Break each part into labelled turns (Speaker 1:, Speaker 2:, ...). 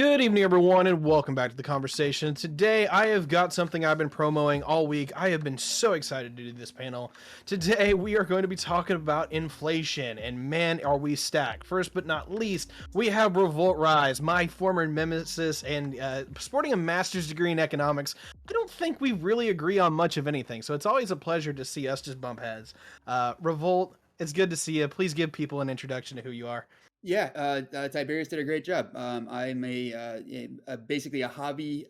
Speaker 1: Good evening, everyone, and welcome back to the conversation. Today, I have got something I've been promoting all week. I have been so excited to do this panel. Today, we are going to be talking about inflation, and man, are we stacked. First but not least, we have RevoltRise, my former nemesis, and sporting a master's degree in economics. I don't think we really agree on much of anything, so it's always a pleasure to see us just bump heads. Revolt, it's good to see you. Please give people an introduction to who you are.
Speaker 2: Yeah, Tiberius did a great job. I'm basically a hobby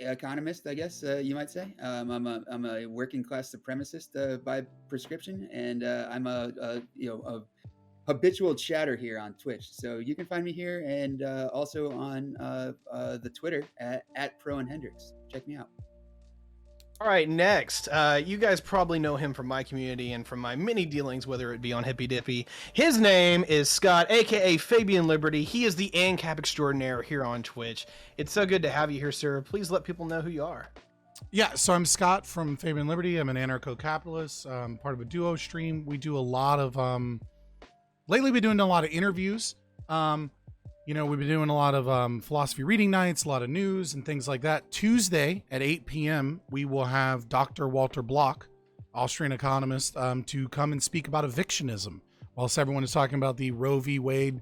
Speaker 2: economist, I guess you might say. I'm a working class supremacist by prescription, and I'm a habitual chatter here on Twitch. So you can find me here and also on the Twitter at Pro and Hendrix. Check me out.
Speaker 1: All right, next, you guys probably know him from my community and from my many dealings, whether it be on Hippy Dippy. His name is Scott, aka Fabian Liberty. He is the ANCAP extraordinaire here on Twitch. It's so good to have you here, sir. Please let people know who you are.
Speaker 3: Yeah, so I'm Scott from Fabian Liberty. I'm an anarcho-capitalist, part of a duo stream. We do a lot of, lately we've been doing a lot of interviews. We've been doing a lot of philosophy reading nights, a lot of news and things like that. Tuesday at 8 p.m., we will have Dr. Walter Block, Austrian economist, to come and speak about evictionism, whilst everyone is talking about the Roe v. Wade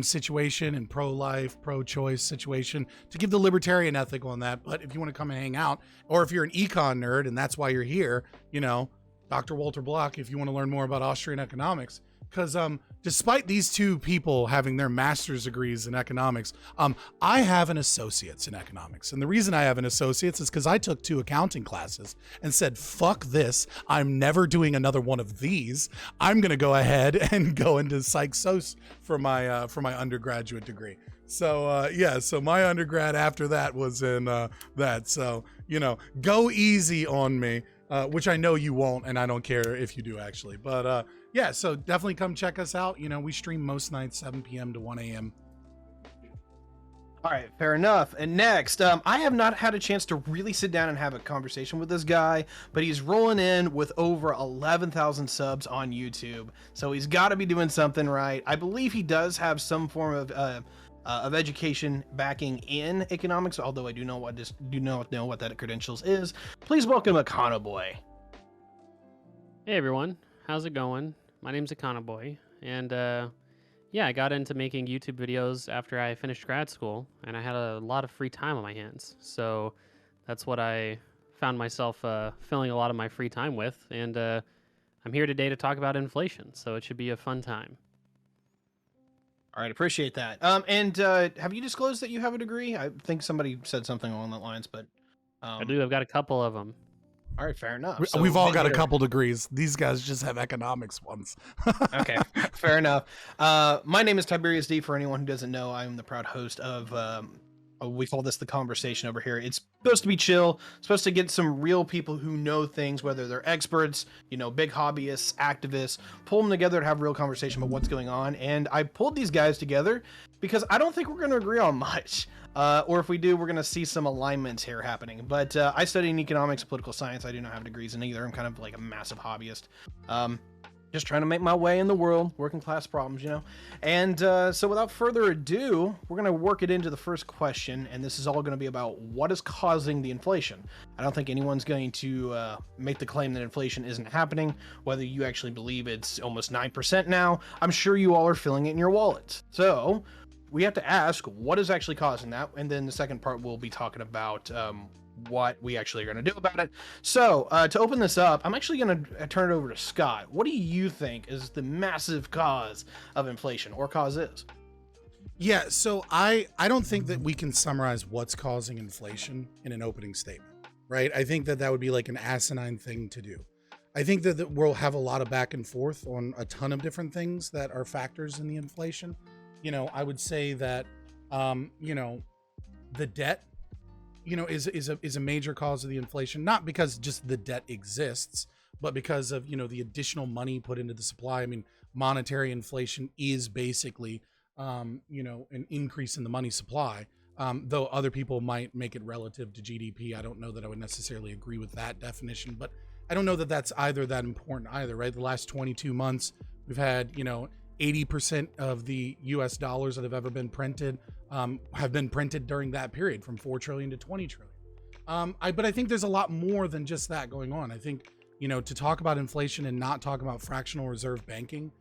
Speaker 3: situation and pro-life, pro-choice situation, to give the libertarian ethic on that. But if you want to come and hang out, or if you're an econ nerd and that's why you're here, Dr. Walter Block, if you want to learn more about Austrian economics, because despite these two people having their master's degrees in economics, I have an associate's in economics. And the reason I have an associate's is because I took 2 accounting classes and said, fuck this. I'm never doing another one of these. I'm going to go ahead and go into psych soc for my undergraduate degree. So, so my undergrad after that was in that. So, go easy on me. Which I know you won't, and I don't care if you do actually. But so definitely come check us out. We stream most nights 7 p.m. to 1 a.m.
Speaker 1: All right, fair enough. And next, I have not had a chance to really sit down and have a conversation with this guy, but he's rolling in with over 11,000 subs on YouTube. So he's got to be doing something right. I believe he does have some form of education backing in economics, although I do not know what that credentials is. Please welcome Econoboi.
Speaker 4: Hey everyone, how's it going? My name's Econoboi, and I got into making YouTube videos after I finished grad school, and I had a lot of free time on my hands, so that's what I found myself filling a lot of my free time with, and I'm here today to talk about inflation, so it should be a fun time.
Speaker 1: All right, appreciate that. And have you disclosed that you have a degree? I think somebody said something along that lines, but
Speaker 4: I do. I've got a couple of them.
Speaker 1: All right, fair enough. So
Speaker 3: we've all got a couple degrees. These guys just have economics ones.
Speaker 1: Okay, fair enough. My name is Tyberius D. For anyone who doesn't know, I'm the proud host of we call this The Conversation over here. It's supposed to be chill, supposed to get some real people who know things, whether they're experts, big hobbyists, activists, pull them together to have a real conversation about what's going on. And I pulled these guys together because I don't think we're going to agree on much. Or if we do, we're going to see some alignments here happening. But I study in economics and political science. I do not have degrees in either. I'm kind of like a massive hobbyist. Just trying to make my way in the world, working class problems, And so without further ado, we're going to work it into the first question. And this is all going to be about what is causing the inflation. I don't think anyone's going to make the claim that inflation isn't happening, whether you actually believe it's almost 9% now. I'm sure you all are feeling it in your wallets. So we have to ask what is actually causing that. And then the second part, we'll be talking about what we actually are going to do about it. So to open this up, I'm actually going to turn it over to Scott. What do you think is the massive cause of inflation, or causes?
Speaker 3: Yeah, so I don't think that we can summarize what's causing inflation in an opening statement, right? I think that would be like an asinine thing to do. I think that we'll have a lot of back and forth on a ton of different things that are factors in the inflation. I would say that, the debt, is a major cause of the inflation, not because just the debt exists, but because of, the additional money put into the supply. I mean, monetary inflation is basically, an increase in the money supply. Though other people might make it relative to GDP. I don't know that I would necessarily agree with that definition, but I don't know that that's either that important either, right? The last 22 months, we've had, 80% of the US dollars that have ever been printed have been printed during that period from 4 trillion to 20 trillion. But I think there's a lot more than just that going on. I think, to talk about inflation and not talk about fractional reserve banking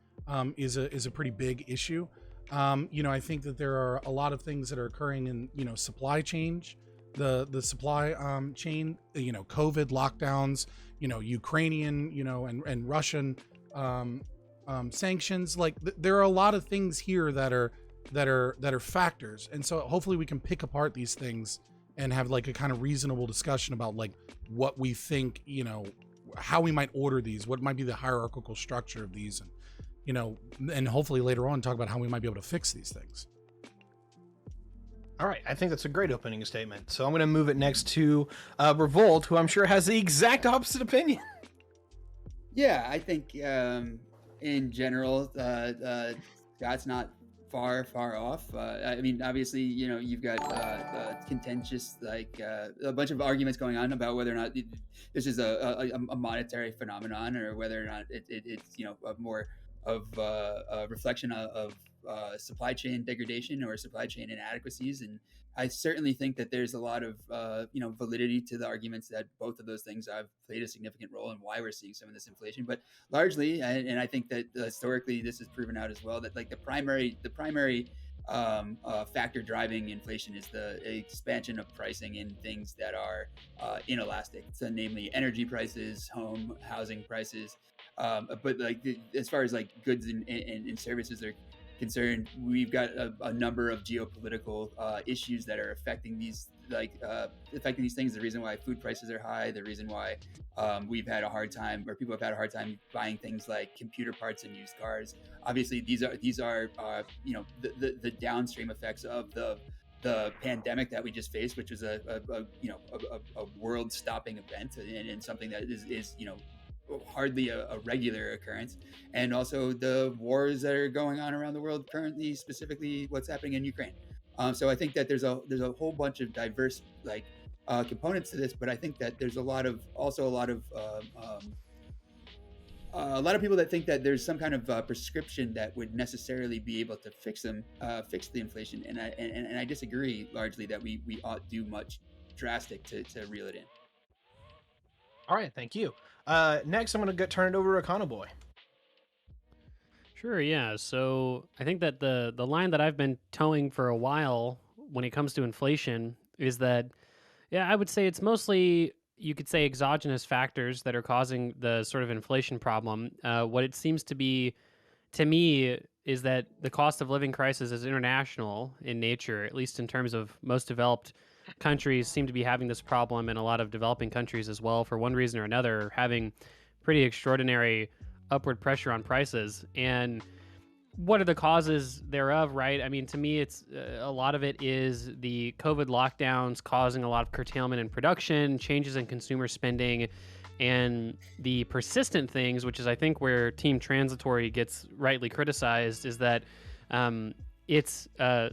Speaker 3: is a pretty big issue. I think that there are a lot of things that are occurring in, supply chain, the supply chain, COVID lockdowns, Ukrainian, and Russian sanctions. Like there are a lot of things here that are factors. And so hopefully we can pick apart these things and have like a kind of reasonable discussion about like what we think, how we might order these, what might be the hierarchical structure of these, and, and hopefully later on talk about how we might be able to fix these things.
Speaker 1: All right, I think that's a great opening statement. So I'm going to move it next to Revolt, who I'm sure has the exact opposite opinion.
Speaker 2: Yeah, I think in general, Scott's not far off. I mean, obviously, you've got contentious, like a bunch of arguments going on about whether or not this is a monetary phenomenon or whether or not it's a more of a reflection of supply chain degradation or supply chain inadequacies. And I certainly think that there's a lot of validity to the arguments that both of those things have played a significant role in why we're seeing some of this inflation. But largely, and I think that historically this is proven out as well, that like the primary factor driving inflation is the expansion of pricing in things that are inelastic, so namely energy prices, housing prices. But like as far as like goods and services are concerned, we've got a number of geopolitical issues that are affecting these things. The reason why food prices are high, the reason why we've had a hard time, or people have had a hard time buying things like computer parts and used cars. Obviously, these are the downstream effects of the pandemic that we just faced, which was a world-stopping event and something that is hardly a regular occurrence, and also the wars that are going on around the world currently, specifically what's happening in Ukraine. So I think that there's a whole bunch of diverse components to this, but I think that there's a lot of people that think that there's some kind of prescription that would necessarily be able to fix the inflation, and I disagree largely that we ought do much drastic to reel it in.
Speaker 1: All right, thank you. Next, I'm going to turn it over to Econoboi.
Speaker 4: Sure, yeah. So I think that the line that I've been towing for a while when it comes to inflation is that, yeah, I would say it's mostly, you could say, exogenous factors that are causing the sort of inflation problem. What it seems to be, to me, is that the cost of living crisis is international in nature, at least in terms of most developed countries seem to be having this problem, and a lot of developing countries as well, for one reason or another, having pretty extraordinary upward pressure on prices. And what are the causes thereof, right? I mean, to me, it's a lot of it is the COVID lockdowns causing a lot of curtailment in production, changes in consumer spending, and the persistent things, which is, I think, where Team Transitory gets rightly criticized, is that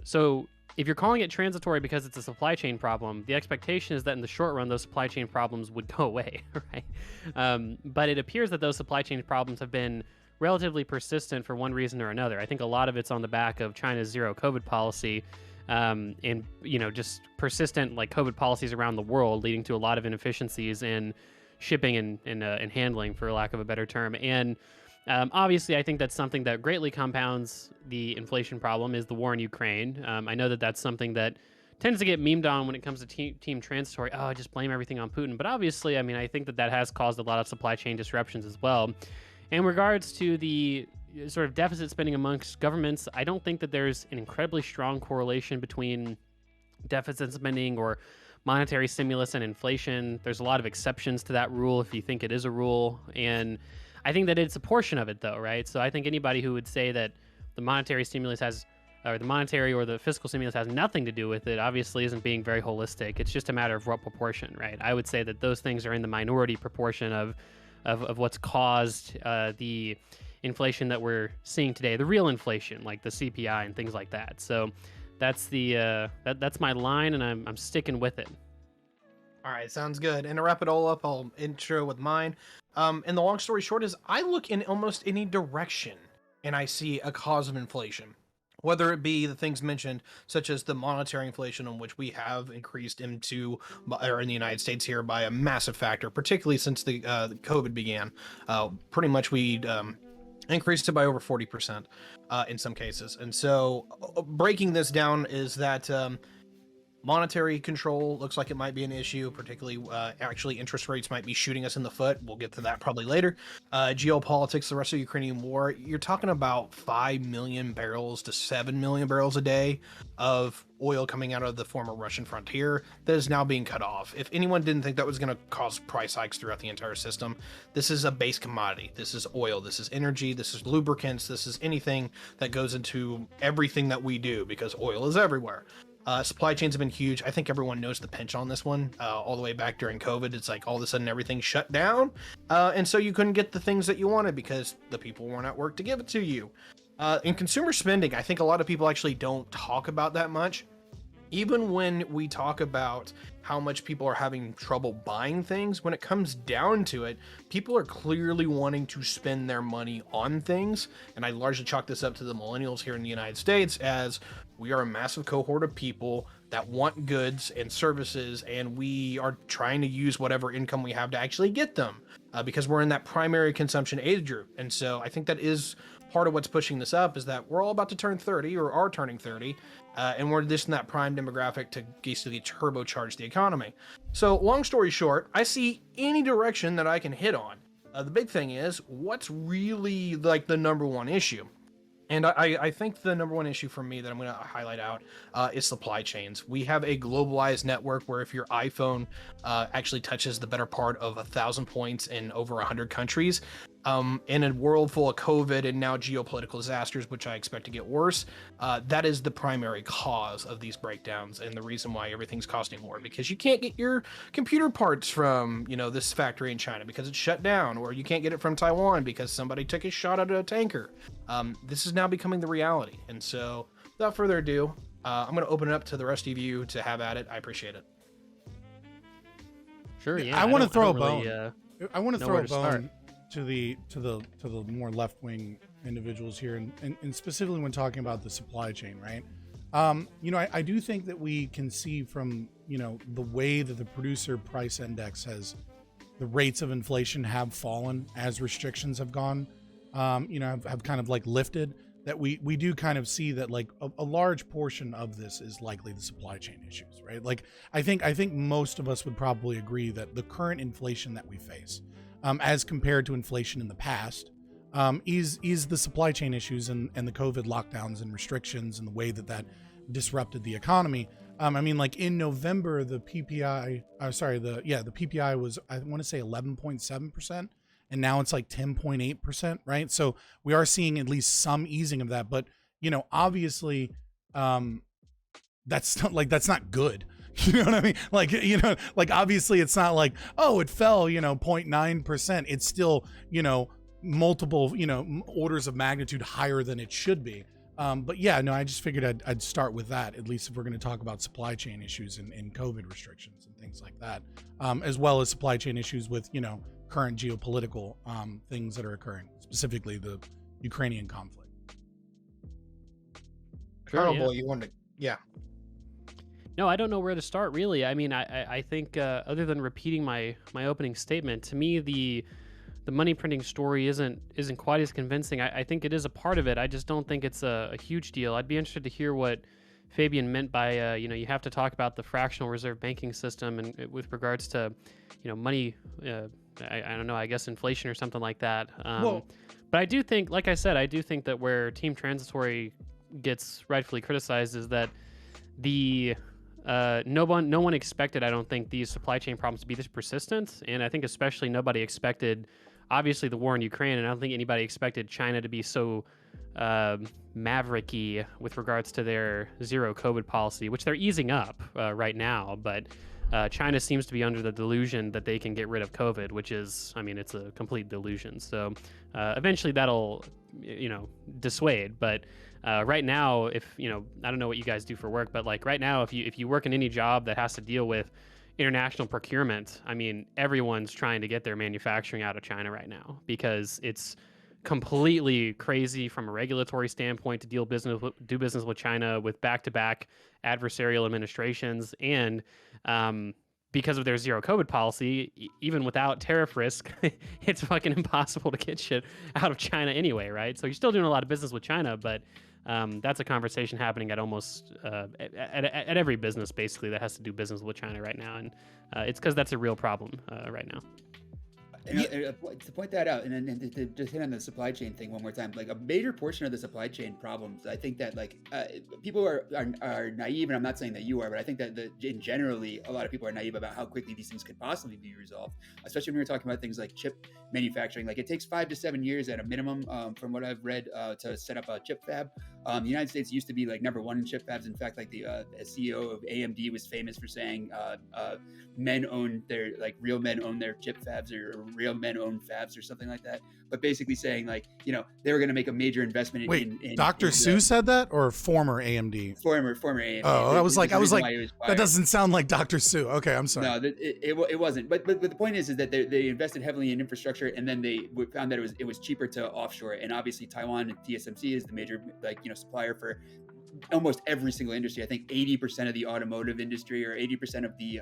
Speaker 4: so if you're calling it transitory because it's a supply chain problem, the expectation is that in the short run, those supply chain problems would go away, right? But it appears that those supply chain problems have been relatively persistent for one reason or another. I think a lot of it's on the back of China's zero COVID policy, and just persistent like COVID policies around the world, leading to a lot of inefficiencies in shipping and handling, for lack of a better term. And obviously, I think that's something that greatly compounds the inflation problem is the war in Ukraine. I know that that's something that tends to get memed on when it comes to Team Transitory. Oh, just blame everything on Putin. But obviously, I mean, I think that has caused a lot of supply chain disruptions as well. In regards to the sort of deficit spending amongst governments, I don't think that there's an incredibly strong correlation between deficit spending or monetary stimulus and inflation. There's a lot of exceptions to that rule if you think it is a rule. And I think that it's a portion of it, though, right? So I think anybody who would say that the monetary stimulus or the fiscal stimulus has nothing to do with it, obviously isn't being very holistic. It's just a matter of what proportion, right? I would say that those things are in the minority proportion of what's caused the inflation that we're seeing today, the real inflation, like the CPI and things like that. So that's that's my line, and I'm sticking with it.
Speaker 1: All right, sounds good. And to wrap it all up, I'll intro with mine. And the long story short is I look in almost any direction and I see a cause of inflation. whether it be the things mentioned, such as the monetary inflation, on which we have increased into, or in the United States here, by a massive factor, particularly since the COVID began. Pretty much we increased it by over 40% in some cases. And so breaking this down is that monetary control looks like it might be an issue, particularly actually interest rates might be shooting us in the foot. We'll get to that probably later. Geopolitics, the Russia Ukrainian war, you're talking about 5 million barrels to 7 million barrels a day of oil coming out of the former Russian frontier that is now being cut off. If anyone didn't think that was going to cause price hikes throughout the entire system, this is a base commodity. This is oil, this is energy, this is lubricants, this is anything that goes into everything that we do, because oil is everywhere. Supply chains have been huge. I think everyone knows the pinch on this one. All the way back during COVID, it's like all of a sudden everything shut down. And so you couldn't get the things that you wanted because the people weren't at work to give it to you. In consumer spending, I think a lot of people actually don't talk about that much. Even when we talk about how much people are having trouble buying things, when it comes down to it, people are clearly wanting to spend their money on things. And I largely chalk this up to the millennials here in the United States, as we are a massive cohort of people that want goods and services, and we are trying to use whatever income we have to actually get them, because we're in that primary consumption age group. And so I think that is part of what's pushing this up, is that we're all about to turn 30 or are turning 30, and we're just in that prime demographic to basically turbocharge the economy. So long story short, I see any direction that I can hit on. The big thing is, what's really like the number one issue? And I think the number one issue for me that I'm going to highlight out is supply chains. We have a globalized network where if your iPhone actually touches the better part of 1,000 points in over 100 countries, in a world full of COVID and now geopolitical disasters, which I expect to get worse, that is the primary cause of these breakdowns and the reason why everything's costing more, because you can't get your computer parts from, this factory in China because it's shut down, or you can't get it from Taiwan because somebody took a shot at a tanker. This is now becoming the reality. And so without further ado, I'm going to open it up to the rest of you to have at it. I appreciate it.
Speaker 4: Sure. Yeah.
Speaker 3: I want to
Speaker 4: don't-
Speaker 3: throw a
Speaker 4: don't really,
Speaker 3: bone. I want to
Speaker 4: know
Speaker 3: throw
Speaker 4: where
Speaker 3: a
Speaker 4: to start.
Speaker 3: bone to the more left wing individuals here, and specifically when talking about the supply chain, right? I do think that we can see from the way that the producer price index has, the rates of inflation have fallen as restrictions have gone, have kind of like lifted. That we do kind of see that like a large portion of this is likely the supply chain issues, right? Like I think most of us would probably agree that the current inflation that we face, as compared to inflation in the past, is the supply chain issues and the COVID lockdowns and restrictions and the way that disrupted the economy. Like in November, the PPI, the PPI was, I want to say 11.7%. And now it's like 10.8%, right? So we are seeing at least some easing of that, but obviously, that's not good. You know what I mean? Like obviously it's not like, oh, it fell, 0.9%. It's still, multiple, orders of magnitude higher than it should be. But yeah, no, I just figured I'd start with that, at least if we're going to talk about supply chain issues and COVID restrictions and things like that, as well as supply chain issues with, current geopolitical things that are occurring, specifically the Ukrainian conflict.
Speaker 4: Sure, yeah.
Speaker 1: Boy, you wanted to, yeah.
Speaker 4: No, I don't know where to start, really. I mean, I think other than repeating my opening statement, to me the money printing story isn't quite as convincing. I think it is a part of it. I just don't think it's a huge deal. I'd be interested to hear what Fabian meant by you have to talk about the fractional reserve banking system and with regards to money. I don't know. I guess inflation or something like that. But I do think, like I said, I do think that where Team Transitory gets rightfully criticized is that no one expected, I don't think, these supply chain problems to be this persistent, and I think especially nobody expected, obviously, the war in Ukraine, and I don't think anybody expected China to be so mavericky with regards to their zero COVID policy, which they're easing up right now, but China seems to be under the delusion that they can get rid of COVID, which is, it's a complete delusion. So eventually that'll, dissuade. But right now, if, I don't know what you guys do for work, but like right now, if you work in any job that has to deal with international procurement, everyone's trying to get their manufacturing out of China right now because it's completely crazy from a regulatory standpoint to do business with China with back-to-back adversarial administrations, and because of their zero COVID policy, even without tariff risk, it's fucking impossible to get shit out of China anyway, right? So you're still doing a lot of business with China, but that's a conversation happening at almost at every business basically that has to do business with China right now, and it's because that's a real problem right now.
Speaker 2: To point that out, and then to just hit on the supply chain thing one more time, like a major portion of the supply chain problems, I think that like people are naive, and I'm not saying that you are, but I think that in generally a lot of people are naive about how quickly these things could possibly be resolved, especially when we're talking about things like chip manufacturing. Like it takes 5 to 7 years at a minimum, from what I've read, to set up a chip fab. The United States used to be like number one in chip fabs. In fact, like the CEO of AMD was famous for saying real men own their chip fabs, or real men own fabs, or something like that. But basically saying like, they were going to make a major investment.
Speaker 3: Wait, Dr. Seuss said that, or former AMD?
Speaker 2: Former AMD.
Speaker 3: Oh, I was like, that doesn't sound like Dr. Seuss. Okay, I'm sorry.
Speaker 2: No, it wasn't. But the point is that they invested heavily in infrastructure, and then they found that it was cheaper to offshore. And obviously Taiwan and TSMC is the major supplier for almost every single industry. I think 80% of the automotive industry, or 80% of the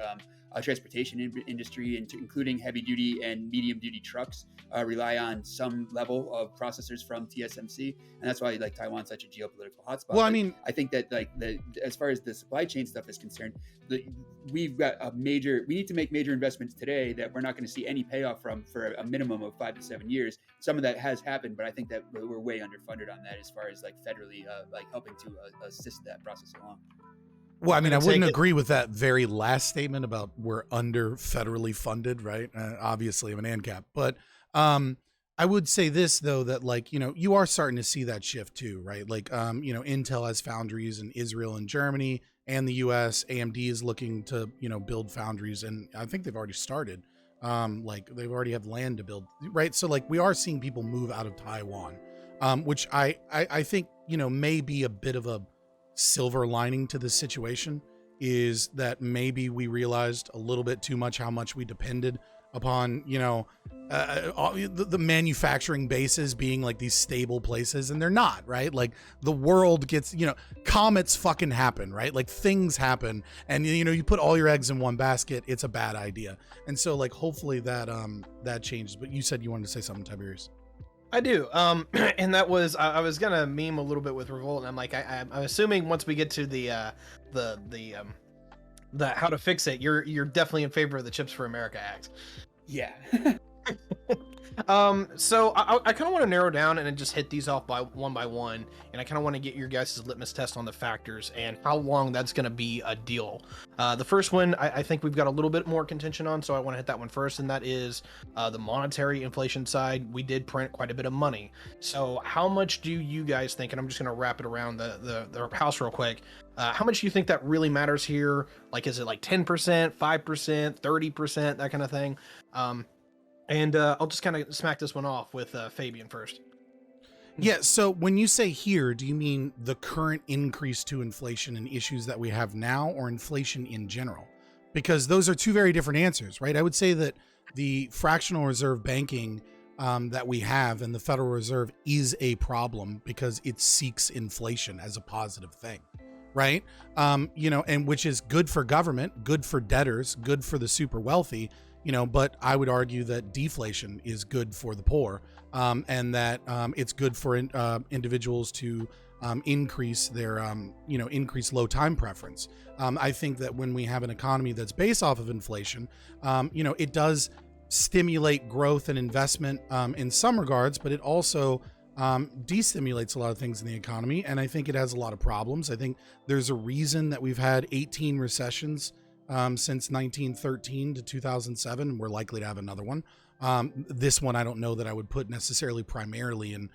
Speaker 2: transportation industry, including heavy duty and medium duty trucks, rely on some level of processors from TSMC, and that's why like Taiwan's such a geopolitical hotspot.
Speaker 3: Well, I mean,
Speaker 2: I think that as far as the supply chain stuff is concerned, we need to make major investments today that we're not going to see any payoff from for a minimum of 5 to 7 years. Some of that has happened, but I think that we're way underfunded on that as far as like federally helping to assist that process along.
Speaker 3: Well, I mean, I wouldn't agree with that very last statement about we're under federally funded, right? Obviously, I'm an ANCAP, but I would say this though, that like, you are starting to see that shift too, right? Like, Intel has foundries in Israel and Germany and the US. AMD is looking to, build foundries, and I think they've already started. Like they've already have land to build, right? So like we are seeing people move out of Taiwan, which I think, may be a bit of a silver lining to this situation, is that maybe we realized a little bit too much how much we depended upon the manufacturing bases being like these stable places, and they're not, right? Like the world gets, comets fucking happen, right? Like things happen, and you put all your eggs in one basket, it's a bad idea. And so like hopefully that changes. But you said you wanted to say something, Tiberius.
Speaker 1: I do. And that was, I was gonna meme a little bit with Revolt, and I'm like, I'm assuming once we get to the how to fix it, you're definitely in favor of the Chips for America Act.
Speaker 2: Yeah.
Speaker 1: So I kind of want to narrow down and then just hit these off by one, and I kind of want to get your guys' litmus test on the factors and how long that's going to be a deal. The first one, I think we've got a little bit more contention on, so I want to hit that one first, and that is the monetary inflation side. We did print quite a bit of money. So how much do you guys think, and I'm just going to wrap it around the house real quick, how much do you think that really matters here? Like, is it like 10%, 5%, 30%, that kind of thing? And I'll just kind of smack this one off with Fabian first.
Speaker 3: Yeah, so when you say here, do you mean the current increase to inflation and issues that we have now, or inflation in general? Because those are two very different answers, right? I would say that the fractional reserve banking that we have and the Federal Reserve is a problem because it seeks inflation as a positive thing, right? And which is good for government, good for debtors, good for the super wealthy, but I would argue that deflation is good for the poor, and that it's good for individuals to increase their, increase low time preference. I think that when we have an economy that's based off of inflation, it does stimulate growth and investment in some regards, but it also destimulates a lot of things in the economy. And I think it has a lot of problems. I think there's a reason that we've had 18 recessions since 1913 to 2007, and we're likely to have another one. This one, I don't know that I would put necessarily primarily in,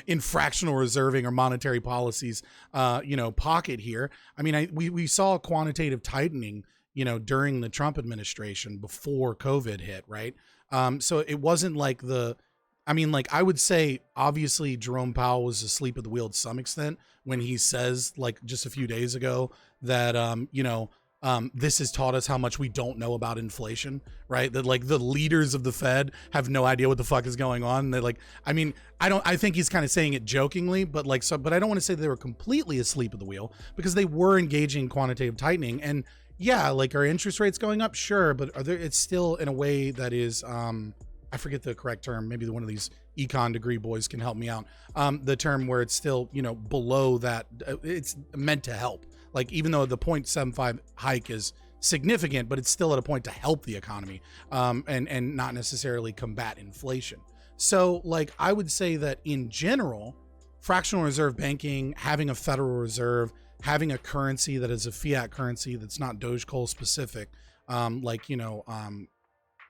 Speaker 3: in fractional reserving or monetary policies, pocket here. I mean, we saw quantitative tightening, during the Trump administration before COVID hit, right? So it wasn't like I would say, obviously, Jerome Powell was asleep at the wheel to some extent when he says, like just a few days ago, that, This has taught us how much we don't know about inflation, right? That like the leaders of the Fed have no idea what the fuck is going on. They're like, I mean, I think he's kind of saying it jokingly, but like, so, but I don't want to say they were completely asleep at the wheel, because they were engaging quantitative tightening. And yeah, like, are interest rates going up? Sure. But it's still in a way that is, I forget the correct term. Maybe one of these econ degree boys can help me out. The term where it's still, below that, it's meant to help. Like, even though the 0.75 hike is significant, but it's still at a point to help the economy, and not necessarily combat inflation. So, like, I would say that in general, fractional reserve banking, having a Federal Reserve, having a currency that is a fiat currency that's not Dogecoin specific,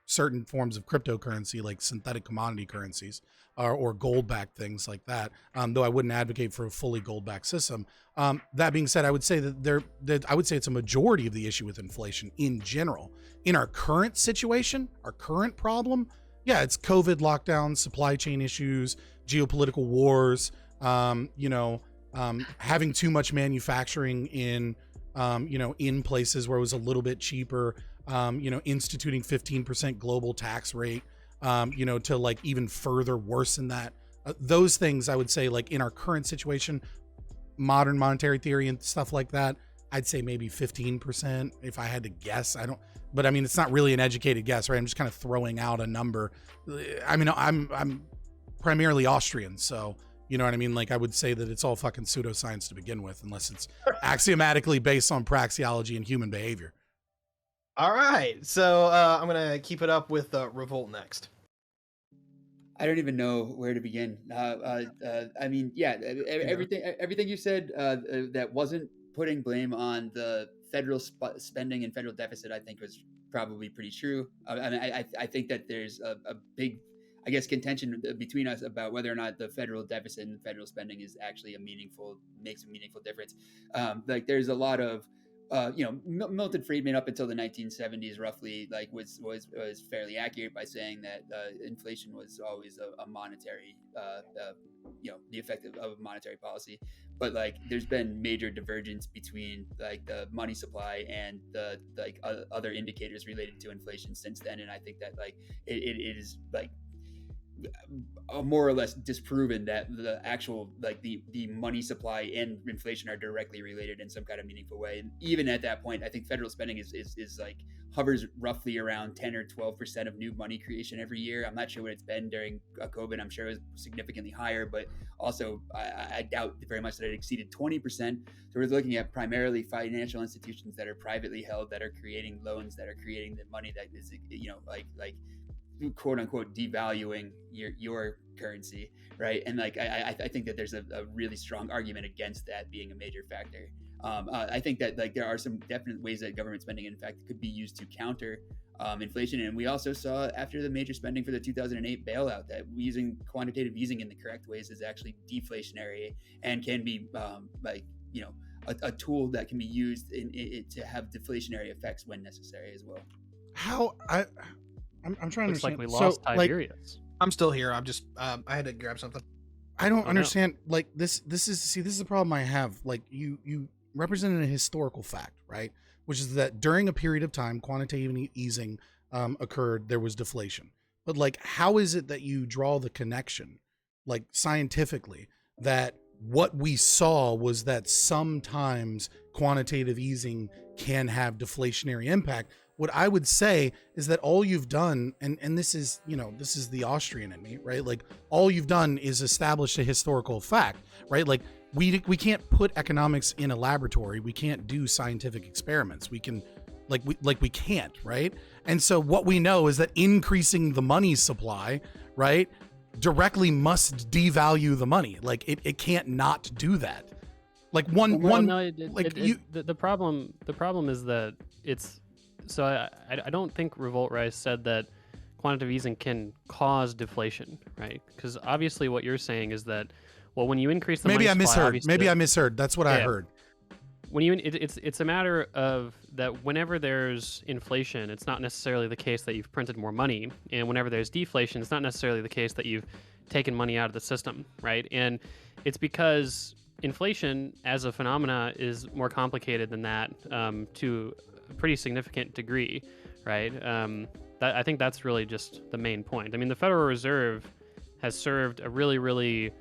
Speaker 3: certain forms of cryptocurrency like synthetic commodity currencies or gold-backed things like that, though I wouldn't advocate for a fully gold-backed system. That being said, I would say that I would say it's a majority of the issue with inflation in general. In our current situation, our current problem, yeah, it's COVID lockdowns, supply chain issues, geopolitical wars, having too much manufacturing in places where it was a little bit cheaper, instituting 15% global tax rate, to like even further worsen that. Those things I would say, like, in our current situation, modern monetary theory and stuff like that, I'd say maybe 15% if I had to guess. But I mean, it's not really an educated guess, right? I'm just kind of throwing out a number. I mean, I'm primarily Austrian, so you know what I mean? Like, I would say that it's all fucking pseudoscience to begin with, unless it's axiomatically based on praxeology and human behavior.
Speaker 1: All right, so I'm gonna keep it up with Revolt next.
Speaker 2: I don't even know where to begin. I mean, yeah, everything you said that wasn't putting blame on the federal spending and federal deficit, I think, was probably pretty true. I think that there's a big, I guess, contention between us about whether or not the federal deficit and federal spending is actually makes a meaningful difference. Like, there's a lot of Milton Friedman up until the 1970s roughly was fairly accurate by saying that inflation was always a monetary, the effect of monetary policy. But like, there's been major divergence between like the money supply and the other indicators related to inflation since then. And I think that like it is like more or less disproven that the actual the money supply and inflation are directly related in some kind of meaningful way. And even at that point, I think federal spending is like hovers roughly around 10 or 12% of new money creation every year. I'm not sure what it's been during COVID. I'm sure it was significantly higher, but also I doubt very much that it exceeded 20%. So we're looking at primarily financial institutions that are privately held, that are creating loans, that are creating the money that is, like quote unquote devaluing your currency, right? And like I think that there's a really strong argument against that being a major factor. I think that like there are some definite ways that government spending in fact could be used to counter inflation. And we also saw after the major spending for the 2008 bailout that using quantitative easing in the correct ways is actually deflationary and can be a tool that can be used to have deflationary effects when necessary as well.
Speaker 3: I'm trying
Speaker 4: Looks
Speaker 3: to understand.
Speaker 4: like we lost Tiberius.
Speaker 1: I'm still here. I'm just I had to grab something.
Speaker 3: I don't understand. Like this is the problem I have. Like you represented a historical fact, right? Which is that during a period of time, quantitative easing occurred. There was deflation. But like, how is it that you draw the connection, like scientifically, that what we saw was that sometimes quantitative easing can have deflationary impact? What I would say is that all you've done, and this is the Austrian in me, right? Like, all you've done is establish a historical fact, right? Like, we can't put economics in a laboratory. We can't do scientific experiments. We can't, right? And so what we know is that increasing the money supply, right, directly must devalue the money. Like, it can't not do that. Like
Speaker 4: the problem is that it's. So I don't think RevoltRise said that quantitative easing can cause deflation, right? Because obviously what you're saying is that, well, when you increase the money supply,
Speaker 3: maybe I misheard. That's what I heard.
Speaker 4: When it's a matter of that whenever there's inflation, it's not necessarily the case that you've printed more money, and whenever there's deflation, it's not necessarily the case that you've taken money out of the system, right? And it's because inflation as a phenomena is more complicated than that to pretty significant degree, right? I think that's really just the main point. I mean, the Federal Reserve has served a really, really,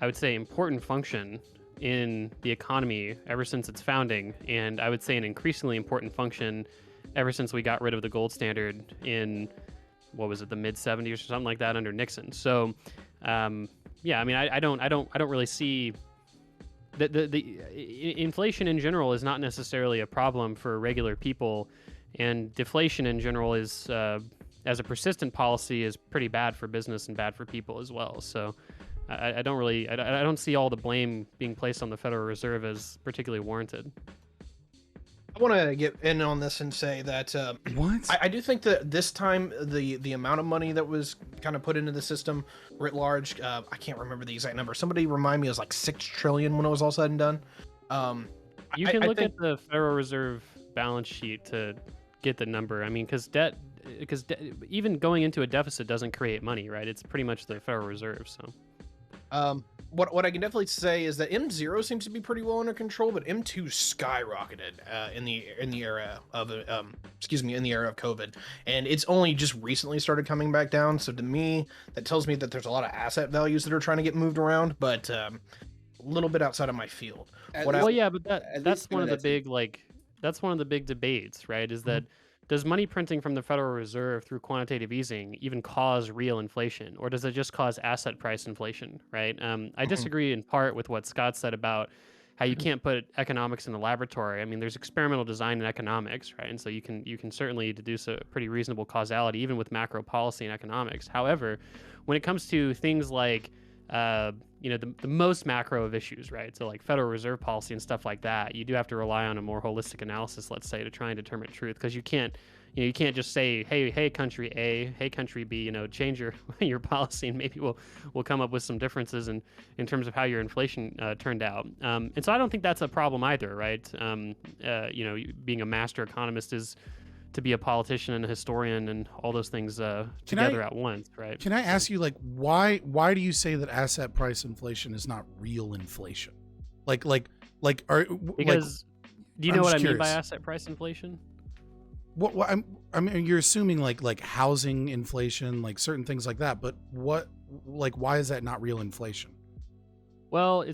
Speaker 4: I would say, important function in the economy ever since its founding, and I would say an increasingly important function ever since we got rid of the gold standard in, what was it, the mid 70s or something like that under Nixon. So, yeah, I mean, I don't really see the inflation in general is not necessarily a problem for regular people, and deflation in general is, as a persistent policy, is pretty bad for business and bad for people as well. So I don't see all the blame being placed on the Federal Reserve as particularly warranted.
Speaker 1: I want to get in on this and say that
Speaker 3: What?
Speaker 1: I do think that this time the amount of money that was kind of put into the system writ large, I can't remember the exact number. Somebody remind me, it was like 6 trillion when it was all said and done.
Speaker 4: You can look
Speaker 1: think,
Speaker 4: at the Federal Reserve balance sheet to get the number. I mean, because even going into a deficit doesn't create money, right? It's pretty much the Federal Reserve. So.
Speaker 1: What I can definitely say is that M0 seems to be pretty well under control, but M2 skyrocketed in the era of COVID, and it's only just recently started coming back down. So to me, that tells me that there's a lot of asset values that are trying to get moved around, but a little bit outside of my field.
Speaker 4: Yeah, but that's one of the big debates, right? Is that does money printing from the Federal Reserve through quantitative easing even cause real inflation, or does it just cause asset price inflation, right? I disagree in part with what Scott said about how you can't put economics in the laboratory. I mean, there's experimental design in economics, right? And so you can certainly deduce a pretty reasonable causality even with macro policy and economics. However, when it comes to things like the most macro of issues, right? So like Federal Reserve policy and stuff like that, you do have to rely on a more holistic analysis, let's say, to try and determine truth, because you can't just say, hey, country A, hey, country B, change your policy, and maybe we'll come up with some differences in terms of how your inflation turned out. And so I don't think that's a problem either, right? Being a master economist is to be a politician and a historian and all those things together at once, right?
Speaker 3: Can I ask you, like, why do you say that asset price inflation is not real inflation? Do you know what I mean by asset price inflation? What I mean, you're assuming like housing inflation, like certain things like that, but why is that not real inflation?
Speaker 4: Well,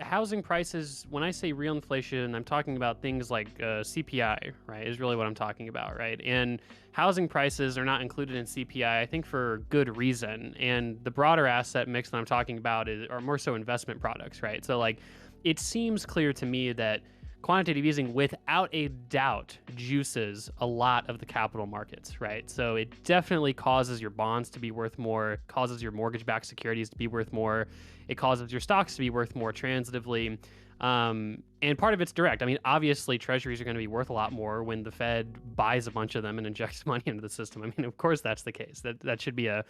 Speaker 4: housing prices, when I say real inflation, I'm talking about things like CPI, right, is really what I'm talking about, right? And housing prices are not included in CPI, I think, for good reason. And the broader asset mix that I'm talking about are more so investment products, right? So, like, it seems clear to me that quantitative easing, without a doubt, juices a lot of the capital markets, right? So it definitely causes your bonds to be worth more, causes your mortgage-backed securities to be worth more, it causes your stocks to be worth more transitively, and part of it's direct. I mean, obviously, treasuries are going to be worth a lot more when the Fed buys a bunch of them and injects money into the system. I mean, of course, that's the case. That should be a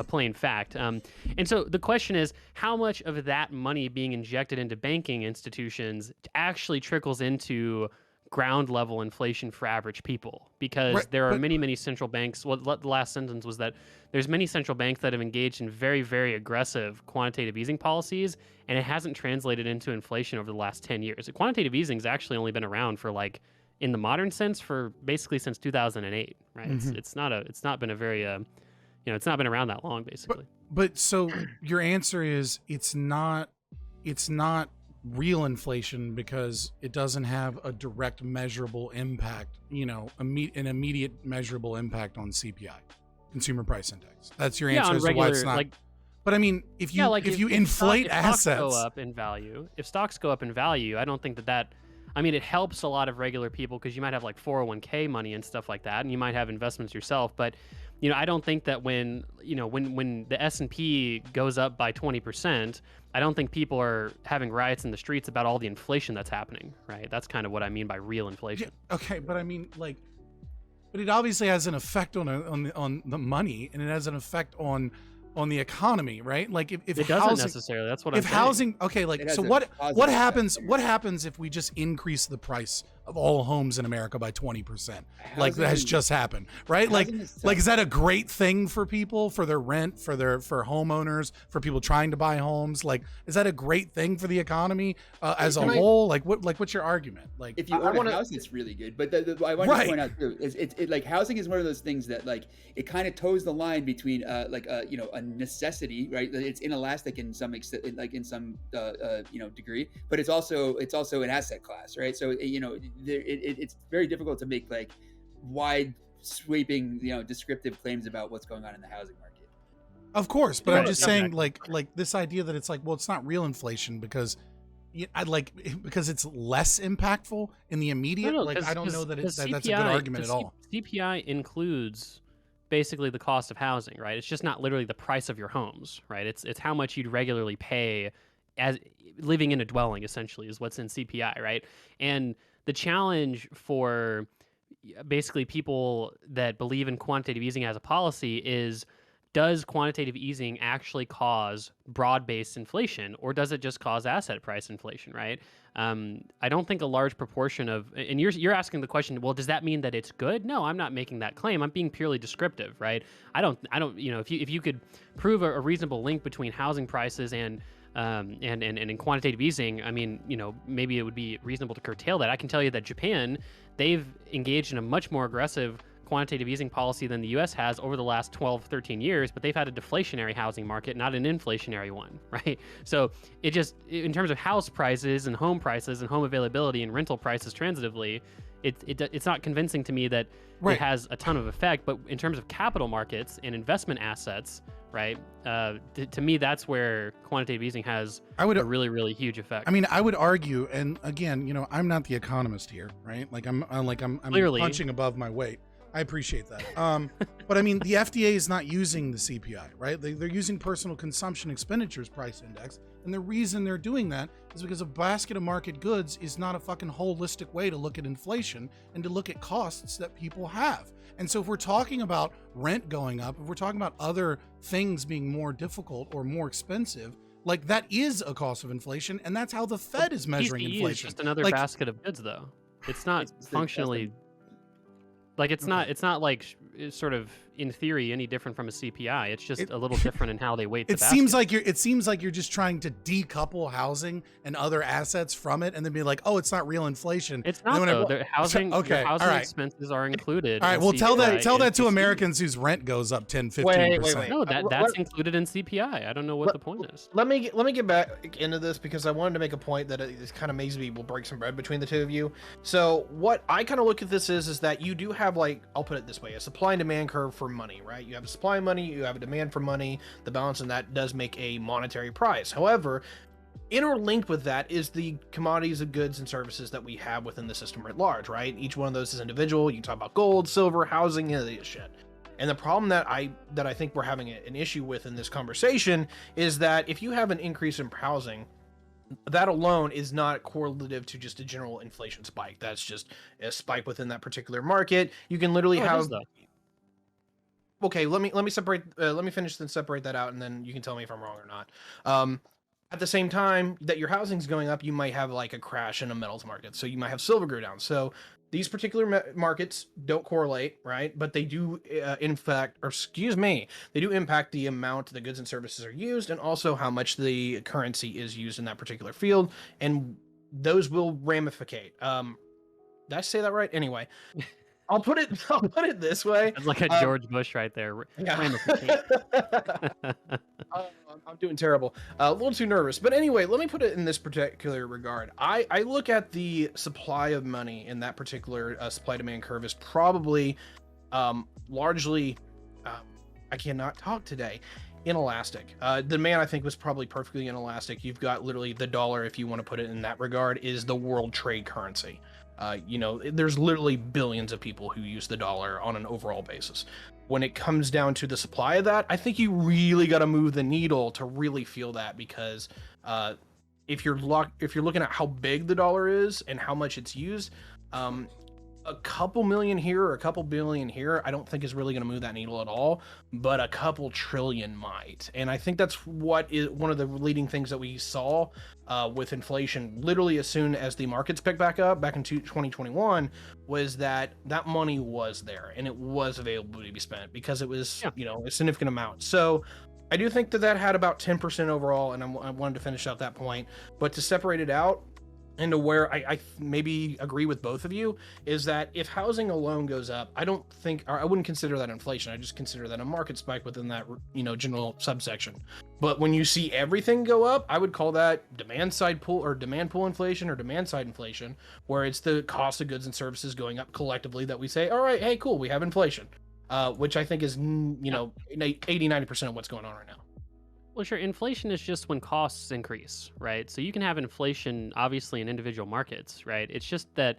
Speaker 4: plain fact. And so the question is, how much of that money being injected into banking institutions actually trickles into ground level inflation for average people? Because there are many central banks. Well, the last sentence was that there's many central banks that have engaged in very, very aggressive quantitative easing policies, and it hasn't translated into inflation over the last 10 years. Quantitative easing has actually only been around for, like, in the modern sense, for basically since 2008, right?
Speaker 3: Mm-hmm.
Speaker 4: It's not been a very it's not been around that long, basically.
Speaker 3: But so your answer is it's not real inflation because it doesn't have a direct measurable impact, an immediate measurable impact on CPI, Consumer Price Index. That's your answer as to why it's not. But I mean, if you inflate assets,
Speaker 4: stocks go up in value. If stocks go up in value, I don't think that. I mean, it helps a lot of regular people because you might have like 401k money and stuff like that, and you might have investments yourself. But I don't think that when the S&P goes up by 20%, I don't think people are having riots in the streets about all the inflation that's happening, right? That's kind of what I mean by real inflation.
Speaker 3: Yeah, okay, but I mean, but it obviously has an effect on the money, and it has an effect on the economy, right? Like if
Speaker 4: it doesn't necessarily. That's what I'm saying.
Speaker 3: If housing, okay, so what happens if we just increase the price of all homes in America by 20%. Like that has
Speaker 2: Housing-
Speaker 3: just happened, right? Like,
Speaker 2: housing is
Speaker 3: like
Speaker 2: tough.
Speaker 3: is that a great thing for people, for their rent, for homeowners, for people trying to buy homes? Like, is that a great thing for the economy as a
Speaker 1: Can I-
Speaker 3: whole? Like, what's your argument? Like,
Speaker 2: If you
Speaker 1: I
Speaker 2: own
Speaker 1: wanna-
Speaker 2: a house, it's really good. But I want
Speaker 3: Right.
Speaker 2: to point out too is it like housing is one of those things that like it kind of toes the line between you know, a necessity, right? It's inelastic in some extent, like in some you know, degree, but it's also an asset class, right? So you know, it's very difficult to make like wide sweeping, you know, descriptive claims about what's going on in the housing market.
Speaker 3: of course, but I'm
Speaker 4: Right,
Speaker 3: just
Speaker 4: exactly.
Speaker 3: saying, like this idea that it's like, well, it's not real inflation because because it's less impactful in the immediate. Like, I don't know that that's a good argument at all.
Speaker 4: CPI includes basically the cost of housing, right? It's just not literally the price of your homes, right? It's how much you'd regularly pay as living in a dwelling, essentially, is what's in CPI, right? And the challenge for basically people that believe in quantitative easing as a policy is, does quantitative easing actually cause broad-based inflation, or does it just cause asset price inflation, right? I don't think a large proportion of, and you're asking the question, well, does that mean that it's good? No, I'm not making that claim. I'm being purely descriptive, right? I don't, you know, if you could prove a reasonable link between housing prices and in quantitative easing, I mean, you know, maybe it would be reasonable to curtail that. I can tell you that Japan, they've engaged in a much more aggressive quantitative easing policy than the US has over the last 12, 13 years, but they've had a deflationary housing market, not an inflationary one, right? So it just, in terms of house prices and home availability and rental prices transitively, it's not convincing to me that
Speaker 3: Right.
Speaker 4: it has a ton of effect. But in terms of capital markets and investment assets, right, to me, that's where quantitative easing has a really, really huge effect.
Speaker 3: I mean, I would argue, and again, you know, I'm not the economist here, right? Like I'm
Speaker 4: Clearly.
Speaker 3: punching above my weight. I appreciate that. But I mean, the FDA is not using the CPI, right? They're using personal consumption expenditures price index. And the reason they're doing that is because a basket of market goods is not a fucking holistic way to look at inflation and to look at costs that people have. And so if we're talking about rent going up, if we're talking about other things being more difficult or more expensive, like that is a cost of inflation. And that's how the Fed is measuring
Speaker 4: PCE
Speaker 3: inflation.
Speaker 4: is just another
Speaker 3: Like-
Speaker 4: basket of goods, though. It's not
Speaker 2: It's just
Speaker 4: functionally like it's not like sort of in theory any different from a CPI. It's just a little different in how they weight the
Speaker 3: It
Speaker 4: basket.
Speaker 3: seems like you're just trying to decouple housing and other assets from it, and then be like, oh, it's not real inflation.
Speaker 4: It's
Speaker 3: And then
Speaker 4: not though.
Speaker 3: whenever-
Speaker 4: The housing, your
Speaker 3: Okay,
Speaker 4: housing
Speaker 3: all right.
Speaker 4: expenses are included.
Speaker 3: All right,
Speaker 4: in
Speaker 3: well, tell that
Speaker 4: CPI
Speaker 3: to
Speaker 4: and
Speaker 3: Americans whose rent goes up 10, 15%.
Speaker 1: Wait.
Speaker 4: No,
Speaker 1: Let-
Speaker 4: that's included in CPI. I don't know what the point is.
Speaker 1: Let me get back into this because I wanted to make a point that it kind of maybe will break some bread between the two of you. So what I kind of look at this is that you do have, like, I'll put it this way, a supply and demand curve for money, right? You have a supply of money, you have a demand for money, the balance in that does make a monetary price. However, interlinked with that is the commodities of goods and services that we have within the system at large, right? Each one of those is individual. You talk about gold, silver, housing, and this shit. And the problem that I think we're having an issue with in this conversation is that if you have an increase in housing, that alone is not correlative to just a general inflation spike. That's just a spike within that particular market. You can literally
Speaker 4: Oh, it
Speaker 1: have.
Speaker 4: is, though.
Speaker 1: Okay, let me separate. Let me finish and separate that out, and then you can tell me if I'm wrong or not. At the same time that your housing's going up, you might have like a crash in a metals market. So you might have silver go down. So these particular markets don't correlate, right? But they do, they do impact the amount the goods and services are used, and also how much the currency is used in that particular field, and those will ramificate. Did I say that right? Anyway, I'll put it this way.
Speaker 4: It's like a George Bush right there.
Speaker 1: Yeah.
Speaker 4: Ramification.
Speaker 1: I'm doing terrible. A little too nervous. But anyway, let me put it in this particular regard. I look at the supply of money in that particular supply-demand curve as probably largely, I cannot talk today, inelastic. Demand, I think, was probably perfectly inelastic. You've got literally the dollar, if you want to put it in that regard, is the world trade currency. You know, there's literally billions of people who use the dollar on an overall basis. When it comes down to the supply of that, I think you really got to move the needle to really feel that, because if you're looking at how big the dollar is and how much it's used, a couple million here or a couple billion here, I don't think is really going to move that needle at all, but a couple trillion might. And I think that's what is one of the leading things that we saw with inflation literally as soon as the markets picked back up back in 2021, was that money was there and it was available to be spent because it was, a significant amount. So I do think that had about 10% overall, and I wanted to finish out that point. But to separate it out into where I maybe agree with both of you is that if housing alone goes up, I wouldn't consider that inflation. I just consider that a market spike within that, general subsection. But when you see everything go up, I would call that demand pull inflation or demand side inflation, where it's the cost of goods and services going up collectively that we say, all right, hey, cool, we have inflation. Which I think is, 80-90% of what's going on right now.
Speaker 4: Well, sure. Inflation is just when costs increase, right? So you can have inflation, obviously, in individual markets, right? It's just that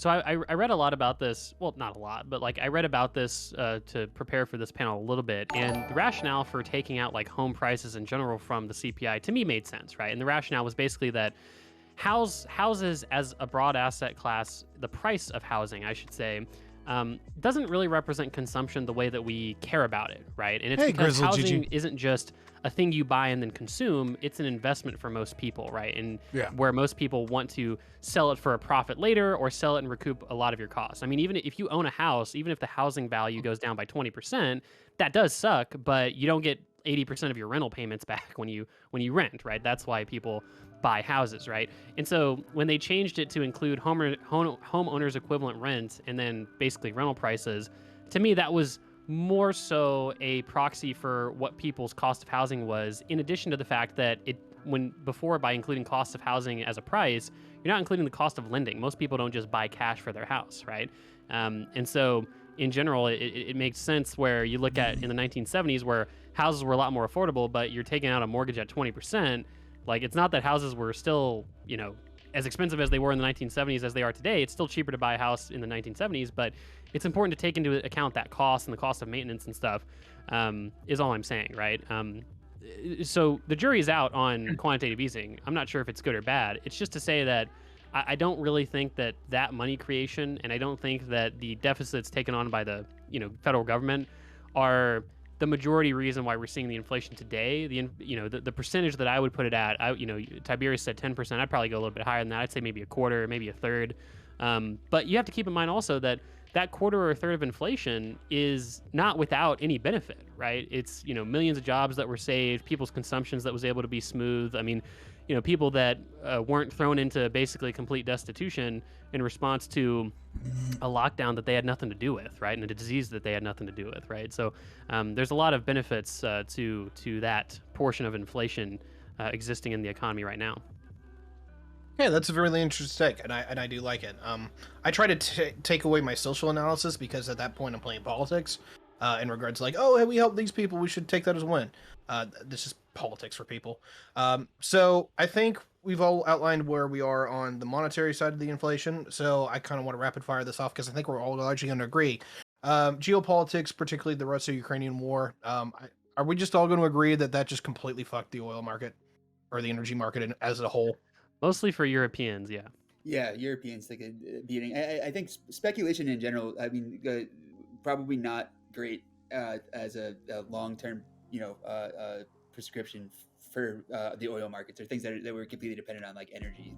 Speaker 4: I read a lot about this. Well, not a lot, but I read about this to prepare for this panel a little bit. And the rationale for taking out home prices in general from the CPI to me made sense, right? And the rationale was basically that houses as a broad asset class, the price of housing, I should say, doesn't really represent consumption the way that we care about it, right? And it's because housing isn't just a thing you buy and then consume, it's an investment for most people, right? And where most people want to sell it for a profit later or sell it and recoup a lot of your costs. I mean, even if you own a house, even if the housing value goes down by 20%, that does suck, but you don't get 80% of your rental payments back when you rent, right? That's why people buy houses, right? And so when they changed it to include homeowners equivalent rent and then basically rental prices, to me that was more so a proxy for what people's cost of housing was, in addition to the fact that by including cost of housing as a price, you're not including the cost of lending. Most people don't just buy cash for their house, right? And so in general, it makes sense where you look at in the 1970s where houses were a lot more affordable, but you're taking out a mortgage at 20%. It's not that houses were still, as expensive as they were in the 1970s as they are today. It's still cheaper to buy a house in the 1970s, but it's important to take into account that cost and the cost of maintenance and stuff, is all I'm saying, right? So the jury's out on quantitative easing. I'm not sure if it's good or bad. It's just to say that I don't really think that money creation, and I don't think that the deficits taken on by the, federal government are the majority reason why we're seeing the inflation today. The percentage that I would put it at, Tiberius said 10%. I'd probably go a little bit higher than that. I'd say maybe a quarter, maybe a third. But you have to keep in mind also that quarter or a third of inflation is not without any benefit, right? It's, millions of jobs that were saved, people's consumptions that was able to be smooth. I mean, people that weren't thrown into basically complete destitution in response to a lockdown that they had nothing to do with, right? And a disease that they had nothing to do with, right? So there's a lot of benefits to that portion of inflation existing in the economy right now.
Speaker 1: Yeah, that's a really interesting take, and I do like it. I try to take away my social analysis because at that point I'm playing politics in regards to oh, hey, we help these people, we should take that as a win. This is politics for people. So I think we've all outlined where we are on the monetary side of the inflation. So I kind of want to rapid fire this off because I think we're all largely going to agree. Geopolitics, particularly the Russia-Ukrainian war. Are we just all going to agree that just completely fucked the oil market or the energy market as a whole?
Speaker 4: Mostly for Europeans, yeah.
Speaker 2: Yeah, Europeans take a beating. I think speculation in general, I mean, probably not great as a long-term, prescription for the oil markets or things that were completely dependent on energy.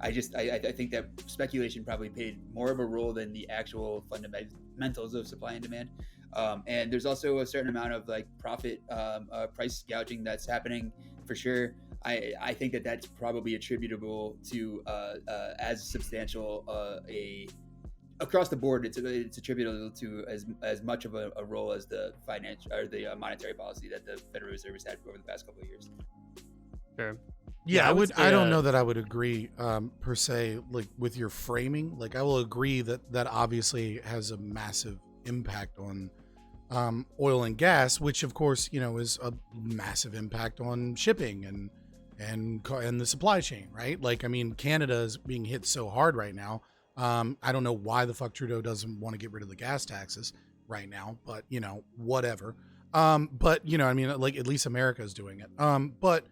Speaker 2: I think that speculation probably played more of a role than the actual fundamentals of supply and demand. And there's also a certain amount of profit price gouging that's happening for sure. I think that's probably attributable to as substantial across the board. It's attributable to as much of a role as the financial or the monetary policy that the Federal Reserve has had over the past couple of years.
Speaker 4: Sure.
Speaker 3: Yeah, I don't know that I would agree per se with your framing. I will agree that obviously has a massive impact on oil and gas, which of course is a massive impact on shipping and the supply chain, right? Canada is being hit so hard right now. I don't know why the fuck Trudeau doesn't want to get rid of the gas taxes right now, but whatever. But at least America is doing it. But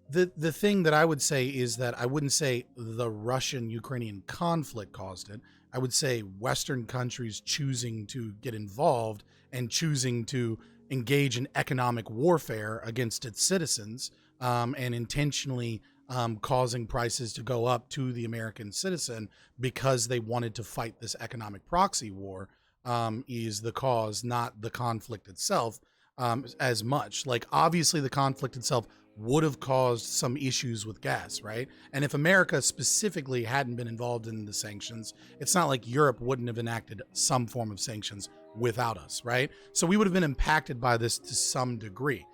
Speaker 3: the thing that I would say is that I wouldn't say the Russian-Ukrainian conflict caused it. I would say Western countries choosing to get involved and choosing to engage in economic warfare against its citizens, and intentionally causing prices to go up to the American citizen because they wanted to fight this economic proxy war, is the cause, not the conflict itself, as much. Like, obviously the conflict itself would have caused some issues with gas, right? And if America specifically hadn't been involved in the sanctions, it's not like Europe wouldn't have enacted some form of sanctions without us, right? So we would have been impacted by this to some degree.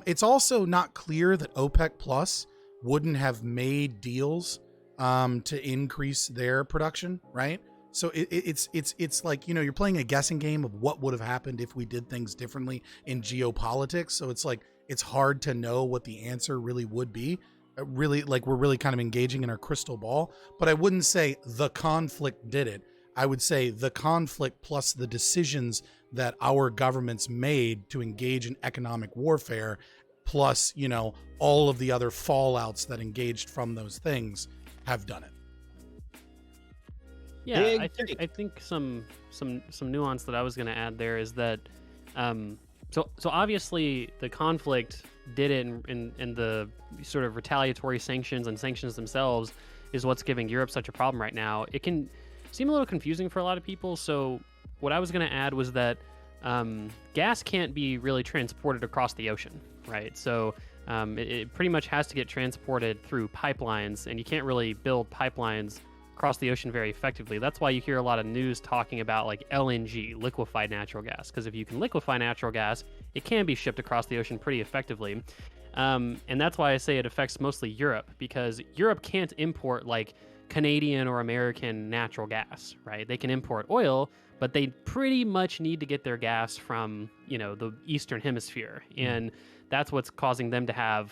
Speaker 3: It's also not clear that OPEC Plus wouldn't have made deals to increase their production, right? So it's like, you know, you're playing a guessing game of what would have happened if we did things differently in geopolitics. So it's like, it's hard to know what the answer really would be. Really, like, we're really kind of engaging in our crystal ball. But I wouldn't say the conflict did it. I would say the conflict plus the decisions that our governments made to engage in economic warfare, plus, you know, all of the other fallouts that engaged from those things have done it.
Speaker 4: Yeah, I think some nuance that I was going to add there is that so obviously the conflict did it in the sort of retaliatory sanctions, and sanctions themselves is what's giving Europe such a problem right now. It can seem a little confusing for a lot of people. So what I was going to add was that gas can't be really transported across the ocean, right? So it pretty much has to get transported through pipelines, and you can't really build pipelines across the ocean very effectively. That's why you hear a lot of news talking about like LNG, liquefied natural gas, because if you can liquefy natural gas, it can be shipped across the ocean pretty effectively. And that's why I say it affects mostly Europe, because Europe can't import like Canadian or American natural gas, right? They can import oil, but they pretty much need to get their gas from, you know, the Eastern Hemisphere. And that's what's causing them to have,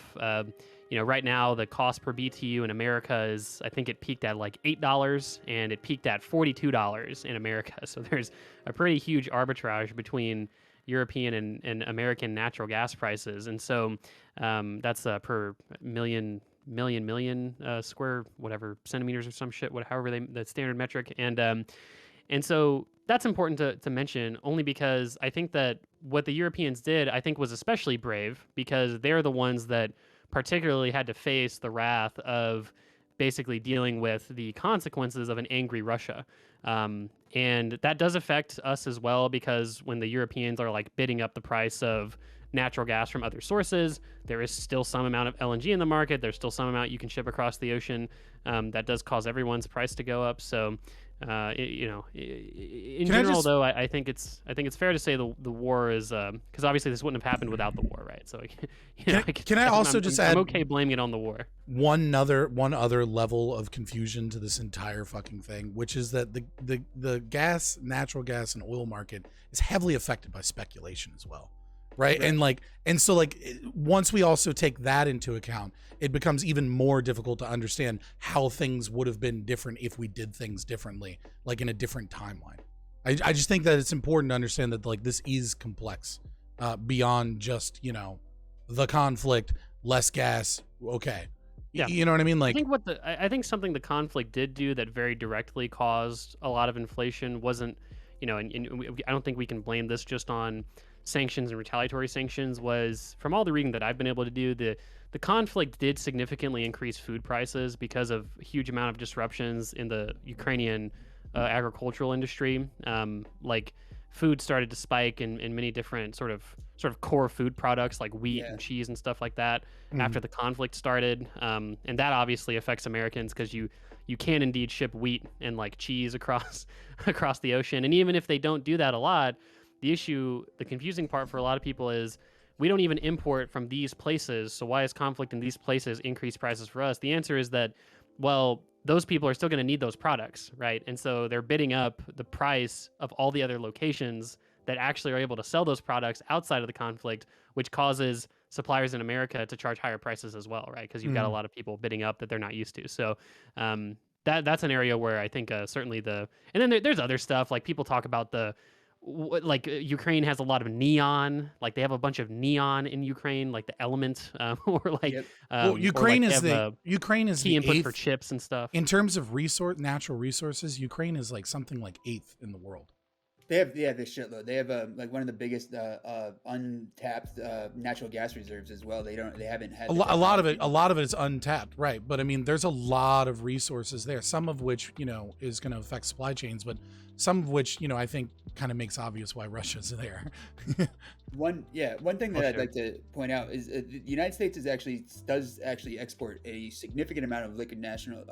Speaker 4: you know, right now the cost per BTU in America is, I think it peaked at like $8 and it peaked at $42 in America. So there's a pretty huge arbitrage between European and American natural gas prices. And so that's per million square, whatever, centimeters or some shit, however the standard metric. And so that's important to mention, only because I think that what the Europeans did, I think, was especially brave, because they're the ones that particularly had to face the wrath of basically dealing with the consequences of an angry Russia. And that does affect us as well, because when the Europeans are like bidding up the price of natural gas from other sources, there is still some amount of LNG in the market. There's still some amount you can ship across the ocean. That does cause everyone's price to go up. So, in general, though, I think it's fair to say the war is, because obviously this wouldn't have happened without the war, right? So,
Speaker 3: can I also just add?
Speaker 4: I'm okay blaming it on the war.
Speaker 3: One other level of confusion to this entire fucking thing, which is that the natural gas and oil market is heavily affected by speculation as well. Right. And so once we also take that into account, it becomes even more difficult to understand how things would have been different if we did things differently, like in a different timeline. I just think that it's important to understand that like this is complex, beyond just, you know, the conflict, less gas. Okay.
Speaker 4: Yeah.
Speaker 3: You know what I mean? Like,
Speaker 4: I think something the conflict did do that very directly caused a lot of inflation wasn't, you know, and I don't think we can blame this just on sanctions and retaliatory sanctions, was, from all the reading that I've been able to do, the conflict did significantly increase food prices because of a huge amount of disruptions in the Ukrainian agricultural industry. Like, food started to spike in many different sort of core food products like wheat and cheese and stuff like that after the conflict started. And that obviously affects Americans, because you can indeed ship wheat and like cheese across the ocean. And even if they don't do that a lot, the confusing part for a lot of people is we don't even import from these places. So why is conflict in these places increase prices for us? The answer is that, well, those people are still going to need those products, right? And so they're bidding up the price of all the other locations that actually are able to sell those products outside of the conflict, which causes suppliers in America to charge higher prices as well, right? Because you've got a lot of people bidding up that they're not used to. So that's an area where I think certainly and then there's other stuff, like people talk about like Ukraine has a lot of neon, like they have a bunch of neon in Ukraine, like the element, or like,
Speaker 2: Yep.
Speaker 3: Well,
Speaker 4: or like
Speaker 3: Ukraine
Speaker 4: they
Speaker 3: is
Speaker 4: have a
Speaker 3: Ukraine is
Speaker 4: key
Speaker 3: the
Speaker 4: input for
Speaker 3: eighth
Speaker 4: chips and stuff.
Speaker 3: in terms of natural resources. Ukraine is like something like eighth in the world.
Speaker 2: They have this shitload. They have like one of the biggest untapped natural gas reserves as well. They haven't had
Speaker 3: A
Speaker 2: the
Speaker 3: lot of
Speaker 2: technology.
Speaker 3: it is untapped, right? But I mean, there's a lot of resources there. Some of which is going to affect supply chains, but some of which I think kind of makes obvious why Russia's there.
Speaker 2: One thing that
Speaker 4: Oh,
Speaker 2: I'd
Speaker 4: sure.
Speaker 2: like to point out is the United States does actually export a significant amount of liquid natural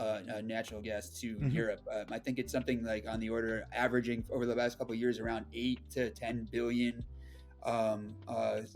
Speaker 2: gas to
Speaker 3: Mhm.
Speaker 2: Europe. I think it's something like on the order averaging over the last couple of years around 8 to 10 billion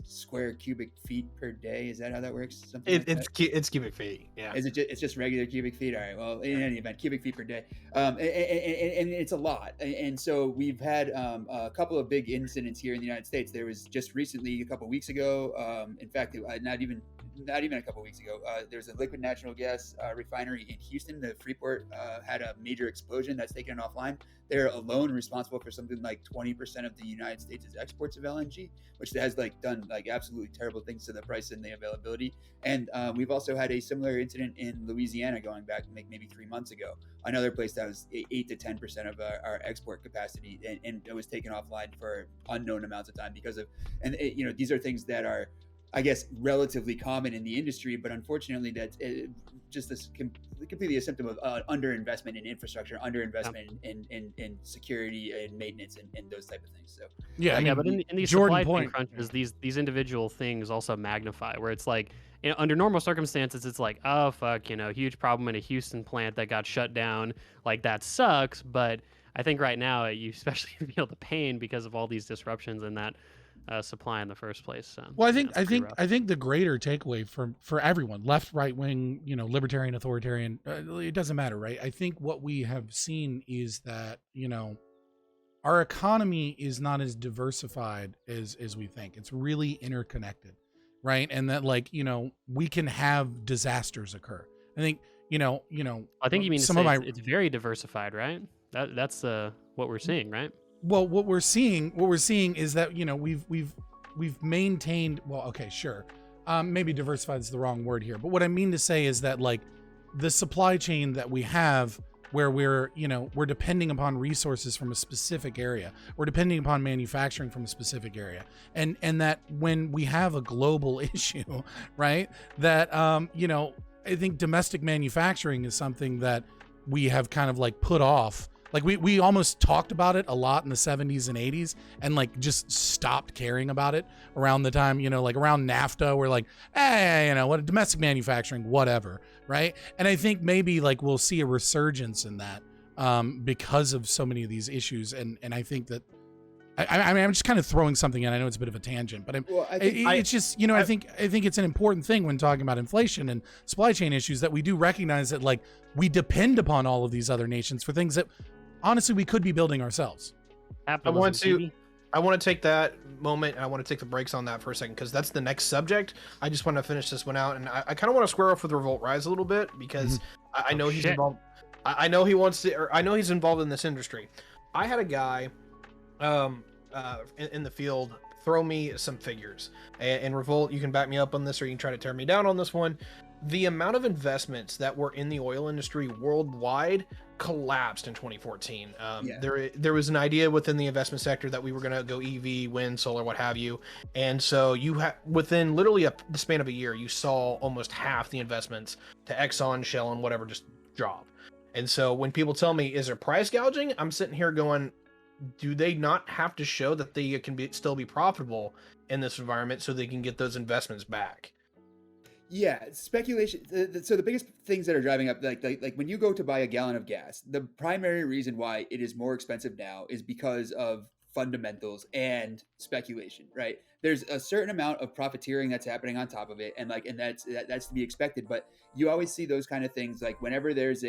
Speaker 2: square cubic feet per day. Is that how that works? Something like that.
Speaker 1: It's cubic feet. Yeah.
Speaker 2: Is it it's just regular cubic feet? All right. Well, in any event, cubic feet per day, and it's a lot. And so we've had a couple of big incidents here in the United States. There was just recently, a couple of weeks ago. In fact, not even a couple of weeks ago. There was a liquid natural gas refinery in Houston. The Freeport had a major explosion that's taken it offline. They're alone responsible for something like 20% of the United States' exports of LNG, which has done absolutely terrible things to the price and the availability. And we've also had a similar incident in Louisiana going back maybe 3 months ago. Another place that was 8 to 10% of our export capacity, and it was taken offline for unknown amounts of time because of, and these are things that are, I guess, relatively common in the industry, but unfortunately, that's just this completely a symptom of underinvestment in infrastructure, underinvestment in security and maintenance and those type of things. So
Speaker 3: Yeah, I mean,
Speaker 4: Yeah, but in these
Speaker 3: Jordan
Speaker 4: supply chain
Speaker 3: Point.
Speaker 4: crunches, these individual things also magnify. Where it's like, under normal circumstances, it's like, oh fuck, huge problem in a Houston plant that got shut down. Like that sucks. But I think right now you especially feel the pain because of all these disruptions in that supply in the first place. So,
Speaker 3: Well,
Speaker 4: yeah, it's pretty rough.
Speaker 3: I think the greater takeaway for everyone, left, right wing, libertarian, authoritarian, it doesn't matter, right? I think what we have seen is that our economy is not as diversified as we think. It's really interconnected, right? And that we can have disasters occur. I think
Speaker 4: I think you mean to
Speaker 3: some
Speaker 4: say
Speaker 3: of my
Speaker 4: it's very diversified, right? That's what we're seeing, right?
Speaker 3: well, what we're seeing is that we've maintained. Well, okay, sure. Maybe diversified is the wrong word here, but what I mean to say is that the supply chain that we have, where we're depending upon resources from a specific area, we're depending upon manufacturing from a specific area, and that when we have a global issue, right? That I think domestic manufacturing is something that we have kind of put off. We almost talked about it a lot in the 70s and 80s and just stopped caring about it around the time, around NAFTA, we're like, what, domestic manufacturing, whatever, right? And I think maybe we'll see a resurgence in that because of so many of these issues. And I think that, I mean, I'm just kind of throwing something in. I know it's a bit of a tangent, but it's just, I think it's an important thing when talking about inflation and supply chain issues that we do recognize that we depend upon all of these other nations for things that honestly we could be building ourselves.
Speaker 1: I want to take that moment and I want to take the brakes on that for a second because that's the next subject. I just want to finish this one out, and I kind of want to square off with RevoltRise a little bit because I know he's involved. I know he wants to, or I know he's involved in this industry. I had a guy in the field throw me some figures, and Revolt, you can back me up on this or you can try to tear me down on this one. The amount of investments that were in the oil industry worldwide collapsed in 2014. There was an idea within the investment sector that we were going to go EV, wind, solar, what have you. And so within literally the span of a year, you saw almost half the investments to Exxon, Shell, and whatever just drop. And so when people tell me, is there price gouging? I'm sitting here going, do they not have to show that they can still be profitable in this environment so they can get those investments back?
Speaker 2: Yeah, speculation. So the biggest things that are driving up, like when you go to buy a gallon of gas, the primary reason why it is more expensive now is because of fundamentals and speculation, right? There's a certain amount of profiteering that's happening on top of it, and that's to be expected. But you always see those kind of things, like whenever there's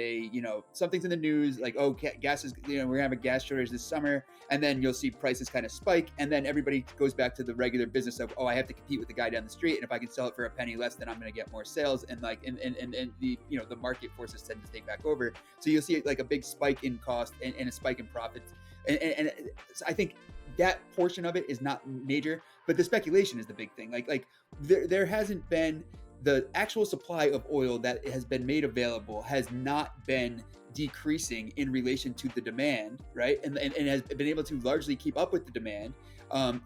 Speaker 2: something's in the news, like gas is we're gonna have a gas shortage this summer, and then you'll see prices kind of spike, and then everybody goes back to the regular business of I have to compete with the guy down the street, and if I can sell it for a penny less, then I'm gonna get more sales, and the the market forces tend to take back over. So you'll see a big spike in cost and a spike in profits. And I think that portion of it is not major, but the speculation is the big thing. Like there hasn't been the actual supply of oil that has been made available has not been decreasing in relation to the demand, right? And has been able to largely keep up with the demand,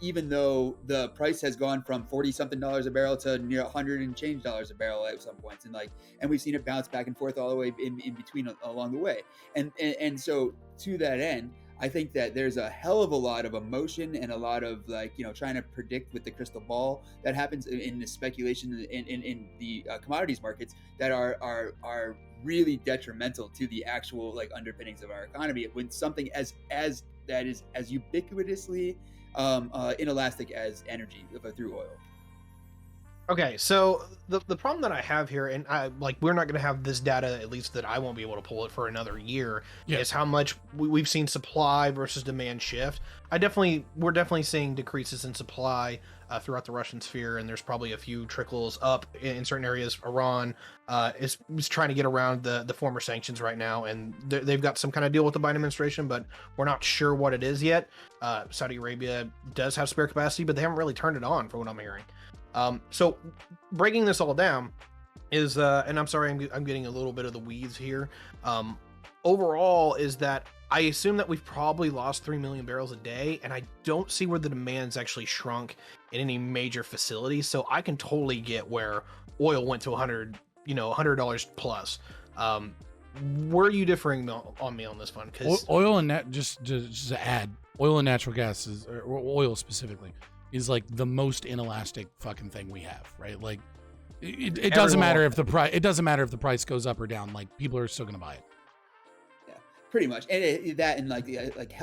Speaker 2: even though the price has gone from 40 something dollars a barrel to near 100 and change dollars a barrel at some points, and we've seen it bounce back and forth all the way in between along the way, and so to that end, I think that there's a hell of a lot of emotion and a lot of trying to predict with the crystal ball that happens in the speculation in the commodities markets that are really detrimental to the actual underpinnings of our economy when something as that is as ubiquitously inelastic as energy through oil.
Speaker 1: Okay, so the problem that I have here, and we're not going to have this data, at least that I won't be able to pull it for another year, is how much we've seen supply versus demand shift. We're definitely seeing decreases in supply throughout the Russian sphere, and there's probably a few trickles up in certain areas. Iran is trying to get around the former sanctions right now, and they've got some kind of deal with the Biden administration, but we're not sure what it is yet. Saudi Arabia does have spare capacity, but they haven't really turned it on, for what I'm hearing. So breaking this all down is, and I'm sorry, I'm getting a little bit of the weeds here. Overall is that I assume that we've probably lost 3 million barrels a day, and I don't see where the demand's actually shrunk in any major facilities. So I can totally get where oil went to $100 plus. Where are you differing on me on this one? Because
Speaker 3: oil and just to add, oil and natural gas or oil specifically, is like the most inelastic fucking thing we have, right? Like it doesn't matter if the price goes up or down. Like people are still gonna buy it.
Speaker 2: Pretty much, and that and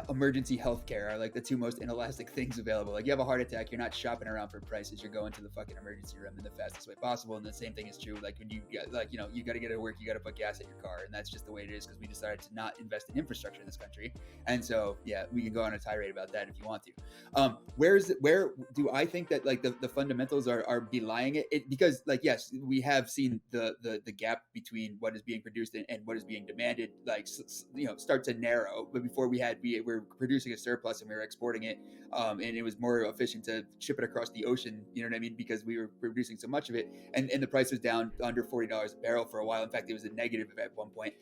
Speaker 2: emergency healthcare are the two most inelastic things available. Like you have a heart attack, you're not shopping around for prices. You're going to the fucking emergency room in the fastest way possible. And the same thing is true. Like when you get, you got to get to work, you got to put gas in your car, and that's just the way it is because we decided to not invest in infrastructure in this country. And so, yeah, we can go on a tirade about that if you want to. Where do I think that the fundamentals are belying it? Because yes, we have seen the gap between what is being produced and what is being demanded, start to narrow. But before we were producing a surplus and we were exporting it, and it was more efficient to ship it across the ocean, you know what I mean, because we were producing so much of it, and the price was down under $40 a barrel for a while. In fact, it was a negative at one point.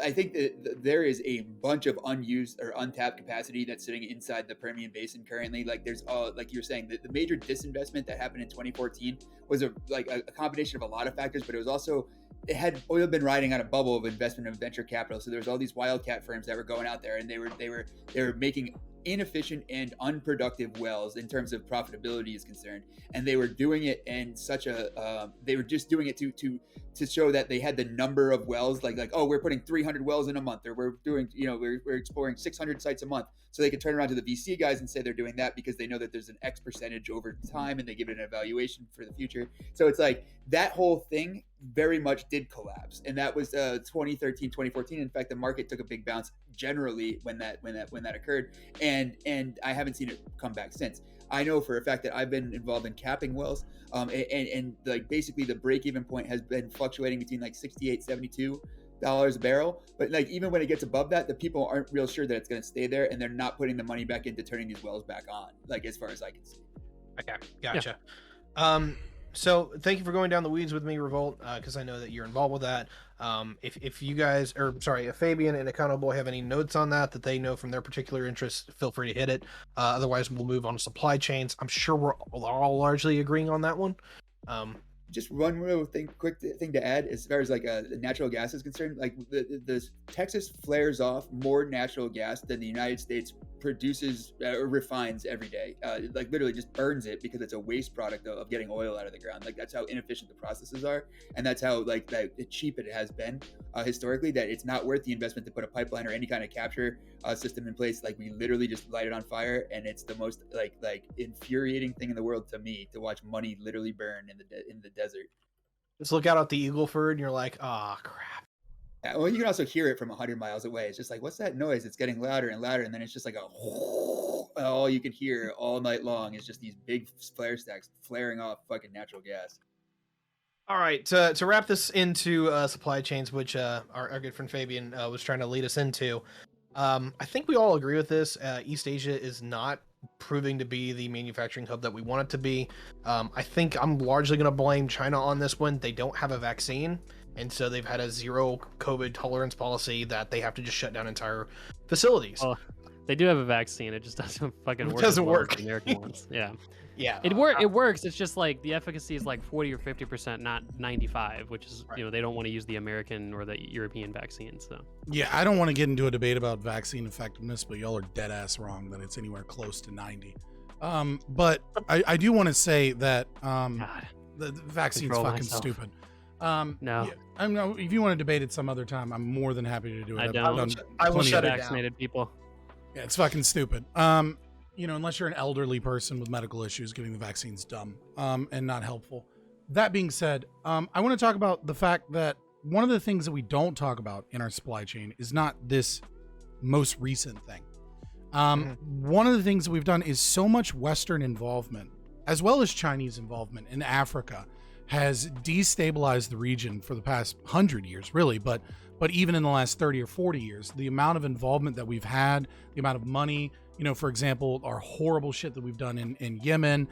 Speaker 2: I think that there is a bunch of unused or untapped capacity that's sitting inside the Permian Basin currently. There's like you were saying, the major disinvestment that happened in 2014 was a combination of a lot of factors, but it was also, it had oil been riding on a bubble of investment of venture capital. So there's all these wildcat firms that were going out there and they were making inefficient and unproductive wells in terms of profitability is concerned, and they were doing it in such a they were just doing it to show that they had the number of wells, oh, we're putting 300 wells in a month, or we're doing we're exploring 600 sites a month, so they could turn around to the VC guys and say they're doing that because they know that there's an X percentage over time and they give it an evaluation for the future. So it's that whole thing very much did collapse, and that was 2013, 2014. In fact, the market took a big bounce generally when that occurred, and I haven't seen it come back since. I know for a fact that I've been involved in capping wells, and basically the break-even point has been fluctuating between $68, $72 a barrel, but even when it gets above that, the people aren't real sure that it's going to stay there, and they're not putting the money back into turning these wells back on, as far as I can see.
Speaker 1: Okay, gotcha. Yeah. So thank you for going down the weeds with me, Revolt, because I know that you're involved with that. If you guys, if Fabian and Econoboi have any notes on that they know from their particular interests, feel free to hit it. Otherwise, we'll move on to supply chains. I'm sure we're all largely agreeing on that one.
Speaker 2: Just one real quick thing to add, as far as natural gas is concerned, the Texas flares off more natural gas than the United States produces or refines every day. Literally just burns it because it's a waste product of getting oil out of the ground. That's how inefficient the processes are, and that's how cheap it has been historically, that it's not worth the investment to put a pipeline or any kind of capture system in place. We literally just light it on fire, and it's the most infuriating thing in the world to me to watch money literally burn in the desert.
Speaker 1: Just look out at the Eagleford and you're like, oh crap.
Speaker 2: Yeah, well, you can also hear it from 100 miles away. It's just what's that noise? It's getting louder and louder, and then it's just all you can hear all night long is just these big flare stacks flaring off fucking natural gas.
Speaker 1: All right, to wrap this into supply chains, which our good friend Fabian was trying to lead us into, I think we all agree with this. East Asia is not proving to be the manufacturing hub that we want it to be. I think I'm largely going to blame China on this one. They don't have a vaccine, and so they've had a zero COVID tolerance policy that they have to just shut down entire facilities.
Speaker 4: Well, they do have a vaccine. It just doesn't fucking work.
Speaker 1: Doesn't
Speaker 4: as well as
Speaker 1: work.
Speaker 4: the American ones. Yeah.
Speaker 1: Yeah,
Speaker 4: It works. It's just like the efficacy is like 40 or 50%, not 95, which is
Speaker 1: Right.
Speaker 4: you know they don't want to use the American or the European vaccine. So
Speaker 3: Yeah, I don't want to get into a debate about vaccine effectiveness, but y'all are dead ass wrong that it's anywhere close to 90. But I do want to say that
Speaker 4: God,
Speaker 3: the vaccine's
Speaker 4: Control
Speaker 3: fucking
Speaker 4: myself.
Speaker 3: stupid.
Speaker 4: No.
Speaker 3: Yeah, I know if you want to debate it some other time, I'm more than happy to do it.
Speaker 4: I
Speaker 3: I've
Speaker 4: don't.
Speaker 3: done
Speaker 1: I will
Speaker 3: plenty
Speaker 1: shut
Speaker 3: of
Speaker 1: it down.
Speaker 4: vaccinated people.
Speaker 3: Yeah, it's fucking stupid. You know, unless you're an elderly person with medical issues, getting the vaccine's dumb and not helpful. That being said, I want to talk about the fact that one of the things that we don't talk about in our supply chain is not this most recent thing. One of the things that we've done is so much Western involvement, as well as Chinese involvement in Africa, has destabilized the region for the past 100 years, really, but even in the last 30 or 40 years, the amount of involvement that we've had, the amount of money, you know, for example, our horrible shit that we've done in Yemen,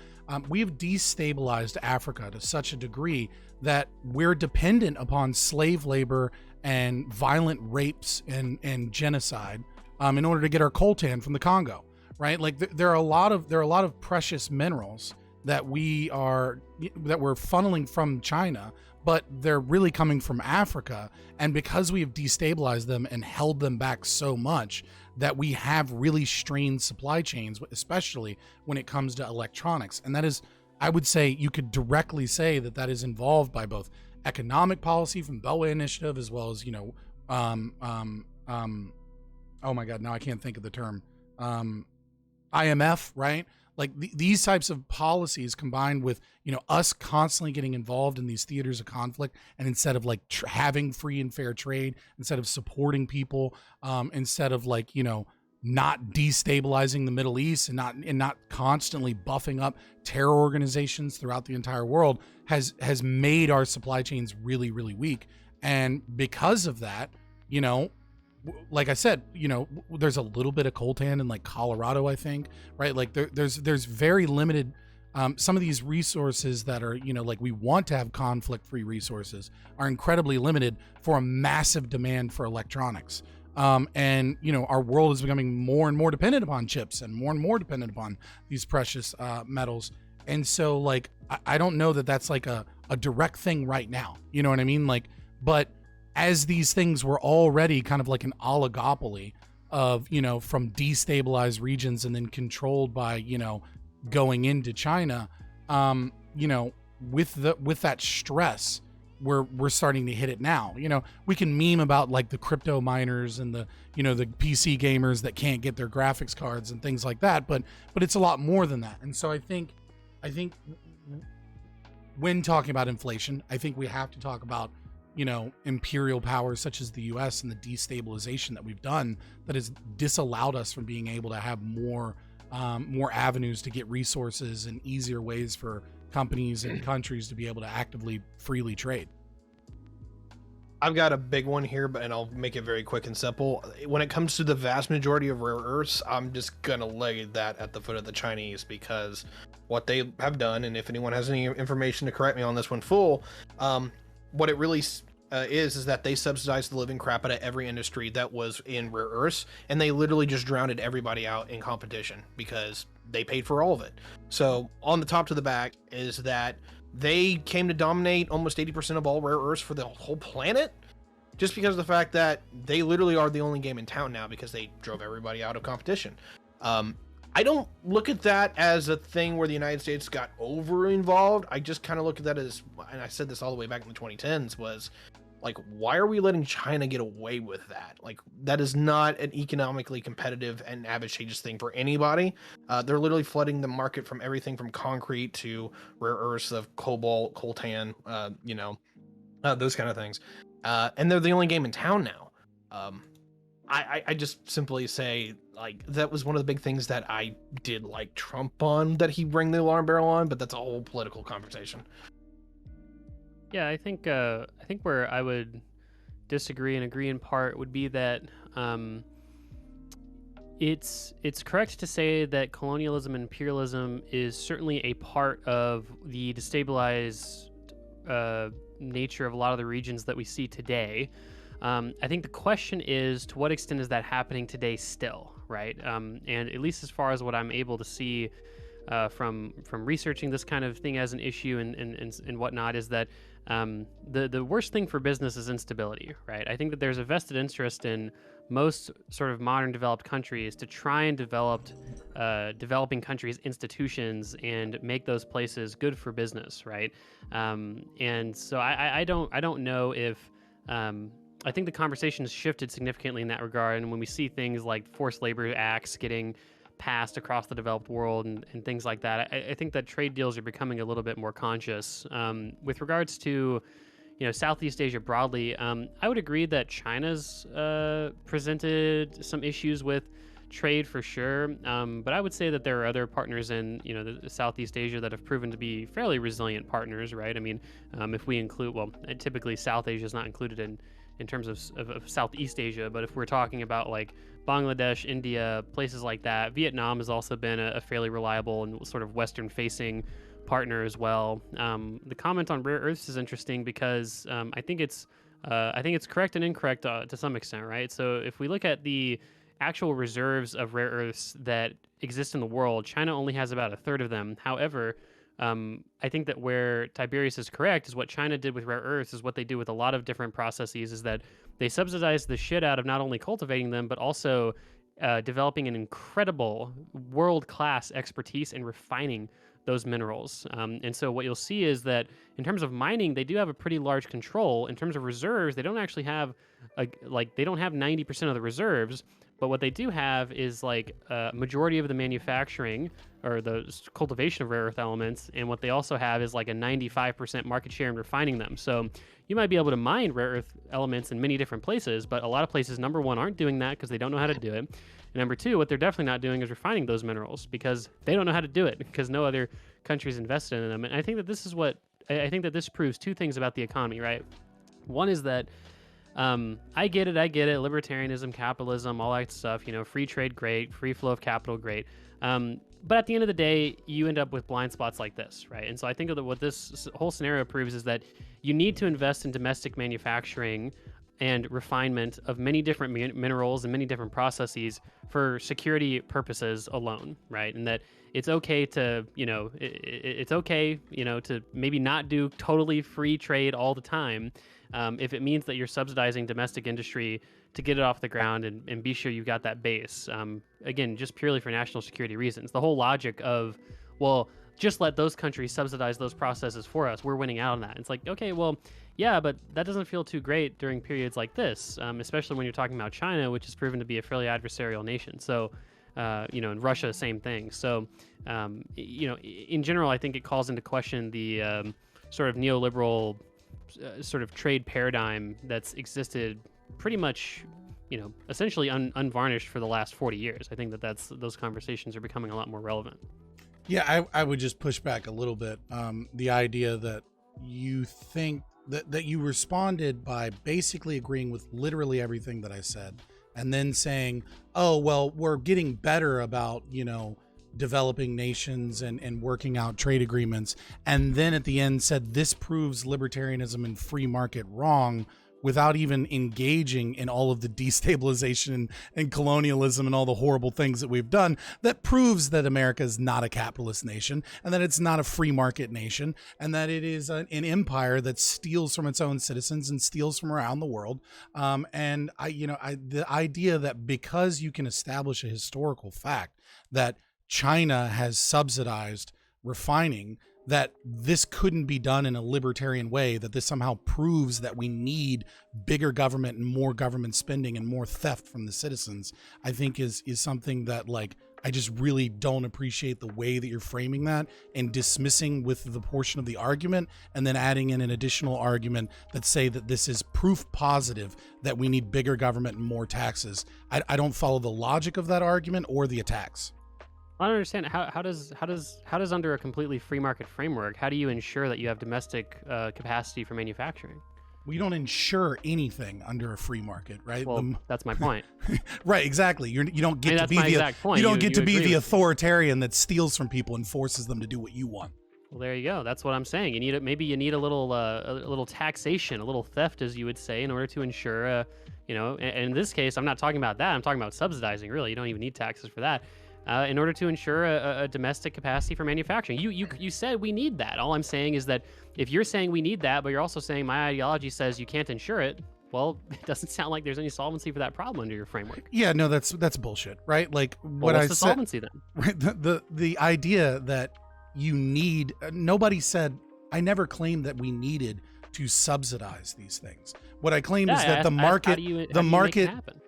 Speaker 3: we've destabilized Africa to such a degree that we're dependent upon slave labor and violent rapes and genocide in order to get our coltan from the Congo, right? Like there are a lot of precious minerals that we're funneling from China, but they're really coming from Africa. And because we have destabilized them and held them back so much, that we have really strained supply chains, especially when it comes to electronics. And that is, I would say, you could directly say that is involved by both economic policy from Beltway Initiative, as well as, you know, oh my God, now I can't think of the term, IMF, right? Like these types of policies combined with, you know, us constantly getting involved in these theaters of conflict, and instead of like having free and fair trade, instead of supporting people, instead of like, you know, not destabilizing the Middle East and not constantly buffing up terror organizations throughout the entire world, has made our supply chains really, really weak. And because of that, you know, like I said, you know, there's a little bit of coltan in like Colorado, I think, right? Like there's very limited, some of these resources that are, you know, like we want to have conflict-free resources are incredibly limited for a massive demand for electronics. And, you know, our world is becoming more and more dependent upon chips and more dependent upon these precious metals. And so like, I don't know that that's like a direct thing right now, you know what I mean? Like, but as these things were already kind of like an oligopoly of, you know, from destabilized regions and then controlled by, you know, going into China, you know, with that stress, we're starting to hit it now. You know, we can meme about like the crypto miners and the, you know, the PC gamers that can't get their graphics cards and things like that, but it's a lot more than that. And so I think when talking about inflation, I think we have to talk about, you know, imperial powers such as the US and the destabilization that we've done that has disallowed us from being able to have more avenues to get resources and easier ways for companies and countries to be able to actively freely trade.
Speaker 1: I've got a big one here, and I'll make it very quick and simple. When it comes to the vast majority of rare earths, I'm just gonna lay that at the foot of the Chinese, because what they have done, and if anyone has any information to correct me on this one full, what it really is that they subsidized the living crap out of every industry that was in rare earths, and they literally just drowned everybody out in competition because they paid for all of it. So on the top to the back is that they came to dominate almost 80% of all rare earths for the whole planet, just because of the fact that they literally are the only game in town now because they drove everybody out of competition. I don't look at that as a thing where the United States got over involved. I just kind of look at that as, and I said this all the way back in the 2010s, was like, why are we letting China get away with that? Like, that is not an economically competitive and advantageous thing for anybody. They're literally flooding the market from everything from concrete to rare earths of cobalt, coltan, you know, those kind of things. And they're the only game in town now. I just simply say, like, that was one of the big things that I did like Trump on, that he rang the alarm barrel on, but that's a whole political conversation.
Speaker 4: Yeah, I think where I would disagree and agree in part would be that It's correct to say that colonialism and imperialism is certainly a part of the destabilized nature of a lot of the regions that we see today. I think the question is, to what extent is that happening today still, right? And at least as far as what I'm able to see from researching this kind of thing as an issue and whatnot, is that the worst thing for business is instability, right? I think that there's a vested interest in most sort of modern developed countries to try and develop developing countries' institutions and make those places good for business, right? And so I don't know if I think the conversation has shifted significantly in that regard. And when we see things like forced labor acts getting passed across the developed world and things like that, I think that trade deals are becoming a little bit more conscious. With regards to Southeast Asia broadly, I would agree that China's presented some issues with trade for sure, but I would say that there are other partners in the Southeast Asia that have proven to be fairly resilient partners, right? I mean, if we include, well, typically South Asia is not included in terms of Southeast Asia, but if we're talking about like Bangladesh, India, places like that, Vietnam has also been a fairly reliable and sort of Western-facing partner as well. The comment on rare earths is interesting because I think it's correct and incorrect to some extent, right? So if we look at the actual reserves of rare earths that exist in the world, China only has about a third of them. However, I think that where Tiberius is correct is what China did with rare earths is what they do with a lot of different processes, is that they subsidize the shit out of not only cultivating them, but also developing an incredible world-class expertise in refining those minerals. And so what you'll see is that in terms of mining, they do have a pretty large control. In terms of reserves, they don't actually have they don't have 90% of the reserves, but what they do have is like a majority of the manufacturing or the cultivation of rare earth elements, and what they also have is like a 95% market share in refining them. So you might be able to mine rare earth elements in many different places, but a lot of places, number one, aren't doing that because they don't know how to do it. And number two, what they're definitely not doing is refining those minerals because they don't know how to do it because no other country's invested in them. And I think that this proves two things about the economy, right? One is that I get it, libertarianism, capitalism, all that stuff, free trade, great, free flow of capital, great. But at the end of the day, you end up with blind spots like this, right? And so I think that what this whole scenario proves is that you need to invest in domestic manufacturing and refinement of many different minerals and many different processes for security purposes alone, right? And that it's okay to, to maybe not do totally free trade all the time, if it means that you're subsidizing domestic industry to get it off the ground and be sure you've got that base. Again, just purely for national security reasons. The whole logic of, well, just let those countries subsidize those processes for us. We're winning out on that. It's like, okay, well, yeah, but that doesn't feel too great during periods like this, especially when you're talking about China, which has proven to be a fairly adversarial nation. So, and Russia, same thing. So, in general, I think it calls into question the sort of neoliberal sort of trade paradigm that's existed pretty much, essentially unvarnished for the last 40 years. I think that those conversations are becoming a lot more relevant.
Speaker 3: Yeah, I would just push back a little bit. The idea that you think that you responded by basically agreeing with literally everything that I said, and then saying, oh, well, we're getting better about, developing nations and working out trade agreements. And then at the end said, this proves libertarianism and free market wrong, without even engaging in all of the destabilization and colonialism and all the horrible things that we've done. That proves that America is not a capitalist nation, and that it's not a free market nation, and that it is an empire that steals from its own citizens and steals from around the world. And the idea that because you can establish a historical fact that China has subsidized refining, that this couldn't be done in a libertarian way, that this somehow proves that we need bigger government and more government spending and more theft from the citizens, I think is something that, like, I just really don't appreciate the way that you're framing that and dismissing with the portion of the argument and then adding in an additional argument that say that this is proof positive that we need bigger government and more taxes. I don't follow the logic of that argument or the attacks.
Speaker 4: I don't understand how does under a completely free market framework, how do you ensure that you have domestic capacity for manufacturing?
Speaker 3: we don't insure anything under a free market, right?
Speaker 4: Well, that's my point.
Speaker 3: Right, exactly. You don't get to
Speaker 4: that's
Speaker 3: be
Speaker 4: my
Speaker 3: the
Speaker 4: exact point.
Speaker 3: you don't
Speaker 4: You
Speaker 3: get to be
Speaker 4: agree
Speaker 3: the
Speaker 4: with me.
Speaker 3: authoritarian that steals from people and forces them to do what you want.
Speaker 4: Well, there you go. That's what I'm saying. Maybe you need a little taxation, a little theft, as you would say, in order to ensure, and in this case, I'm not talking about that. I'm talking about subsidizing. Really, you don't even need taxes for that. In order to ensure a domestic capacity for manufacturing, you said we need that. All I'm saying is that if you're saying we need that, but you're also saying my ideology says you can't insure it, well, it doesn't sound like there's any solvency for that problem under your framework.
Speaker 3: Yeah, no, that's bullshit, right? Like
Speaker 4: Well, what's the solvency then?
Speaker 3: Right, the idea that you need, nobody said, I never claimed that we needed to subsidize these things. What I claimed is that the market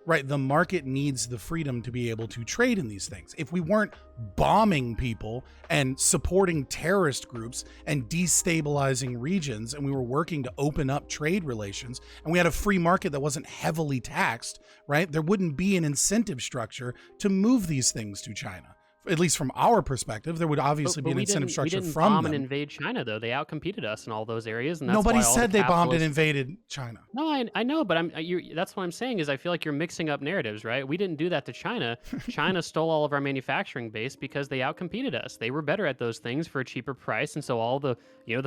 Speaker 3: right, the market needs the freedom to be able to trade in these things. If we weren't bombing people and supporting terrorist groups and destabilizing regions, and we were working to open up trade relations, and we had a free market that wasn't heavily taxed, right, there wouldn't be an incentive structure to move these things to China. At least from our perspective, there would obviously be an incentive structure
Speaker 4: from them. We
Speaker 3: didn't bomb
Speaker 4: and invade China, though. They outcompeted us in all those areas. And that's
Speaker 3: Nobody
Speaker 4: why all
Speaker 3: said
Speaker 4: the
Speaker 3: they bombed and
Speaker 4: capitalists-
Speaker 3: invaded China.
Speaker 4: No, I know, but that's what I'm saying is I feel like you're mixing up narratives, right? We didn't do that to China. China stole all of our manufacturing base because they outcompeted us. They were better at those things for a cheaper price, and so all the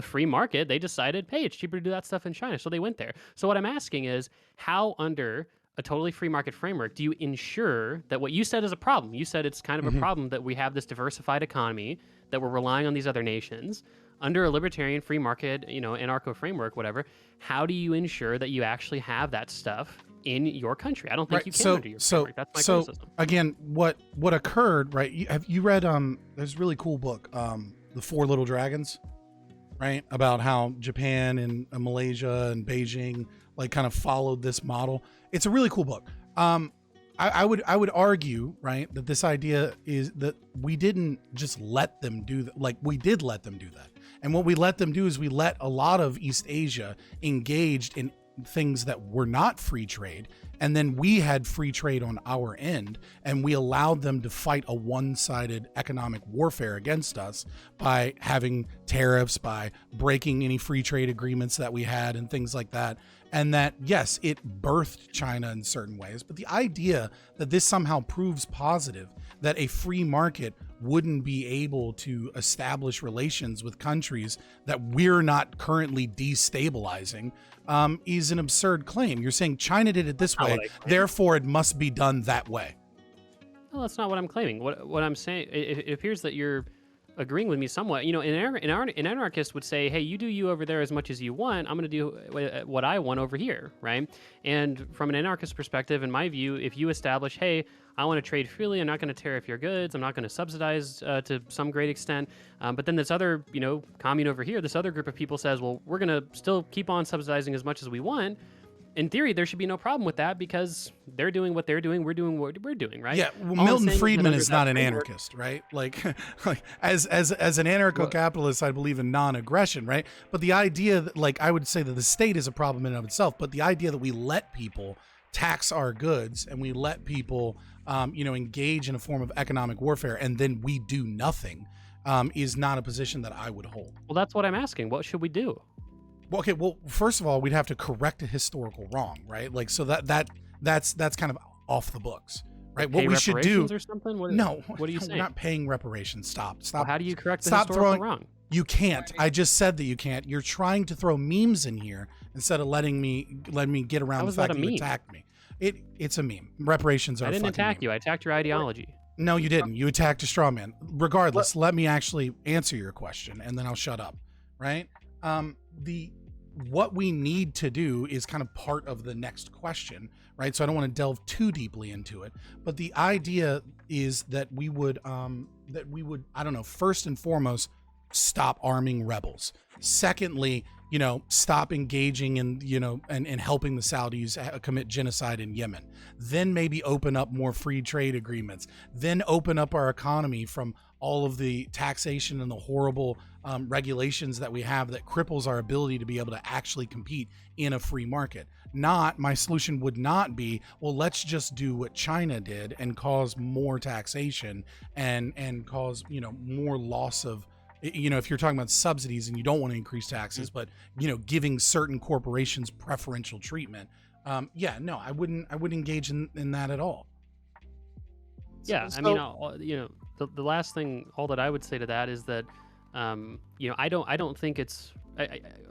Speaker 4: free market, they decided, hey, it's cheaper to do that stuff in China, so they went there. So what I'm asking is, how under a totally free market framework do you ensure that what you said is a problem? You said it's kind of a problem that we have this diversified economy, that we're relying on these other nations. Under a libertarian free market, anarcho framework, whatever, how do you ensure that you actually have that stuff in your country? I don't think you can under your framework. That's my criticism.
Speaker 3: Again, what occurred, right? Have you read there's a really cool book, The Four Little Dragons, right? About how Japan and Malaysia and Beijing like kind of followed this model. It's a really cool book. I would argue, right, that this idea is that we didn't just let them do that. Like, we did let them do that. And what we let them do is we let a lot of East Asia engaged in things that were not free trade. And then we had free trade on our end, and we allowed them to fight a one-sided economic warfare against us by having tariffs, by breaking any free trade agreements that we had and things like that. And that, yes, it birthed China in certain ways, but the idea that this somehow proves positive, that a free market wouldn't be able to establish relations with countries that we're not currently destabilizing, is an absurd claim. You're saying China did it this way, therefore it must be done that way.
Speaker 4: Well, that's not what I'm claiming. What I'm saying, it appears that you're agreeing with me somewhat. An anarchist would say, hey, you do you over there as much as you want. I'm going to do what I want over here, right? And from an anarchist perspective, in my view, if you establish, hey, I want to trade freely, I'm not going to tariff your goods, I'm not going to subsidize to some great extent, but then this other, commune over here, this other group of people says, well, we're going to still keep on subsidizing as much as we want. In theory, there should be no problem with that because they're doing what they're doing, we're doing what we're doing, right?
Speaker 3: Yeah, well, Milton Friedman is not an anarchist, right? Like as an anarcho-capitalist, I believe in non-aggression, right? But the idea that, like, I would say that the state is a problem in and of itself, but the idea that we let people tax our goods and we let people, engage in a form of economic warfare and then we do nothing, is not a position that I would hold.
Speaker 4: Well, that's what I'm asking. What should we do?
Speaker 3: Well, okay, well, first of all, we'd have to correct a historical wrong, right? Like, so that's kind of off the books, right?
Speaker 4: What
Speaker 3: we should do
Speaker 4: or something?
Speaker 3: What are you saying? We're not paying reparations. Stop.
Speaker 4: Well, how do you correct the historical wrong?
Speaker 3: You can't. I just said that you can't. You're trying to throw memes in here instead of letting me get around the fact that you attacked me. It's a meme. Reparations are.
Speaker 4: I didn't attack you. I attacked your ideology.
Speaker 3: No, you didn't. You attacked a straw man. Regardless, let me actually answer your question, and then I'll shut up. Right? What we need to do is kind of part of the next question, right? So I don't want to delve too deeply into it, but the idea is that we would, I don't know, first and foremost, stop arming rebels. Secondly, stop engaging in, and helping the Saudis commit genocide in Yemen. Then maybe open up more free trade agreements. Then open up our economy from all of the taxation and the horrible regulations that we have that cripples our ability to be able to actually compete in a free market. My solution would not be, well, let's just do what China did and cause more taxation and cause, more loss of You know, if you're talking about subsidies and you don't want to increase taxes, but, you know, giving certain corporations preferential treatment. Yeah, no, I wouldn't engage in that at all.
Speaker 4: Yeah, I mean, you know, the last thing, all that I would say to that is that, you know, I don't think it's,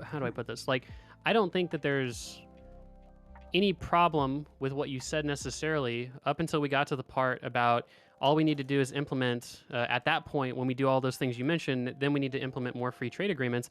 Speaker 4: how do I put this? Like, I don't think that there's any problem with what you said necessarily up until we got to the part about all we need to do is implement, at that point, when we do all those things you mentioned, then we need to implement more free trade agreements.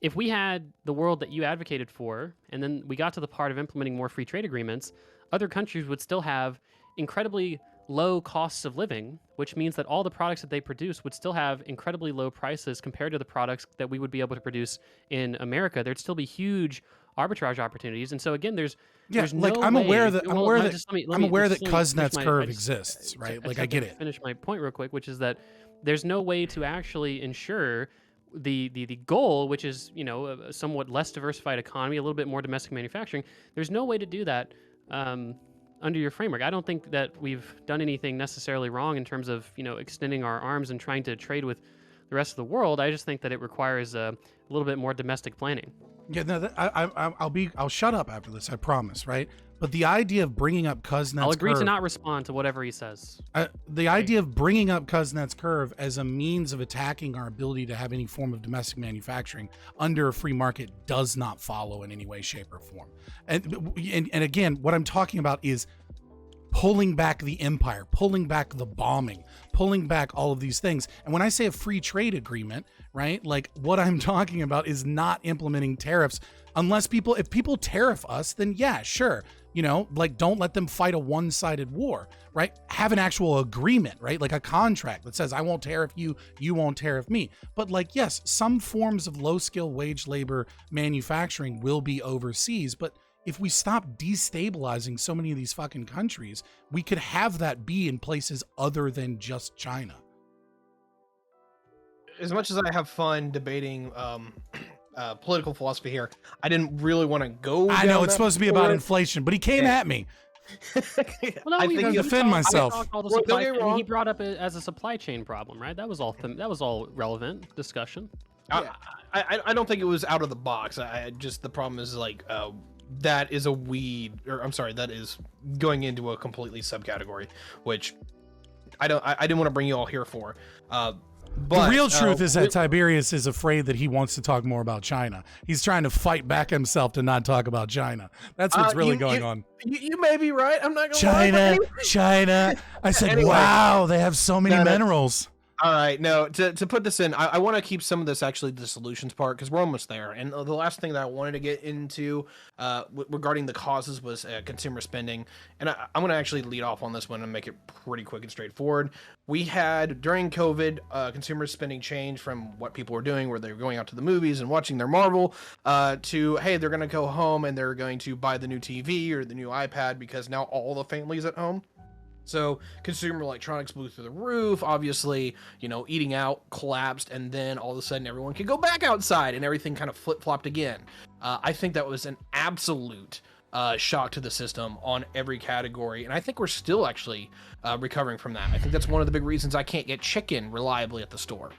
Speaker 4: If we had the world that you advocated for, and then we got to the part of implementing more free trade agreements, other countries would still have incredibly low costs of living, which means that all the products that they produce would still have incredibly low prices compared to the products that we would be able to produce in America. There'd still be huge arbitrage opportunities. And so again, there's
Speaker 3: like
Speaker 4: no
Speaker 3: I'm
Speaker 4: way,
Speaker 3: aware that I'm aware that
Speaker 4: let me
Speaker 3: Kuznets
Speaker 4: finish
Speaker 3: curve
Speaker 4: I just-
Speaker 3: exists,
Speaker 4: I
Speaker 3: right?
Speaker 4: just
Speaker 3: Like
Speaker 4: have
Speaker 3: I
Speaker 4: to
Speaker 3: get it.
Speaker 4: Finish my point real quick, which is that there's no way to actually ensure the goal, which is, you know, a somewhat less diversified economy, a little bit more domestic manufacturing. There's no way to do that under your framework. I don't think that we've done anything necessarily wrong in terms of, you know, extending our arms and trying to trade with the rest of the world. I just think that it requires a little bit more domestic planning.
Speaker 3: Yeah, no, I'll shut up after this, I promise, right? But the idea of bringing up Kuznets
Speaker 4: I'll agree to
Speaker 3: curve,
Speaker 4: not respond to whatever he says.
Speaker 3: the idea of bringing up Kuznets curve as a means of attacking our ability to have any form of domestic manufacturing under a free market does not follow in any way, shape, or form. And again, what I'm talking about is pulling back the empire, pulling back the bombing, pulling back all of these things. And when I say a free trade agreement, right, like what I'm talking about is not implementing tariffs unless if people tariff us, then yeah, sure. You know, like don't let them fight a one-sided war, right? Have an actual agreement, right? Like a contract that says I won't tariff you, you won't tariff me. But like, yes, some forms of low-skill wage labor manufacturing will be overseas, but if we stop destabilizing so many of these fucking countries, we could have that be in places other than just China.
Speaker 1: As much as I have fun debating political philosophy here, I didn't really want to go.
Speaker 3: I know it's supposed to be about inflation, but he came at me.
Speaker 1: I think
Speaker 3: to
Speaker 1: you
Speaker 3: defend myself.
Speaker 4: He brought up it as a supply chain problem, right? That was all relevant discussion.
Speaker 1: I don't think it was out of the box. I just, the problem is like that is a weed, or I'm sorry, that is going into a completely subcategory, which I didn't want to bring you all here for. But
Speaker 3: the real truth is that Tiberius is afraid that he wants to talk more about China. He's trying to fight back himself to not talk about China. That's what's really going on.
Speaker 1: You may be right. I'm not going to lie.
Speaker 3: China. I said, wow, they have so many minerals.
Speaker 1: All right, no, to put this in, I want to keep some of this actually the solutions part because we're almost there. And the last thing that I wanted to get into regarding the causes was consumer spending. And I'm going to actually lead off on this one and make it pretty quick and straightforward. We had, during COVID, consumer spending change from what people were doing, where they were going out to the movies and watching their Marvel, to, hey, they're going to go home and they're going to buy the new TV or the new iPad because now all the family's at home. So consumer electronics blew through the roof. Obviously, you know, eating out collapsed, and then all of a sudden everyone could go back outside and everything kind of flip-flopped again. I think that was an absolute shock to the system on every category, and I think we're still actually recovering from that. I think that's one of the big reasons I can't get chicken reliably at the store,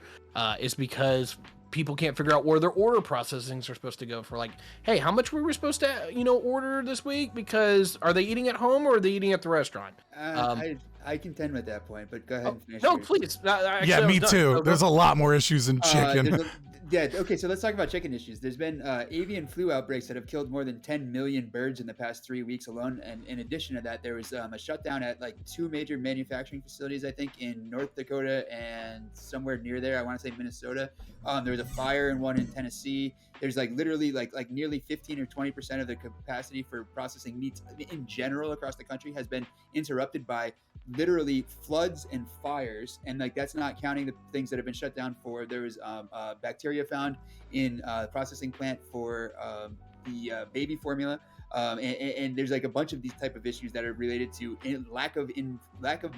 Speaker 1: is because people can't figure out where their order processings are supposed to go for, like, hey, how much were we supposed to, you know, order this week? Because are they eating at home or are they eating at the restaurant?
Speaker 2: I contend with that point, but go ahead and finish.
Speaker 1: No, please. Actually,
Speaker 3: yeah, me too. There's a lot more issues than chicken.
Speaker 2: Yeah, okay, so let's talk about chicken issues. There's been avian flu outbreaks that have killed more than 10 million birds in the past 3 weeks alone. And in addition to that, there was a shutdown at like 2 major manufacturing facilities, I think, in North Dakota and somewhere near there. I want to say Minnesota. There was a fire in one in Tennessee. There's like literally like nearly 15 or 20% of the capacity for processing meats in general across the country has been interrupted by literally floods and fires. And like that's not counting the things that have been shut down for. There was bacteria found in processing plant for the baby formula. And there's like a bunch of these type of issues that are related to lack of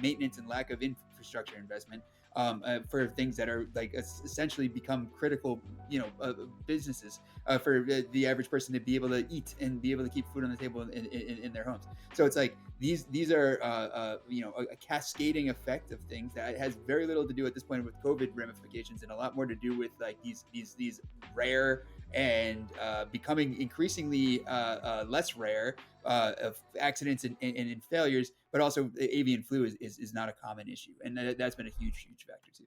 Speaker 2: maintenance and lack of infrastructure investment. for things that are like essentially become critical, businesses for the average person to be able to eat and be able to keep food on the table in their homes. So it's like these are a cascading effect of things that has very little to do at this point with COVID ramifications, and a lot more to do with like these rare and becoming increasingly less rare of accidents and failures, but also avian flu is not a common issue, and that's been a huge factor too.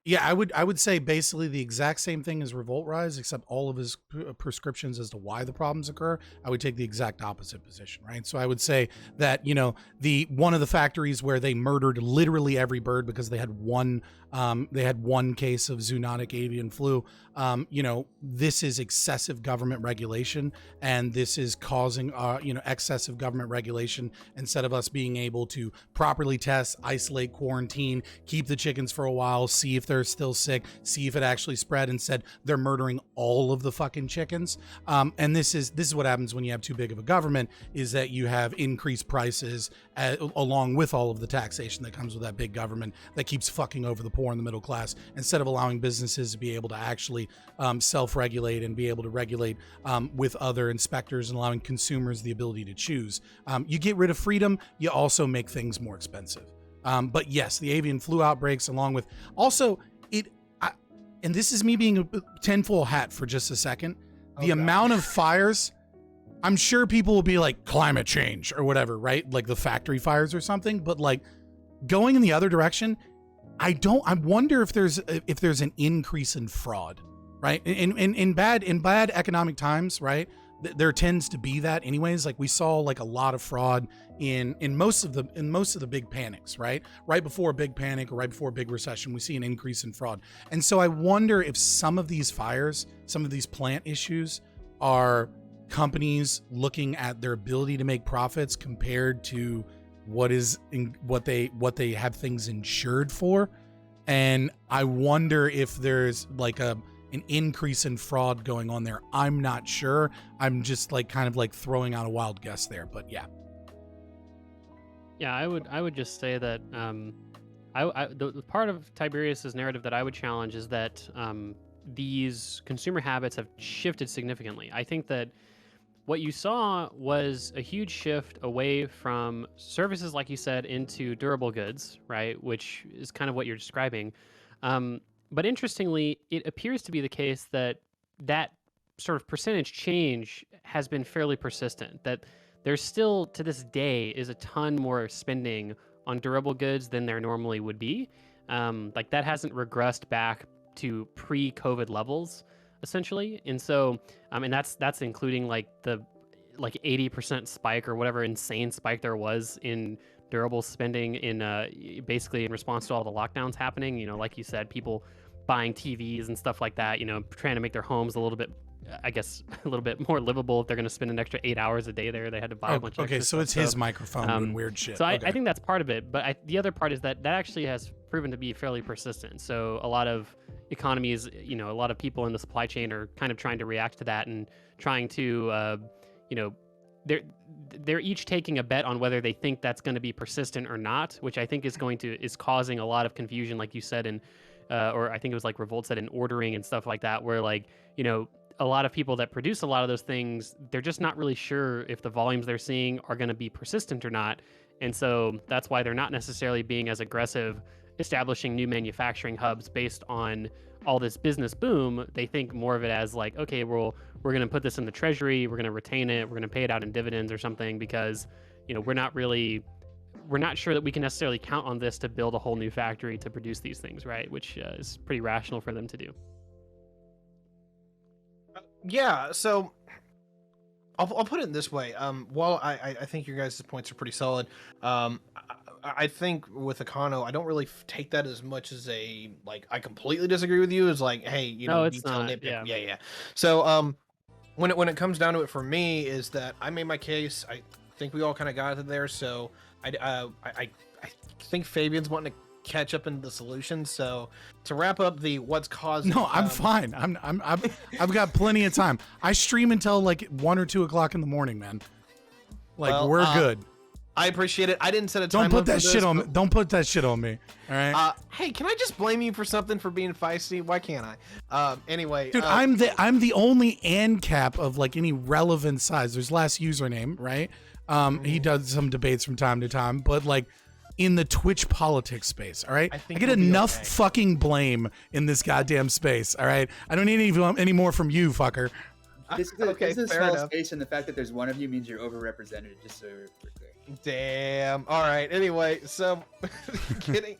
Speaker 3: Yeah, I would say basically the exact same thing as RevoltRise, except all of his prescriptions as to why the problems occur. I would take the exact opposite position, right? So I would say that the one of the factories where they murdered literally every bird because they had one case of zoonotic avian flu. This is excessive government regulation, and this is causing excessive government regulation instead of us being able to properly test, isolate, quarantine, keep the chickens for a while, see if they're still sick, see if it actually spread. Instead, they're murdering all of the fucking chickens. And this is what happens when you have too big of a government, is that you have increased prices along with all of the taxation that comes with that big government that keeps fucking over the poor and the middle class, instead of allowing businesses to be able to actually self-regulate and be able to regulate with other inspectors and allowing consumers the ability to choose. You get rid of freedom, you also make things more expensive. But yes, the avian flu outbreaks, along with also and this is me being a tinfoil hat for just a second, the amount of fires, I'm sure people will be like climate change or whatever, right? Like the factory fires or something, but like going in the other direction, I wonder if there's an increase in fraud, right? In bad economic times, right? There tends to be that anyways. Like we saw like a lot of fraud in most of the big panics, right? Right before a big panic or right before a big recession, we see an increase in fraud. And so I wonder if some of these fires, some of these plant issues are companies looking at their ability to make profits compared to what they have things insured for. And I wonder if there's like an increase in fraud going on there. I'm not sure. I'm just like kind of like throwing out a wild guess there, but yeah.
Speaker 4: Yeah, I would just say that the part of Tiberius's narrative that I would challenge is that these consumer habits have shifted significantly. I think that what you saw was a huge shift away from services, like you said, into durable goods, right? Which is kind of what you're describing. But interestingly, it appears to be the case that sort of percentage change has been fairly persistent, that there's still, to this day, is a ton more spending on durable goods than there normally would be. Like that hasn't regressed back to pre-COVID levels, essentially. And so, and that's including like the 80% spike or whatever insane spike there was in durable spending in basically in response to all the lockdowns happening. Like you said, people buying TVs and stuff like that, trying to make their homes a little bit, I guess, a little bit more livable. If they're going to spend an extra 8 hours a day there, they had to buy a bunch of extra
Speaker 3: so it's
Speaker 4: stuff.
Speaker 3: his microphone doing weird shit.
Speaker 4: So I think that's part of it. But the other part is that actually has proven to be fairly persistent. So a lot of economies, a lot of people in the supply chain are kind of trying to react to that and trying to, they're each taking a bet on whether they think that's going to be persistent or not, which I think is causing a lot of confusion, like you said, or I think it was like Revolt said, in ordering and stuff like that, where like, a lot of people that produce a lot of those things, they're just not really sure if the volumes they're seeing are going to be persistent or not. And so that's why they're not necessarily being as aggressive establishing new manufacturing hubs based on all this business boom. They think more of it as like, okay, we're going to put this in the treasury, we're going to retain it, we're going to pay it out in dividends or something, because we're not sure that we can necessarily count on this to build a whole new factory to produce these things, right? Which is pretty rational for them to do.
Speaker 1: Yeah, so I'll put it this way. While I think your guys' points are pretty solid, I think with Econo, I don't really take that as much as I completely disagree with you. It's like, hey,
Speaker 4: No, it's
Speaker 1: detail
Speaker 4: not.
Speaker 1: nitpick.
Speaker 4: Yeah.
Speaker 1: Yeah. So when it comes down to it for me, is that I made my case. I think we all kind of got it there. So I think Fabian's wanting to catch up into the solution. So to wrap up what's causing.
Speaker 3: No, I'm fine. I've got plenty of time. I stream until like 1 or 2 o'clock in the morning, man. Like, we're good.
Speaker 1: I appreciate it. I didn't set a
Speaker 3: Don't
Speaker 1: time
Speaker 3: put
Speaker 1: limit
Speaker 3: that
Speaker 1: for
Speaker 3: shit
Speaker 1: this,
Speaker 3: on me.
Speaker 1: but-
Speaker 3: Don't put that shit on me. All right.
Speaker 1: Hey, can I just blame you for something for being feisty? Why can't I? Anyway,
Speaker 3: Dude, I'm the only ANCAP of like any relevant size. There's last username, right? He does some debates from time to time, but like in the Twitch politics space, all right?
Speaker 1: I
Speaker 3: I
Speaker 1: think
Speaker 3: get
Speaker 1: you'll be
Speaker 3: enough
Speaker 1: okay.
Speaker 3: fucking blame in this goddamn space, all right? I don't need any more from you, fucker.
Speaker 2: This is
Speaker 1: Okay,
Speaker 2: this is a
Speaker 1: fair
Speaker 2: small
Speaker 1: enough.
Speaker 2: space, and the fact that there's one of you means you're overrepresented. Just so we're clear.
Speaker 1: Damn. All right. Anyway, so getting.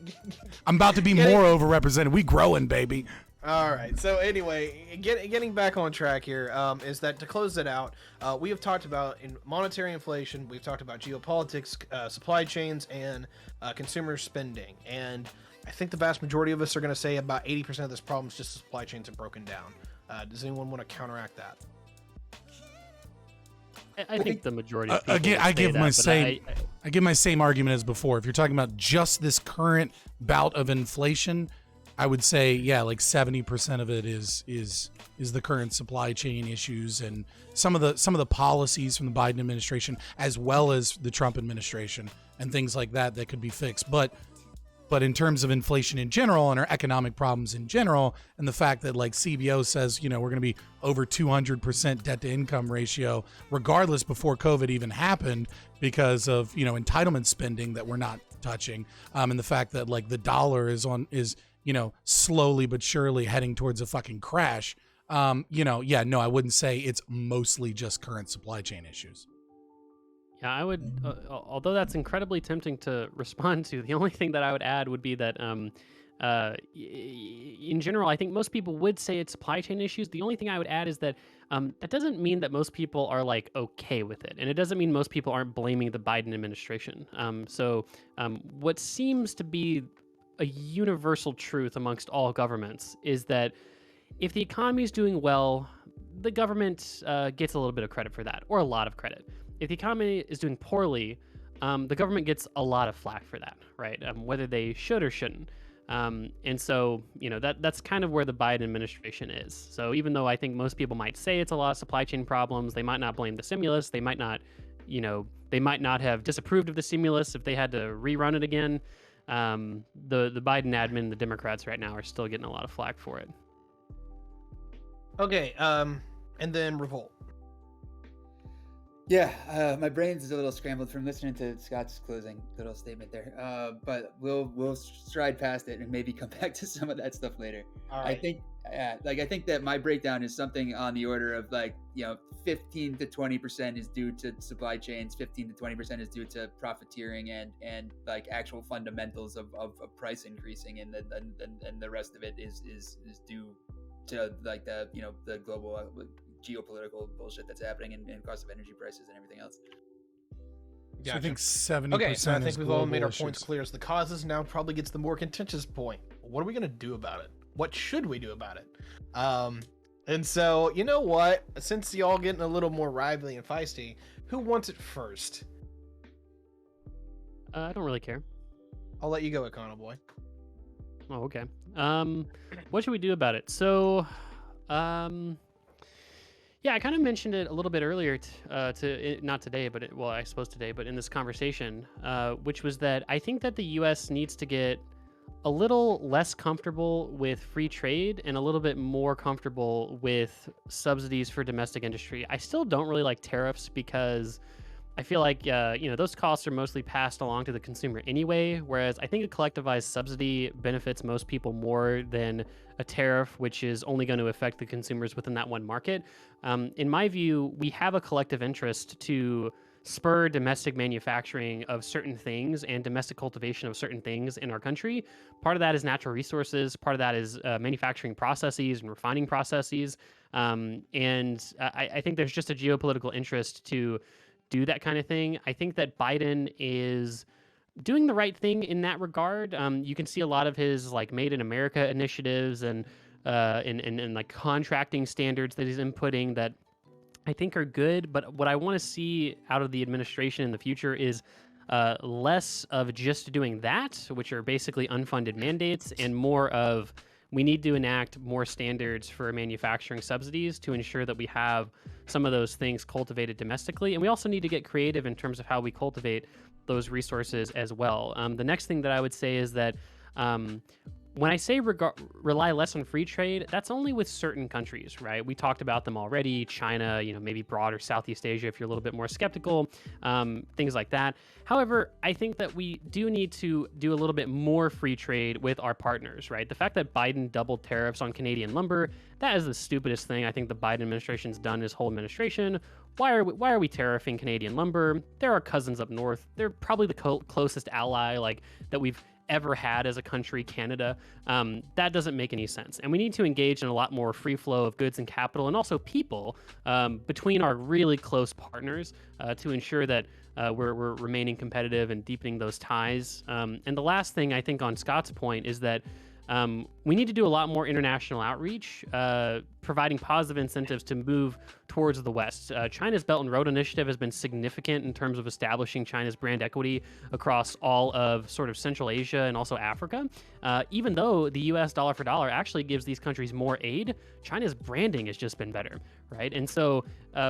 Speaker 3: I'm about to be
Speaker 1: Getting-
Speaker 3: more overrepresented. We growing, baby.
Speaker 1: All right. So anyway, getting back on track here, is that to close it out, we have talked about in monetary inflation, we've talked about geopolitics, supply chains, and consumer spending. And I think the vast majority of us are going to say about 80% of this problem is just supply chains are broken down. Does anyone want to counteract that?
Speaker 4: I think the majority of people
Speaker 3: Again,
Speaker 4: would
Speaker 3: I
Speaker 4: say
Speaker 3: give
Speaker 4: that,
Speaker 3: my
Speaker 4: but
Speaker 3: same. I give my same argument as before. If you're talking about just this current bout of inflation, I would say, yeah, like 70% of it is the current supply chain issues and some of the policies from the Biden administration, as well as the Trump administration and things like that could be fixed. But in terms of inflation in general and our economic problems in general, and the fact that like CBO says, we're going to be over 200% debt to income ratio, regardless before COVID even happened, because of, entitlement spending that we're not touching. And the fact that like the dollar is slowly but surely heading towards a fucking crash. I wouldn't say it's mostly just current supply chain issues.
Speaker 4: Yeah, I would, although that's incredibly tempting to respond to, the only thing that I would add would be that in general, I think most people would say it's supply chain issues. The only thing I would add is that that doesn't mean that most people are like okay with it. And it doesn't mean most people aren't blaming the Biden administration. What seems to be a universal truth amongst all governments is that if the economy is doing well, the government gets a little bit of credit for that, or a lot of credit. If the economy is doing poorly, the government gets a lot of flack for that, right? Whether they should or shouldn't. That's kind of where the Biden administration is. So even though I think most people might say it's a lot of supply chain problems, they might not blame the stimulus. They might not have disapproved of the stimulus if they had to rerun it again. The Biden admin, the Democrats right now are still getting a lot of flack for it.
Speaker 1: Okay. And then Revolt.
Speaker 2: Yeah, my brain's a little scrambled from listening to Scott's closing little statement there. But we'll stride past it and maybe come back to some of that stuff later.
Speaker 1: All right.
Speaker 2: I think that my breakdown is something on the order of 15 to 20% is due to supply chains, 15 to 20% is due to profiteering and like actual fundamentals of price increasing, and the rest of it is due to like the global geopolitical bullshit that's happening and cost of energy prices and everything else.
Speaker 3: So I think 70%.
Speaker 1: Okay, so I think
Speaker 3: is
Speaker 1: we've all made our
Speaker 3: global
Speaker 1: points
Speaker 3: issues.
Speaker 1: clear as the causes. Now probably gets the more contentious point. What are we going to do about it? What should we do about it? And so, you know what? Since y'all getting a little more lively and feisty, who wants it first?
Speaker 4: I don't really care.
Speaker 1: I'll let you go, Econoboi.
Speaker 4: Oh, okay. What should we do about it? So, yeah, I kind of mentioned it a little bit earlier, not today, but I suppose today, but in this conversation, which was that I think that the U.S. needs to get a little less comfortable with free trade and a little bit more comfortable with subsidies for domestic industry. I still don't really like tariffs because I feel like, those costs are mostly passed along to the consumer anyway, whereas I think a collectivized subsidy benefits most people more than a tariff, which is only going to affect the consumers within that one market. In my view, we have a collective interest to spur domestic manufacturing of certain things and domestic cultivation of certain things in our country. Part of that is natural resources. Part of that is manufacturing processes and refining processes. I think there's just a geopolitical interest to do that kind of thing. I think that Biden is doing the right thing in that regard. You can see a lot of his like Made in America initiatives and like contracting standards that he's inputting that I think are good. But what I want to see out of the administration in the future is less of just doing that, which are basically unfunded mandates, and more of we need to enact more standards for manufacturing subsidies to ensure that we have some of those things cultivated domestically. And we also need to get creative in terms of how we cultivate those resources as well. The next thing that I would say is that when I say rely less on free trade, that's only with certain countries, right? We talked about them already. China, maybe broader Southeast Asia if you're a little bit more skeptical, things like that. However, I think that we do need to do a little bit more free trade with our partners, right? The fact that Biden doubled tariffs on Canadian lumber, that is the stupidest thing I think the Biden administration's done his whole administration. Why are we tariffing Canadian lumber? They're our cousins up north. They're probably the closest ally that we've ever had as a country, Canada. That doesn't make any sense. And we need to engage in a lot more free flow of goods and capital and also people between our really close partners to ensure that we're remaining competitive and deepening those ties. And the last thing I think on Scott's point is that we need to do a lot more international outreach, providing positive incentives to move towards the West. China's Belt and Road Initiative has been significant in terms of establishing China's brand equity across all of sort of Central Asia and also Africa. Even though the US dollar for dollar actually gives these countries more aid, China's branding has just been better, right? And so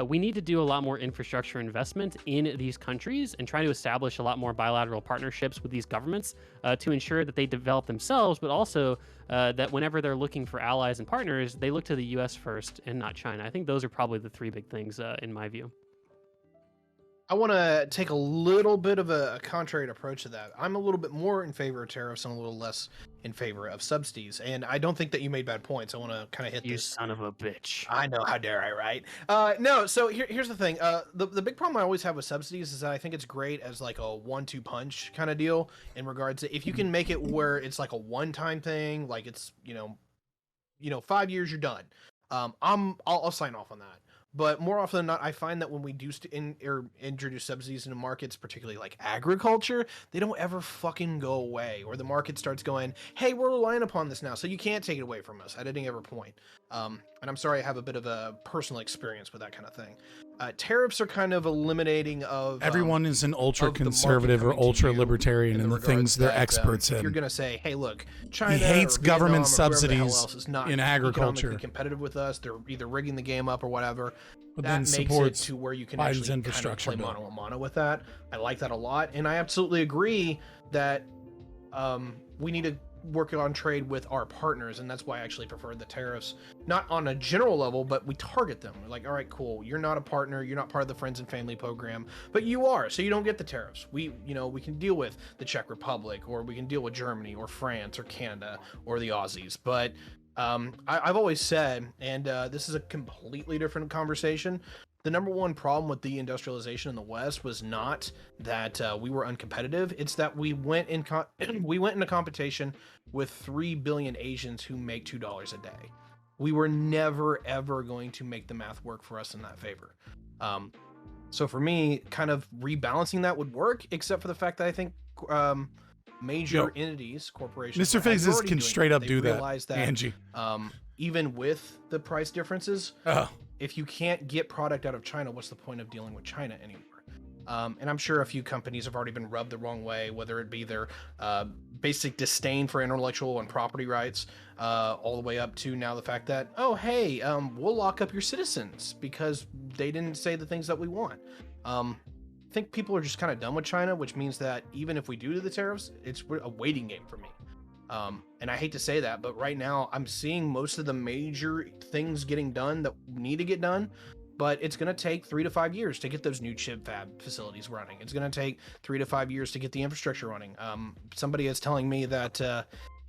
Speaker 4: we need to do a lot more infrastructure investment in these countries and try to establish a lot more bilateral partnerships with these governments to ensure that they develop themselves, but also that whenever they're looking for allies and partners, they look to the US first and not China. I think those are probably the three big things in my view.
Speaker 1: I want to take a little bit of a contrary approach to that. I'm a little bit more in favor of tariffs and a little less in favor of subsidies. And I don't think that you made bad points. I want to kind of hit
Speaker 4: You
Speaker 1: this.
Speaker 4: son of a bitch.
Speaker 1: I know, how dare I, right? No, so here's the thing. The big problem I always have with subsidies is that I think it's great as like a 1-2 punch kind of deal in regards to if you can make it where it's like a one-time thing, like it's 5 years you're done. I'll sign off on that. But more often than not, I find that when we do introduce subsidies into markets, particularly like agriculture, they don't ever fucking go away. Or the market starts going, hey, we're relying upon this now, so you can't take it away from us at any ever point. And I'm sorry I have a bit of a personal experience with that kind of thing. Tariffs are kind of eliminating of...
Speaker 3: Everyone is an ultra-conservative or ultra-libertarian in the things they're experts in.
Speaker 1: You're going to say, hey, look, China...
Speaker 3: He hates government subsidies
Speaker 1: is not
Speaker 3: in agriculture.
Speaker 1: Competitive with us. They're either rigging the game up or whatever.
Speaker 3: But
Speaker 1: that
Speaker 3: then
Speaker 1: makes
Speaker 3: supports
Speaker 1: it to where you can
Speaker 3: Biden's
Speaker 1: actually
Speaker 3: infrastructure
Speaker 1: kind of play
Speaker 3: bill.
Speaker 1: mano a mano with that. I like that a lot. And I absolutely agree that we need to work on trade with our partners, and that's why I actually prefer the tariffs, not on a general level, but we target them. We're like, all right, cool, you're not a partner, you're not part of the friends and family program, but you are, so you don't get the tariffs. We can deal with the Czech Republic, or we can deal with Germany or France or Canada or the Aussies. But I've always said, and this is a completely different conversation, the number one problem with deindustrialization in the West was not that we were uncompetitive. It's that we went into competition with 3 billion Asians who make $2 a day. We were never, ever going to make the math work for us in that favor. So for me, kind of rebalancing that would work, except for the fact that I think major entities, corporations...
Speaker 3: Mr. Figs can straight up do that, Angie.
Speaker 1: Even with the price differences... If you can't get product out of China, what's the point of dealing with China anymore? And I'm sure a few companies have already been rubbed the wrong way, whether it be their basic disdain for intellectual and property rights, all the way up to now the fact that, oh, hey, we'll lock up your citizens because they didn't say the things that we want. I think people are just kind of done with China, which means that even if we do the tariffs, it's a waiting game for me. And I hate to say that, but right now I'm seeing most of the major things getting done that need to get done, but it's going to take 3 to 5 years to get those new chip fab facilities running. It's going to take 3 to 5 years to get the infrastructure running. Somebody is telling me that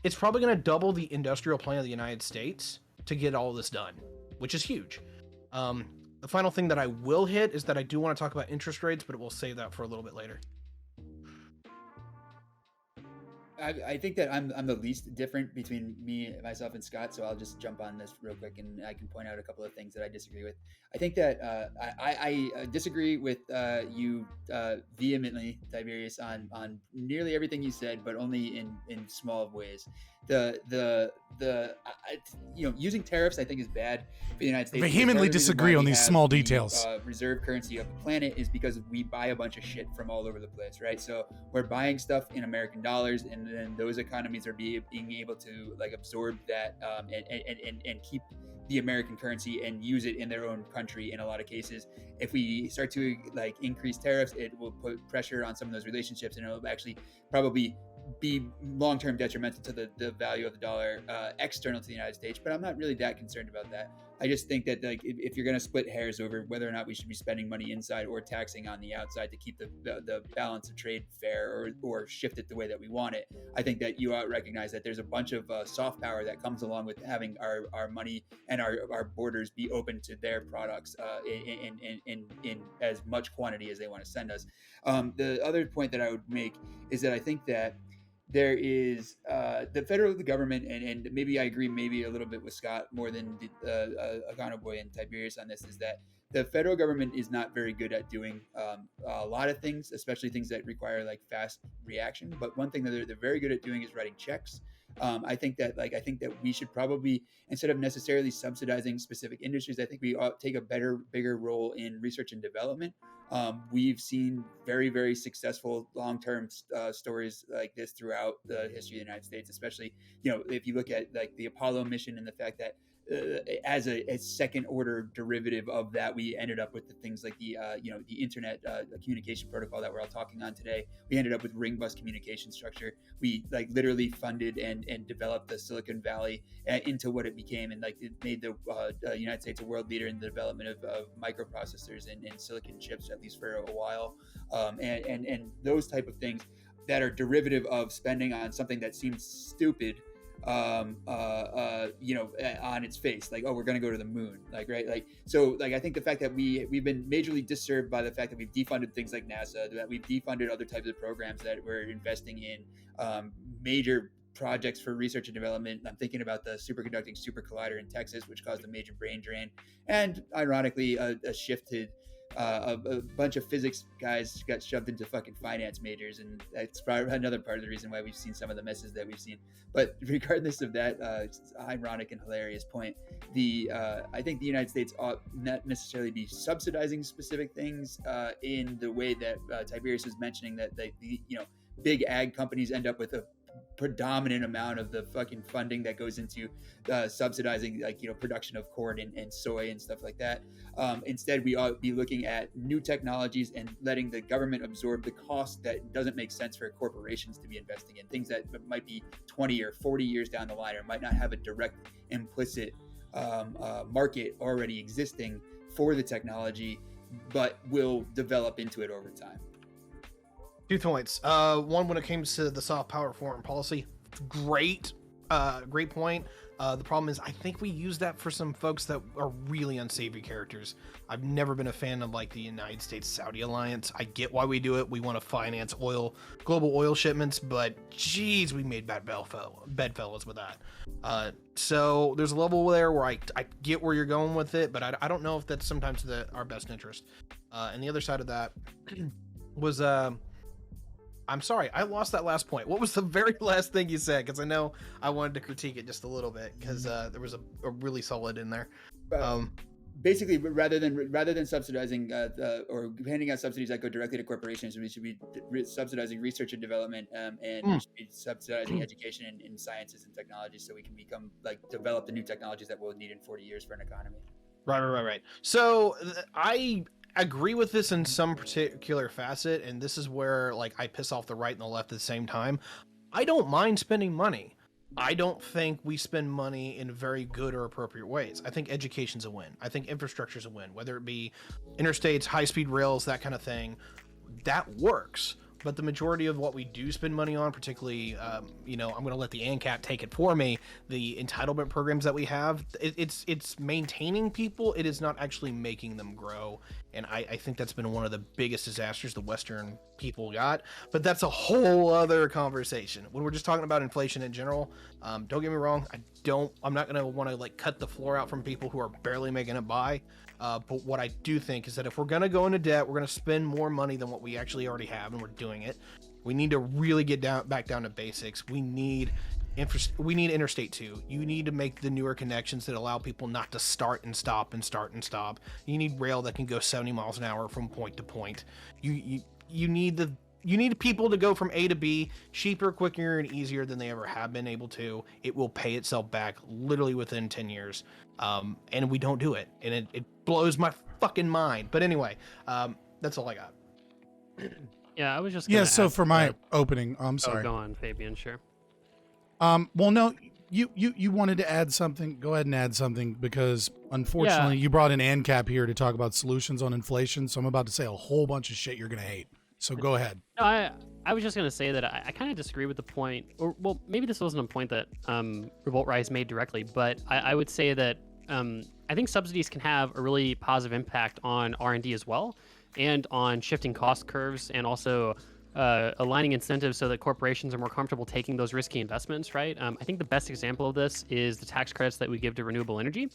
Speaker 1: it's probably going to double the industrial plan of the United States to get all this done, which is huge. The final thing that I will hit is that I do want to talk about interest rates, but we'll save that for a little bit later.
Speaker 2: I think that I'm the least different between myself and Scott, so I'll just jump on this real quick and I can point out a couple of things that I disagree with. I think that I disagree with you vehemently, Tiberius, on nearly everything you said, but only in small ways. Using tariffs I think is bad for the United States.
Speaker 3: Vehemently disagree on these small details.
Speaker 2: reserve currency of the planet is because we buy a bunch of shit from all over the place, right? So we're buying stuff in American dollars, and then those economies are being able to like absorb that and keep the American currency and use it in their own country in a lot of cases. If we start to like increase tariffs, it will put pressure on some of those relationships, and it'll actually probably be long-term detrimental to the value of the dollar external to the United States. But I'm not really that concerned about that. I just think that like if you're going to split hairs over whether or not we should be spending money inside or taxing on the outside to keep the balance of trade fair or shift it the way that we want it, I think that you ought to recognize that there's a bunch of soft power that comes along with having our money and our borders be open to their products in as much quantity as they want to send us. The other point that I would make is that I think that there is the federal government, and maybe I agree maybe a little bit with Scott more than Econoboi and Tiberius on this, is that the federal government is not very good at doing a lot of things, especially things that require like fast reaction. But one thing that they're very good at doing is writing checks. I think that we should probably, instead of necessarily subsidizing specific industries, I think we ought to take a bigger role in research and development. We've seen very, very successful long-term stories like this throughout the history of the United States, especially, if you look at like the Apollo mission and the fact that as a second order derivative of that, we ended up with the things like the internet communication protocol that we're all talking on today. We ended up with ring bus communication structure. We like literally funded and developed the Silicon Valley into what it became, and like it made the United States a world leader in the development of microprocessors and silicon chips, at least for a while, and those type of things that are derivative of spending on something that seems stupid on its face, like, oh, we're going to go to the moon, like, right? Like, so like I think the fact that we've been majorly disturbed by the fact that we've defunded things like NASA, that we've defunded other types of programs that we're investing in major projects for research and development. I'm thinking about the superconducting super collider in Texas, which caused a major brain drain, and ironically a shift to a bunch of physics guys got shoved into fucking finance majors, and that's probably another part of the reason why we've seen some of the messes that we've seen. But regardless of that ironic and hilarious point, I think the United States ought not necessarily be subsidizing specific things in the way that Tiberius was mentioning, that the big ag companies end up with a predominant amount of the fucking funding that goes into subsidizing production of corn and soy and stuff like that. Instead, we ought to be looking at new technologies and letting the government absorb the cost that doesn't make sense for corporations to be investing in, things that might be 20 or 40 years down the line, or might not have a direct implicit market already existing for the technology, but will develop into it over time.
Speaker 1: 2 points. One, when it comes to the soft power foreign policy, great point. The problem is, I think we use that for some folks that are really unsavory characters. I've never been a fan of like the United States-Saudi alliance. I get why we do it. We want to finance global oil shipments, but geez, we made bedfellows with that. So there's a level there where I get where you're going with it, but I don't know if that's sometimes our best interest. And the other side of that was I'm sorry, I lost that last point. What was the very last thing you said? Because I know I wanted to critique it just a little bit, because there was a really solid in there.
Speaker 2: Basically, rather than subsidizing or handing out subsidies that go directly to corporations, we should be subsidizing research and development, and we should be subsidizing education in sciences and technology, so we can develop the new technologies that we'll need in 40 years for an economy.
Speaker 1: Right. So I agree with this in some particular facet, and this is where like I piss off the right and the left at the same time. I don't mind spending money. I don't think we spend money in very good or appropriate ways. I think education's a win. I think infrastructure's a win, whether it be interstates, high-speed rails, that kind of thing. That works. But the majority of what we do spend money on, particularly, I'm going to let the ANCAP take it for me. The entitlement programs that we have, it's maintaining people. It is not actually making them grow. And I think that's been one of the biggest disasters the Western people got. But that's a whole other conversation. When we're just talking about inflation in general, don't get me wrong. I'm not going to want to like cut the floor out from people who are barely making it by. But what I do think is that if we're going to go into debt, we're going to spend more money than what we actually already have, and we're doing it. We need to really get back down to basics. We need we need Interstate 2. You need to make the newer connections that allow people not to start and stop and start and stop. You need rail that can go 70 miles an hour from point to point. You need people to go from A to B cheaper, quicker, and easier than they ever have been able to. It will pay itself back literally within 10 years. And we don't do it. And it blows my fucking mind. But anyway, that's all I got.
Speaker 4: Yeah, I was just
Speaker 3: Yeah,
Speaker 4: gonna
Speaker 3: so
Speaker 4: add-
Speaker 3: for my opening, I'm
Speaker 4: Oh,
Speaker 3: sorry.
Speaker 4: go on, Fabian. Sure.
Speaker 3: Well, no, you wanted to add something. Go ahead and add something because unfortunately you brought in ANCAP here to talk about solutions on inflation. So I'm about to say a whole bunch of shit you're going to hate. So go ahead.
Speaker 4: No, I was just gonna say that I kind of disagree with the point, or well, maybe this wasn't a point that RevoltRise made directly, but I would say that I think subsidies can have a really positive impact on R&D as well, and on shifting cost curves, and also aligning incentives so that corporations are more comfortable taking those risky investments, right? I think the best example of this is the tax credits that we give to renewable energy.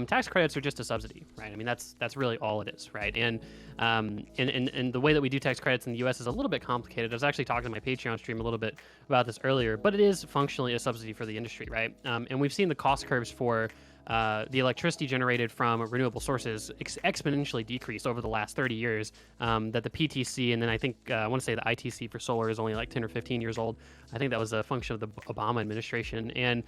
Speaker 4: Tax credits are just a subsidy, right? I mean, that's really all it is, right? And the way that we do tax credits in the U.S. is a little bit complicated. I was actually talking to my Patreon stream a little bit about this earlier, but it is functionally a subsidy for the industry, right? And we've seen the cost curves for the electricity generated from renewable sources exponentially decreased over the last 30 years. That the PTC, and then I think I want to say the ITC for solar is only like 10 or 15 years old. I think that was a function of the Obama administration. And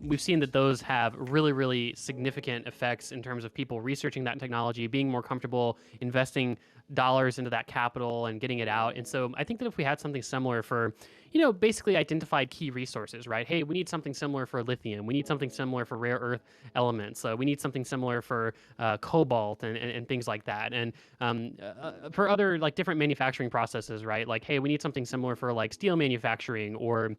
Speaker 4: we've seen that those have really, really significant effects in terms of people researching that technology, being more comfortable investing dollars into that capital and getting it out. And so I think that if we had something similar for, basically identified key resources, right? Hey, we need something similar for lithium. We need something similar for rare earth elements. We need something similar for cobalt and things like that. And for other like different manufacturing processes, right? Like, hey, we need something similar for like steel manufacturing or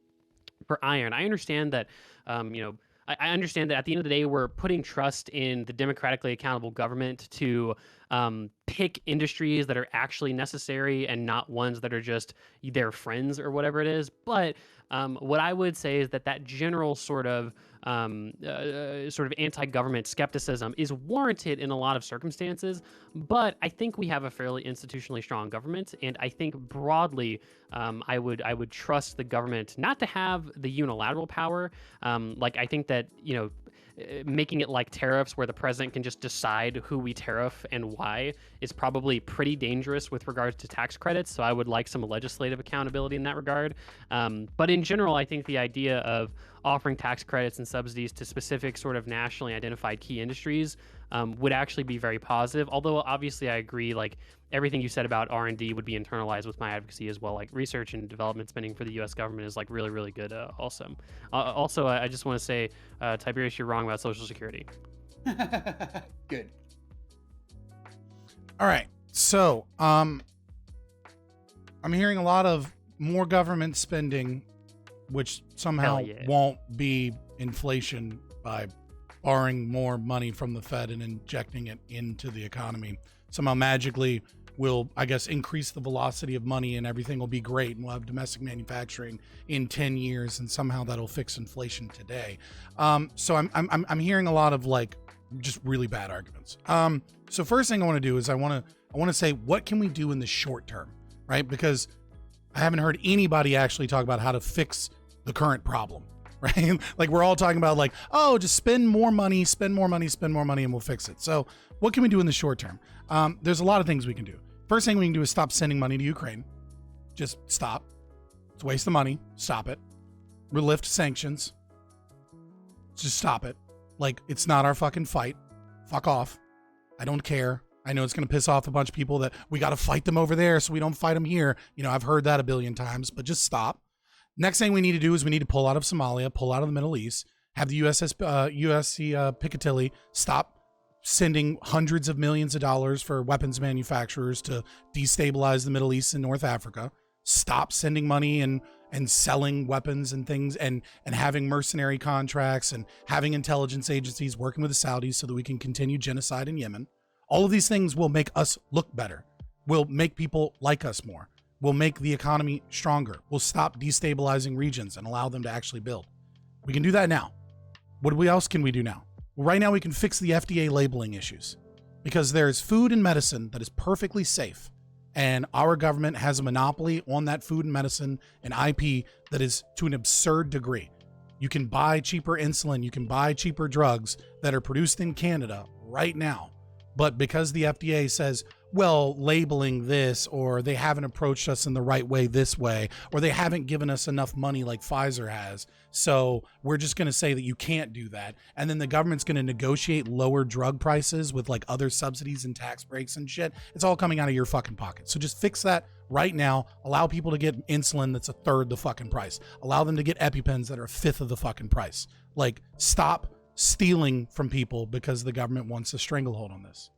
Speaker 4: for iron. I understand that, I understand that at the end of the day, we're putting trust in the democratically accountable government to pick industries that are actually necessary and not ones that are just their friends or whatever it is. But what I would say is that general sort of anti-government skepticism is warranted in a lot of circumstances. But I think we have a fairly institutionally strong government, and I think broadly, I would trust the government not to have the unilateral power. I think that making it like tariffs where the president can just decide who we tariff and why is probably pretty dangerous with regards to tax credits. So I would like some legislative accountability in that regard. But in general, I think the idea of offering tax credits and subsidies to specific sort of nationally identified key industries would actually be very positive. Although obviously I agree, like everything you said about R&D would be internalized with my advocacy as well. Like research and development spending for the U.S. government is like really, really good. Also, I just want to say, Tiberius, you're wrong about Social Security.
Speaker 2: Good.
Speaker 3: All right. So, I'm hearing a lot of more government spending, which somehow
Speaker 4: Hell yeah.
Speaker 3: won't be inflation by borrowing more money from the Fed and injecting it into the economy. Somehow magically will, I guess, increase the velocity of money and everything will be great. And we'll have domestic manufacturing in 10 years and somehow that'll fix inflation today. So I'm hearing a lot of like just really bad arguments. So first thing I want to do is I want to say, what can we do in the short term, right? Because I haven't heard anybody actually talk about how to fix the current problem, right? Like we're all talking about like, oh, just spend more money, and we'll fix it. So what can we do in the short term? There's a lot of things we can do. First thing we can do is stop sending money to Ukraine. Just stop. It's a waste of money. Stop it. Lift sanctions. Just stop it. Like, it's not our fucking fight. Fuck off. I don't care. I know it's going to piss off a bunch of people that we got to fight them over there so we don't fight them here. I've heard that a billion times, but just stop. Next thing we need to do is we need to pull out of Somalia, pull out of the Middle East, have the USC Piccadilly stop sending hundreds of millions of dollars for weapons manufacturers to destabilize the Middle East and North Africa. Stop sending money and selling weapons and things and having mercenary contracts and having intelligence agencies working with the Saudis so that we can continue genocide in Yemen. All of these things will make us look better, will make people like us more, will make the economy stronger, will stop destabilizing regions and allow them to actually build. We can do that now. What else can we do now? Well, right now we can fix the FDA labeling issues because there's food and medicine that is perfectly safe. And our government has a monopoly on that food and medicine and IP that is to an absurd degree. You can buy cheaper insulin. You can buy cheaper drugs that are produced in Canada right now. But because the FDA says, well, labeling this, or they haven't approached us in the right way this way, or they haven't given us enough money like Pfizer has, so we're just going to say that you can't do that. And then the government's going to negotiate lower drug prices with like other subsidies and tax breaks and shit. It's all coming out of your fucking pocket. So just fix that right now. Allow people to get insulin that's a third the fucking price. Allow them to get EpiPens that are a fifth of the fucking price. Like, stop stealing from people because the government wants a stranglehold on this.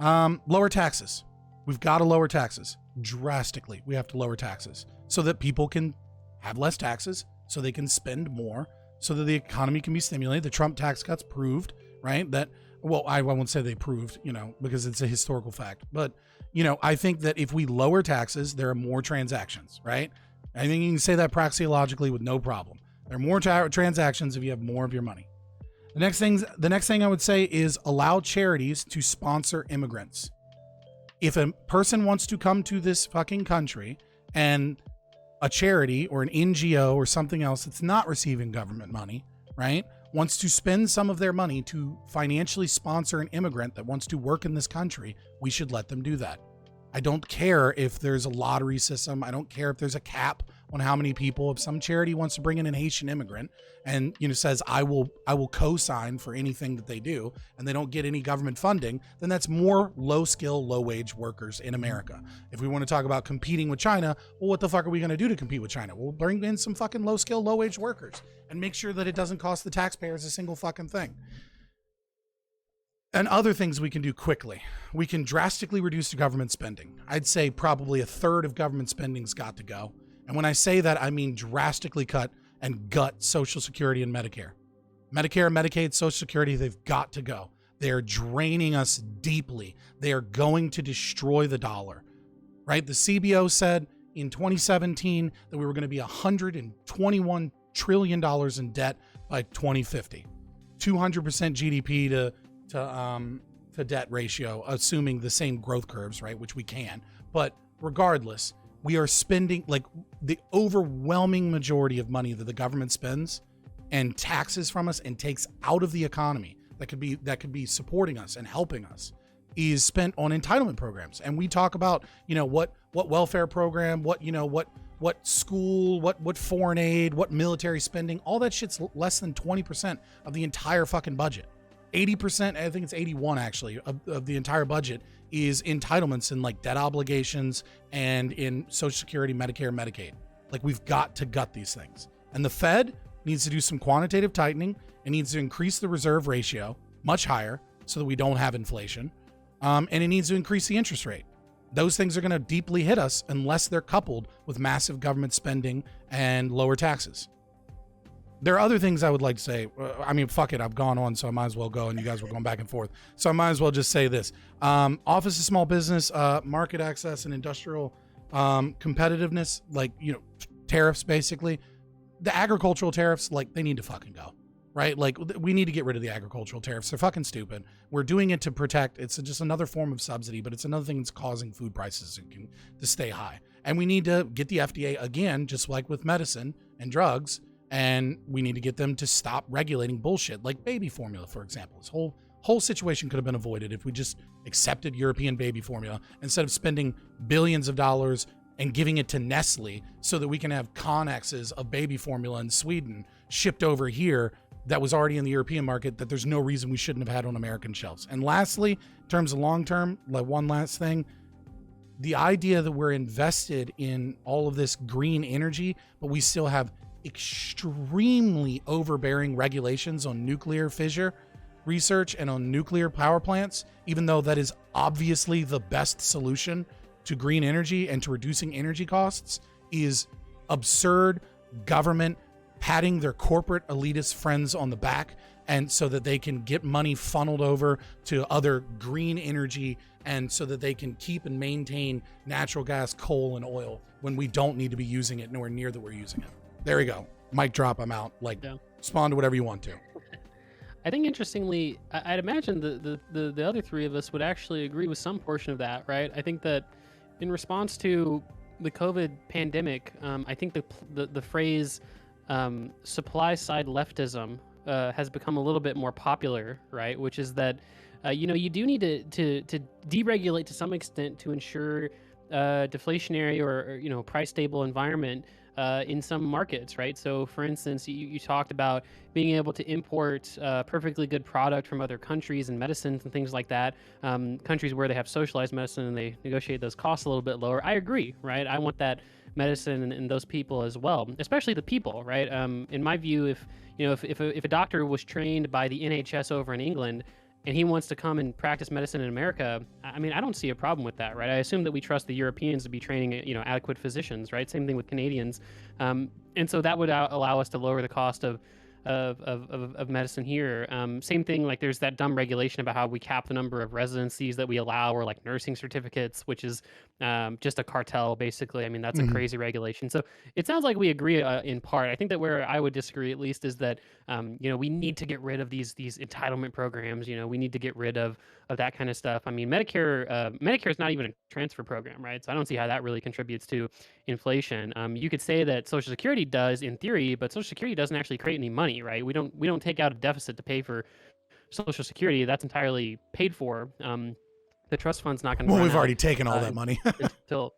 Speaker 3: Lower taxes. We've got to lower taxes drastically. We have to lower taxes so that people can have less taxes, so they can spend more, so that the economy can be stimulated. The Trump tax cuts proved, right, that, well, I won't say they proved, because it's a historical fact, but, I think that if we lower taxes, there are more transactions, right? I think you can say that praxeologically with no problem. There are more transactions if you have more of your money. The next thing I would say is allow charities to sponsor immigrants. If a person wants to come to this fucking country and a charity or an NGO or something else that's not receiving government money, right, wants to spend some of their money to financially sponsor an immigrant that wants to work in this country, we should let them do that. I don't care if there's a lottery system. I don't care if there's a cap on how many people. If some charity wants to bring in an Haitian immigrant and says I will co-sign for anything that they do, and they don't get any government funding, then that's more low skill, low wage workers in America. If we want to talk about competing with China, well, what the fuck are we going to do to compete with China? We'll bring in some fucking low skill, low wage workers and make sure that it doesn't cost the taxpayers a single fucking thing. And other things we can do quickly. We can drastically reduce the government spending. I'd say probably a third of government spending's got to go. And when I say that, I mean drastically cut and gut Social Security and Medicare. Medicare, Medicaid, Social Security, they've got to go. They're draining us deeply. They are going to destroy the dollar, right? The CBO said in 2017 that we were going to be $121 trillion in debt by 2050. 200% GDP to debt ratio, assuming the same growth curves, right? Which we can. But regardless, we are spending like the overwhelming majority of money that the government spends and taxes from us and takes out of the economy that could be supporting us and helping us is spent on entitlement programs. And we talk about, what welfare program, what school, what foreign aid, what military spending, all that shit's less than 20% of the entire fucking budget. 80%, I think it's 81 actually, of the entire budget is entitlements in like debt obligations and in Social Security, Medicare, Medicaid. Like, we've got to gut these things. And the Fed needs to do some quantitative tightening. It needs to increase the reserve ratio much higher so that we don't have inflation. And it needs to increase the interest rate. Those things are going to deeply hit us unless they're coupled with massive government spending and lower taxes. There are other things I would like to say. I mean, fuck it. I've gone on, so I might as well go, and you guys were going back and forth. So I might as well just say this. Office of Small Business, market access and industrial competitiveness, like, tariffs, basically. The agricultural tariffs, like, they need to fucking go, right? Like, we need to get rid of the agricultural tariffs. They're fucking stupid. We're doing it to protect. It's just another form of subsidy, but it's another thing that's causing food prices to stay high. And we need to get the FDA, again, just like with medicine and drugs, and we need to get them to stop regulating bullshit like baby formula, for example. This whole situation could have been avoided if we just accepted European baby formula instead of spending billions of dollars and giving it to Nestle so that we can have Connexes of baby formula in Sweden shipped over here that was already in the European market that there's no reason we shouldn't have had on American shelves. And lastly, in terms of long-term, like one last thing, the idea that we're invested in all of this green energy, but we still have extremely overbearing regulations on nuclear fissure research and on nuclear power plants, even though that is obviously the best solution to green energy and to reducing energy costs, is absurd government patting their corporate elitist friends on the back, and so that they can get money funneled over to other green energy, and so that they can keep and maintain natural gas, coal, and oil when we don't need to be using it nowhere near that we're using it. There we go. Mic drop. I'm out. Respond to whatever you want to.
Speaker 4: I think interestingly, I'd imagine the other three of us would actually agree with some portion of that, right? I think that in response to the COVID pandemic, I think the phrase supply side leftism has become a little bit more popular, right? Which is that you do need to deregulate to some extent to ensure deflationary or price stable environment in some markets, right? So, for instance, you talked about being able to import perfectly good product from other countries and medicines and things like that. Countries where they have socialized medicine and they negotiate those costs a little bit lower. I agree, right? I want that medicine and those people as well, especially the people, right? In my view, if a doctor was trained by the NHS over in England and he wants to come and practice medicine in America, I mean, I don't see a problem with that, right? I assume that we trust the Europeans to be training, adequate physicians, right? Same thing with Canadians, and so that would allow us to lower the cost of medicine here. Same thing, like there's that dumb regulation about how we cap the number of residencies that we allow, or like nursing certificates, which is just a cartel, basically. I mean, that's a crazy regulation. So it sounds like we agree in part. I think that where I would disagree, at least, is that we need to get rid of these entitlement programs. We need to get rid of that kind of stuff. I mean, Medicare is not even a transfer program, right? So I don't see how that really contributes to inflation. You could say that Social Security does in theory, but Social Security doesn't actually create any money, right? We don't take out a deficit to pay for Social Security. That's entirely paid for. The trust fund's not going to.
Speaker 3: Well, we've already taken all that money.
Speaker 4: until.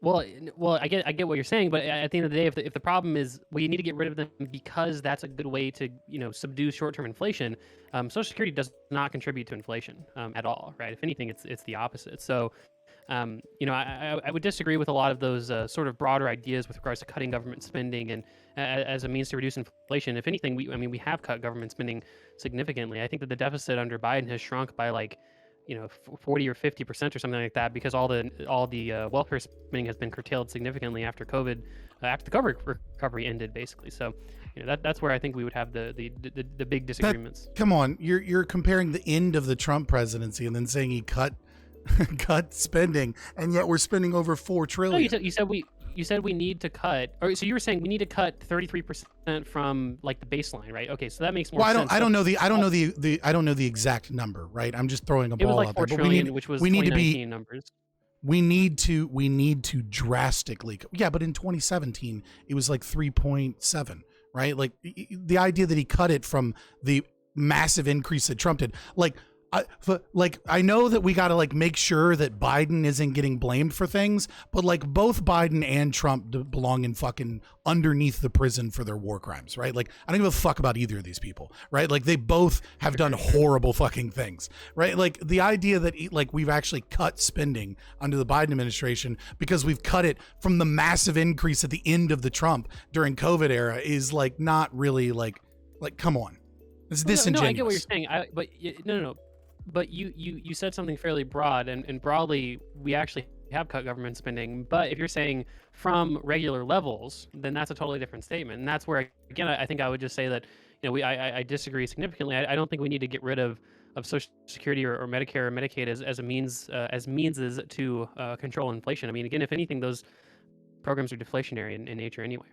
Speaker 4: Well, I get what you're saying, but at the end of the day, if the problem is we need to get rid of them because that's a good way to subdue short-term inflation, Social Security does not contribute to inflation at all, right? If anything, it's the opposite. So, I would disagree with a lot of those sort of broader ideas with regards to cutting government spending and as a means to reduce inflation. If anything, we have cut government spending significantly. I think that the deficit under Biden has shrunk by 40 or 50% or something like that, because all the welfare spending has been curtailed significantly after COVID, after the COVID recovery ended, basically. So, that's where I think we would have the big disagreements.
Speaker 3: Come on, you're comparing the end of the Trump presidency and then saying he cut spending, and yet we're spending over $4 trillion.
Speaker 4: No, you said we need to cut, or so you were saying we need to cut 33% from like the baseline, right? Okay, so that makes more sense.
Speaker 3: I don't know the exact number, right? I'm just throwing a ball
Speaker 4: out there. It was like $4 trillion, which was 2019 numbers.
Speaker 3: We need to drastically, but in 2017 it was like 3.7, right? Like the idea that he cut it from the massive increase that Trump did, I know that we got to make sure that Biden isn't getting blamed for things, but both Biden and Trump belong in fucking underneath the prison for their war crimes, right? I don't give a fuck about either of these people, right? They both have done horrible fucking things, right? The idea that we've actually cut spending under the Biden administration because we've cut it from the massive increase at the end of the Trump during COVID era is not really come on. It's disingenuous.
Speaker 4: No, I get what you're saying. No. But you said something fairly broad, and broadly, we actually have cut government spending. But if you're saying from regular levels, then that's a totally different statement. And that's where, again, I think I would just say that, I disagree significantly. I don't think we need to get rid of Social Security or Medicare or Medicaid as means to control inflation. I mean, again, if anything, those programs are deflationary in nature anyway.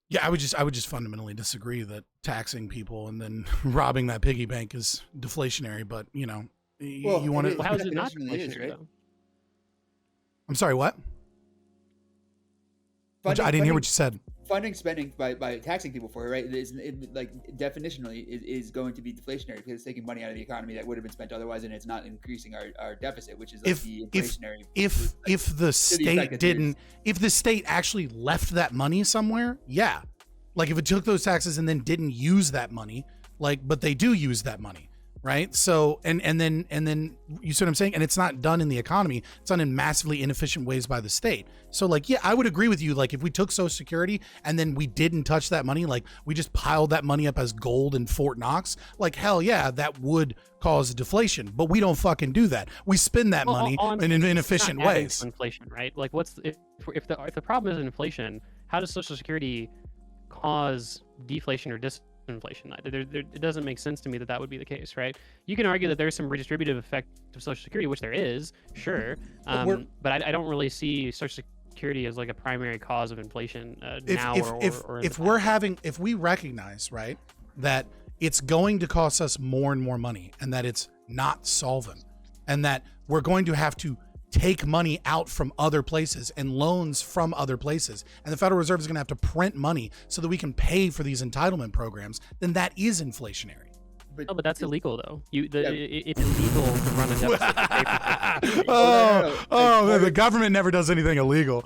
Speaker 3: Yeah, I would just fundamentally disagree that taxing people and then robbing that piggy bank is deflationary. But you want to?
Speaker 4: How is it not deflationary? Right?
Speaker 3: I'm sorry, what? I didn't hear what you said.
Speaker 2: Funding spending by taxing people for it, right? Definitionally is going to be deflationary because it's taking money out of the economy that would have been spent otherwise, and it's not increasing our deficit, which is the inflationary.
Speaker 3: If the state actually left that money somewhere, yeah, if it took those taxes and then didn't use that money, but they do use that money. Right. So and then you see what I'm saying? And it's not done in the economy. It's done in massively inefficient ways by the state. So I would agree with you. If we took Social Security and then we didn't touch that money, we just piled that money up as gold in Fort Knox, hell yeah, that would cause deflation. But we don't fucking do that. We spend that money in inefficient ways.
Speaker 4: Inflation, right? If the problem is inflation, how does Social Security cause deflation or disinflation? It doesn't make sense to me that would be the case, right? You can argue that there's some redistributive effect of Social Security, which there is, sure, but I don't really see Social Security as a primary cause of inflation
Speaker 3: if we recognize, right, that it's going to cost us more and more money, and that it's not solvent, and that we're going to have to take money out from other places and loans from other places, and the Federal Reserve is going to have to print money so that we can pay for these entitlement programs, then that is inflationary.
Speaker 4: But that's illegal, though. It's illegal to run a deficit. To pay for
Speaker 3: The government never does anything illegal.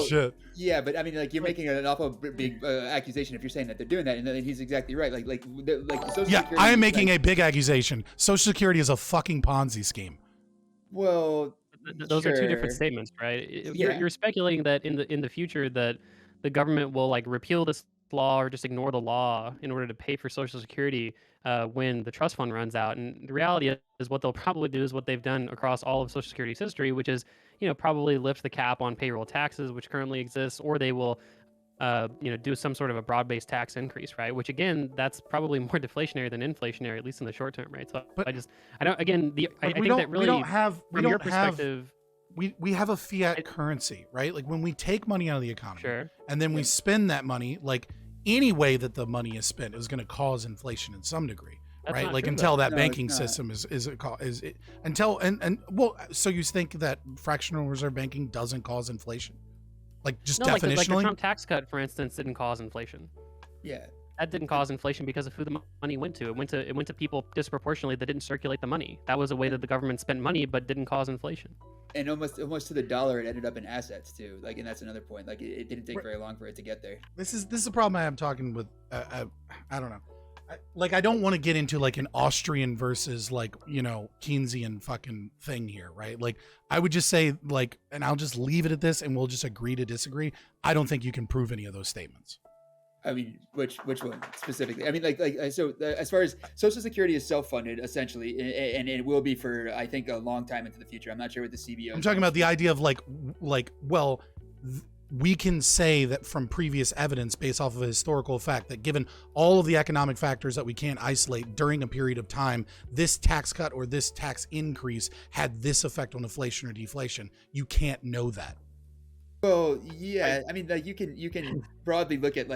Speaker 3: Shit.
Speaker 2: Yeah, but I mean, like, you're making an awful big accusation if you're saying that they're doing that, and he's exactly right. Like Social Security,
Speaker 3: I am making a big accusation. Social Security is a fucking Ponzi scheme.
Speaker 2: Well,
Speaker 4: those are two different statements, right? You're speculating that in the future that the government will like repeal this law or just ignore the law in order to pay for Social Security when the trust fund runs out. And the reality is what they'll probably do is what they've done across all of Social Security's history, which is, probably lift the cap on payroll taxes, which currently exists, or they will, do some sort of a broad-based tax increase, right? Which again, that's probably more deflationary than inflationary, at least in the short term, right? So I think that really, from your perspective,
Speaker 3: we have a fiat currency, right? Like when we take money out of the economy,
Speaker 4: sure,
Speaker 3: and then we spend that money, like any way that the money is spent is going to cause inflation in some degree, right? Like until that banking system so you think that fractional reserve banking doesn't cause inflation? Like just definitionally?
Speaker 4: Like the Trump tax cut, for instance, didn't cause inflation.
Speaker 2: Yeah.
Speaker 4: That didn't cause inflation because of who the money went to. It went to people disproportionately that didn't circulate the money. That was a way that the government spent money, but didn't cause inflation.
Speaker 2: And almost to the dollar, it ended up in assets too. Like, and that's another point. Like, it didn't take very long for it to get there.
Speaker 3: This is a problem I am talking with. I don't know. I don't want to get into like an Austrian versus like Keynesian fucking thing here, right? Like I would just say like, and I'll just leave it at this, and we'll just agree to disagree. I don't think you can prove any of those statements.
Speaker 2: I mean, which one specifically? I mean, so as far as Social Security is self-funded, essentially, and it will be for, I think, a long time into the future. I'm not sure what the CBO.
Speaker 3: I'm talking about the idea of we can say that from previous evidence based off of a historical fact that given all of the economic factors that we can't isolate during a period of time, this tax cut or this tax increase had this effect on inflation or deflation. You can't know that.
Speaker 2: Well, yeah, I mean, like you can broadly look at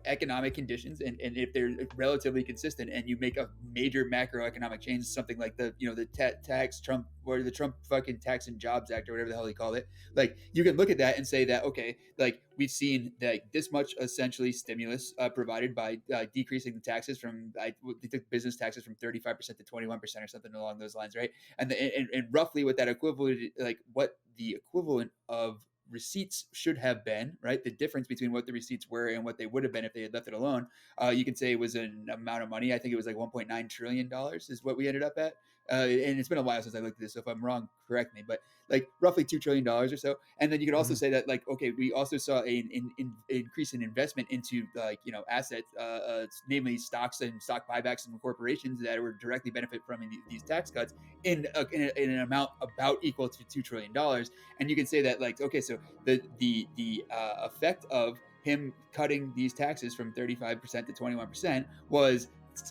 Speaker 2: economic conditions, and if they're relatively consistent, and you make a major macroeconomic change, something like the tax Trump or the Trump fucking Tax and Jobs Act or whatever the hell he called it, like you can look at that and say that okay, like we've seen like this much essentially stimulus provided by decreasing the taxes from they took business taxes from 35% to 21% or something along those lines, right? And roughly what that equivalent, like what the equivalent of receipts should have been, right? The difference between what the receipts were and what they would have been if they had left it alone, you can say it was an amount of money. I think it was like $1.9 trillion is what we ended up at. And it's been a while since I looked at this, so if I'm wrong, correct me, but like roughly $2 trillion or so. And then you could also say that like, okay, we also saw an increase in investment into assets, namely stocks and stock buybacks and corporations that were directly benefit from these tax cuts in an amount about equal to $2 trillion. And you can say that like, okay, so the effect of him cutting these taxes from 35% to 21% was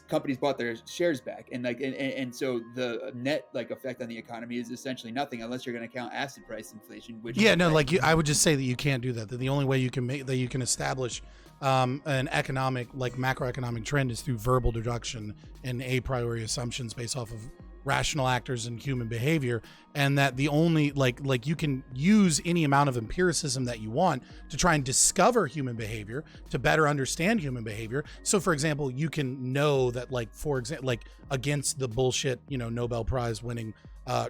Speaker 2: companies bought their shares back, and so the net effect on the economy is essentially nothing unless you're going to count asset price inflation.
Speaker 3: I would just say that you can't do that. That the only way you can establish an economic macroeconomic trend is through verbal deduction and a priori assumptions based off of rational actors and human behavior, and that the only you can use any amount of empiricism that you want to try and discover human behavior to better understand human behavior. So for example, you can know that for example, against the bullshit Nobel Prize winning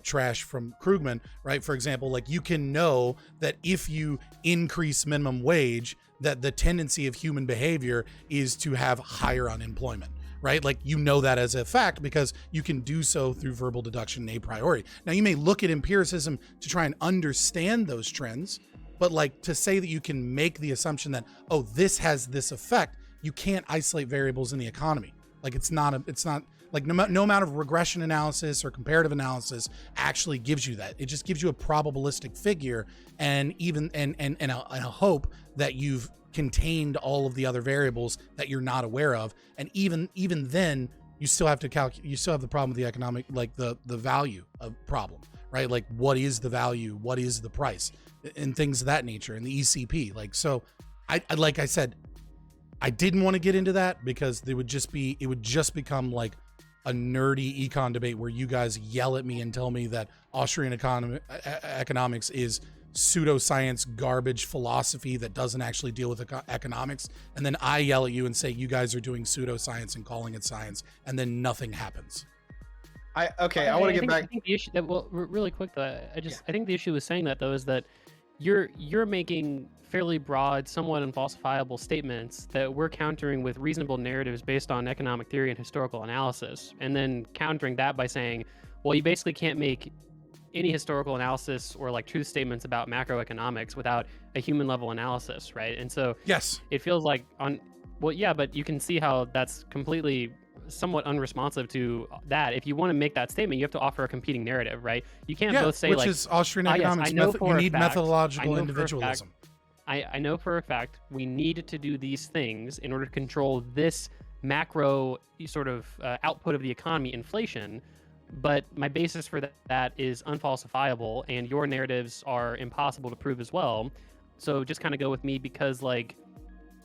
Speaker 3: trash from Krugman, right? For example, you can know that if you increase minimum wage, that the tendency of human behavior is to have higher unemployment. Right? That as a fact because you can do so through verbal deduction a priori. Now, you may look at empiricism to try and understand those trends, but to say that you can make the assumption that, oh, this has this effect, you can't isolate variables in the economy. No amount of regression analysis or comparative analysis actually gives you that. It just gives you a probabilistic figure and a hope that you've contained all of the other variables that you're not aware of, and even then you still have to you still have the problem with the economic the value of problem, right? What is the value, what is the price, and things of that nature, and the ECP. So I said, I didn't want to get into that because it would just become a nerdy econ debate where you guys yell at me and tell me that Austrian economics is pseudoscience garbage philosophy that doesn't actually deal with economics, and then I yell at you and say you guys are doing pseudoscience and calling it science, and then nothing happens.
Speaker 1: I want to get back.
Speaker 4: I think the issue, really quick, I think the issue with saying that though is that you're making fairly broad, somewhat unfalsifiable statements that we're countering with reasonable narratives based on economic theory and historical analysis, and then countering that by saying, well, you basically can't make any historical analysis or like truth statements about macroeconomics without a human level analysis, right? And so
Speaker 3: yes,
Speaker 4: it feels like but you can see how that's completely somewhat unresponsive to that. If you want to make that statement, you have to offer a competing narrative, right? You can't both say
Speaker 3: which is Austrian economics. You need methodological individualism.
Speaker 4: I know for a fact we need to do these things in order to control this macro sort of output of the economy, inflation. But my basis for that is unfalsifiable, and your narratives are impossible to prove as well. So just kind of go with me because, like,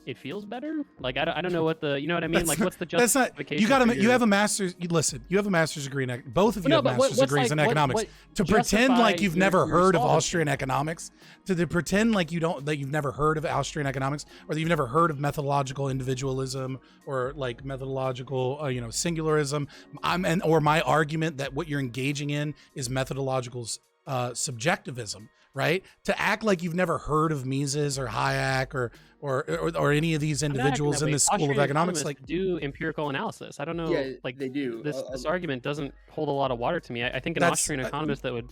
Speaker 4: it feels better. Like, I don't know what the, you know what I mean? Like, what's the justification?
Speaker 3: You have a master's, you have a master's degree in, both of you have master's degrees in economics. To pretend like you've never heard of Austrian economics, to pretend like that you've never heard of Austrian economics, or that you've never heard of methodological individualism, or like methodological, singularism, or my argument that what you're engaging in is methodological subjectivism, right? To act like you've never heard of Mises or Hayek or any of these individuals in this school of economics, like,
Speaker 4: do empirical analysis. I don't know, like
Speaker 2: they do.
Speaker 4: This argument doesn't hold a lot of water to me. I think an Austrian economist that would.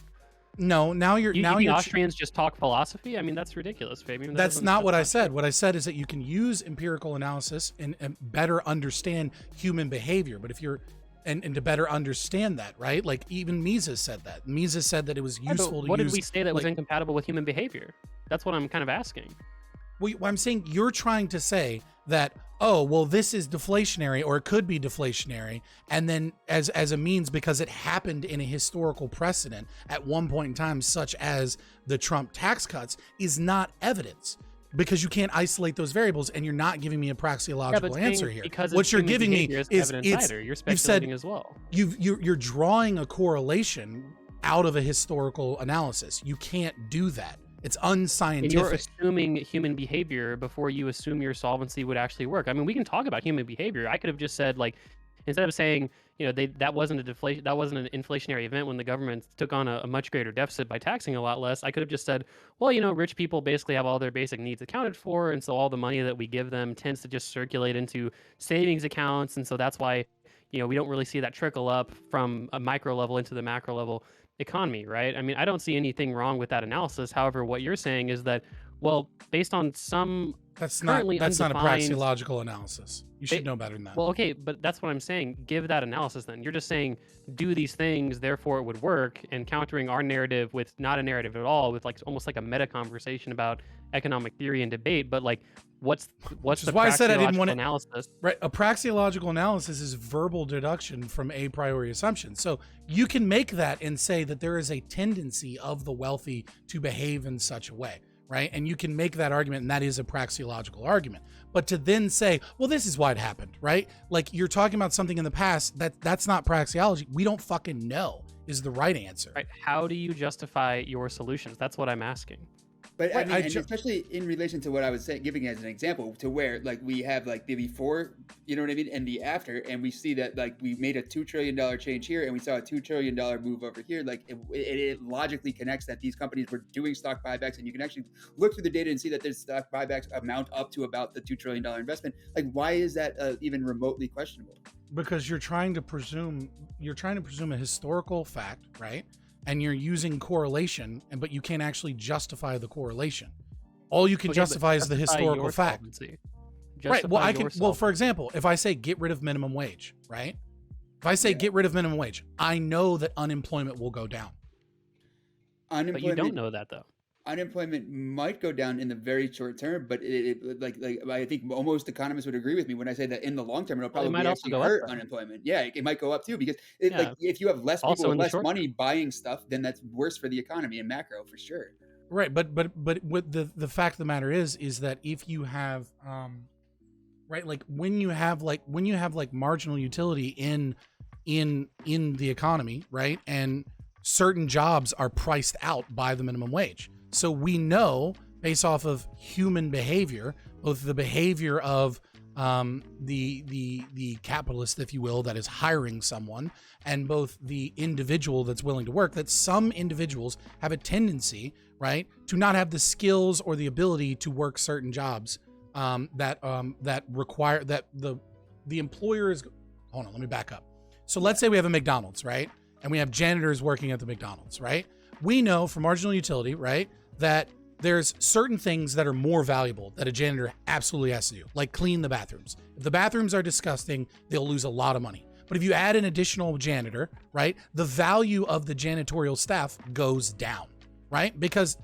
Speaker 3: No, now you're
Speaker 4: Austrians just talk philosophy. I mean, that's ridiculous, Fabian.
Speaker 3: That's not what I said. What I said is that you can use empirical analysis and better understand human behavior. But if you're and to better understand that, right? Like even Mises said that. Mises said that it was useful to use.
Speaker 4: What did we say that was incompatible with human behavior? That's what I'm kind of asking.
Speaker 3: Well, I'm saying you're trying to say that, oh, well, this is deflationary, or it could be deflationary, and then as a means, because it happened in a historical precedent at one point in time, such as the Trump tax cuts, is not evidence. Because you can't isolate those variables, and you're not giving me a praxeological answer here. What you're giving me is
Speaker 4: you're speculating as well.
Speaker 3: You're drawing a correlation out of a historical analysis. You can't do that. It's unscientific.
Speaker 4: And you're assuming human behavior before you assume your solvency would actually work. I mean, we can talk about human behavior. I could have just said, like, instead of saying, that wasn't an inflationary event when the government took on a much greater deficit by taxing a lot less. I could have just said, well, rich people basically have all their basic needs accounted for, and so all the money that we give them tends to just circulate into savings accounts, and so that's why, we don't really see that trickle up from a micro level into the macro level economy, right? I mean, I don't see anything wrong with that analysis. However, what you're saying is that, well, based on some
Speaker 3: that's not a praxeological analysis. You should know better than that.
Speaker 4: Well, okay, but that's what I'm saying. Give that analysis then. You're just saying do these things, therefore it would work, and countering our narrative with not a narrative at all, with like almost like a meta conversation about economic theory and debate. But like, what's the
Speaker 3: why I said I didn't want
Speaker 4: analysis?
Speaker 3: Right, a praxeological analysis is verbal deduction from a priori assumption. So you can make that and say that there is a tendency of the wealthy to behave in such a way. Right. And you can make that argument, and that is a praxeological argument. But to then say, well, this is why it happened, right? Like you're talking about something in the past that's not praxeology. We don't fucking know is the right answer.
Speaker 4: Right. How do you justify your solutions? That's what I'm asking.
Speaker 2: But I mean, especially in relation to what I was saying, giving as an example, to where like we have like the before, you know what I mean, and the after, and we see that like we made a $2 trillion change here, and we saw a $2 trillion move over here. Like it logically connects that these companies were doing stock buybacks, and you can actually look through the data and see that their stock buybacks amount up to about the $2 trillion investment. Like, why is that even remotely questionable?
Speaker 3: Because you're trying to presume a historical fact, right? And you're using correlation, but you can't actually justify the correlation. All you can justify is the historical fact. Right. Well, for example, if I say get rid of minimum wage, right? If I say get rid of minimum wage, I know that unemployment will go down.
Speaker 4: But you don't know that though.
Speaker 2: Unemployment might go down in the very short term, but like I think almost economists would agree with me when I say that in the long term it'll probably actually hurt unemployment. Yeah, it might go up too, because like if you have less people with less money buying stuff, then that's worse for the economy and macro for sure.
Speaker 3: Right, but what the fact of the matter is that if you have right, like when you have marginal utility in in the economy, right? And certain jobs are priced out by the minimum wage. So we know, based off of human behavior, both the behavior of the capitalist, if you will, that is hiring someone, and both the individual that's willing to work, that some individuals have a tendency, right, to not have the skills or the ability to work certain jobs that require that the employer is. Hold on, let me back up. So let's say we have a McDonald's, right, and we have janitors working at the McDonald's, right? We know from marginal utility, right, that there's certain things that are more valuable that a janitor absolutely has to do, like clean the bathrooms. If the bathrooms are disgusting, they'll lose a lot of money. But if you add an additional janitor, right, the value of the janitorial staff goes down, right? Because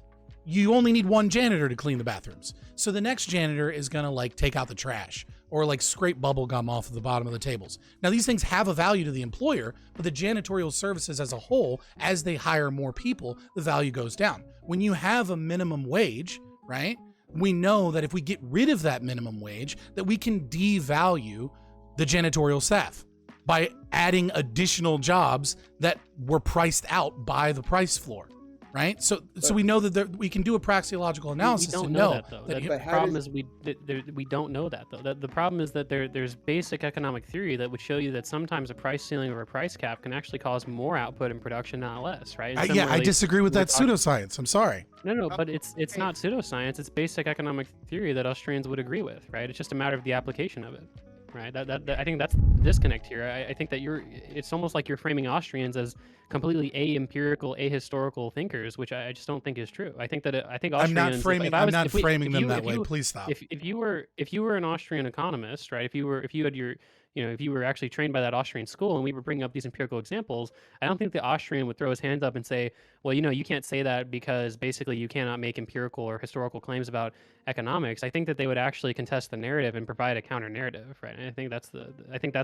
Speaker 3: you only need one janitor to clean the bathrooms. So the next janitor is gonna like take out the trash or like scrape bubble gum off of the bottom of the tables. Now these things have a value to the employer, but the janitorial services as a whole, as they hire more people, the value goes down. When you have a minimum wage, right, we know that if we get rid of that minimum wage, that we can devalue the janitorial staff by adding additional jobs that were priced out by the price floor, right? So we know that we can do a praxeological analysis
Speaker 4: we don't
Speaker 3: to
Speaker 4: know
Speaker 3: know
Speaker 4: that, though.
Speaker 3: that
Speaker 4: The problem is we don't know that, though. The problem is that there's basic economic theory that would show you that sometimes a price ceiling or a price cap can actually cause more output in production, not less, right? And
Speaker 3: yeah, I
Speaker 4: similarly,
Speaker 3: disagree with
Speaker 4: we're
Speaker 3: that
Speaker 4: talking-
Speaker 3: pseudoscience. I'm sorry.
Speaker 4: No, but it's not pseudoscience. It's basic economic theory that Austrians would agree with, right? It's just a matter of the application of it, right? That I think that's the disconnect here. I think that it's almost like you're framing Austrians as completely ahistorical, ahistorical thinkers, which I just don't think is true. I think Austrians.
Speaker 3: I'm not framing them that way. Please stop.
Speaker 4: If you were an Austrian economist, right? If you were actually trained by that Austrian school, and we were bringing up these empirical examples, I don't think the Austrian would throw his hands up and say, well, you can't say that because basically you cannot make empirical or historical claims about economics. I think that they would actually contest the narrative and provide a counter narrative, right? And I think that's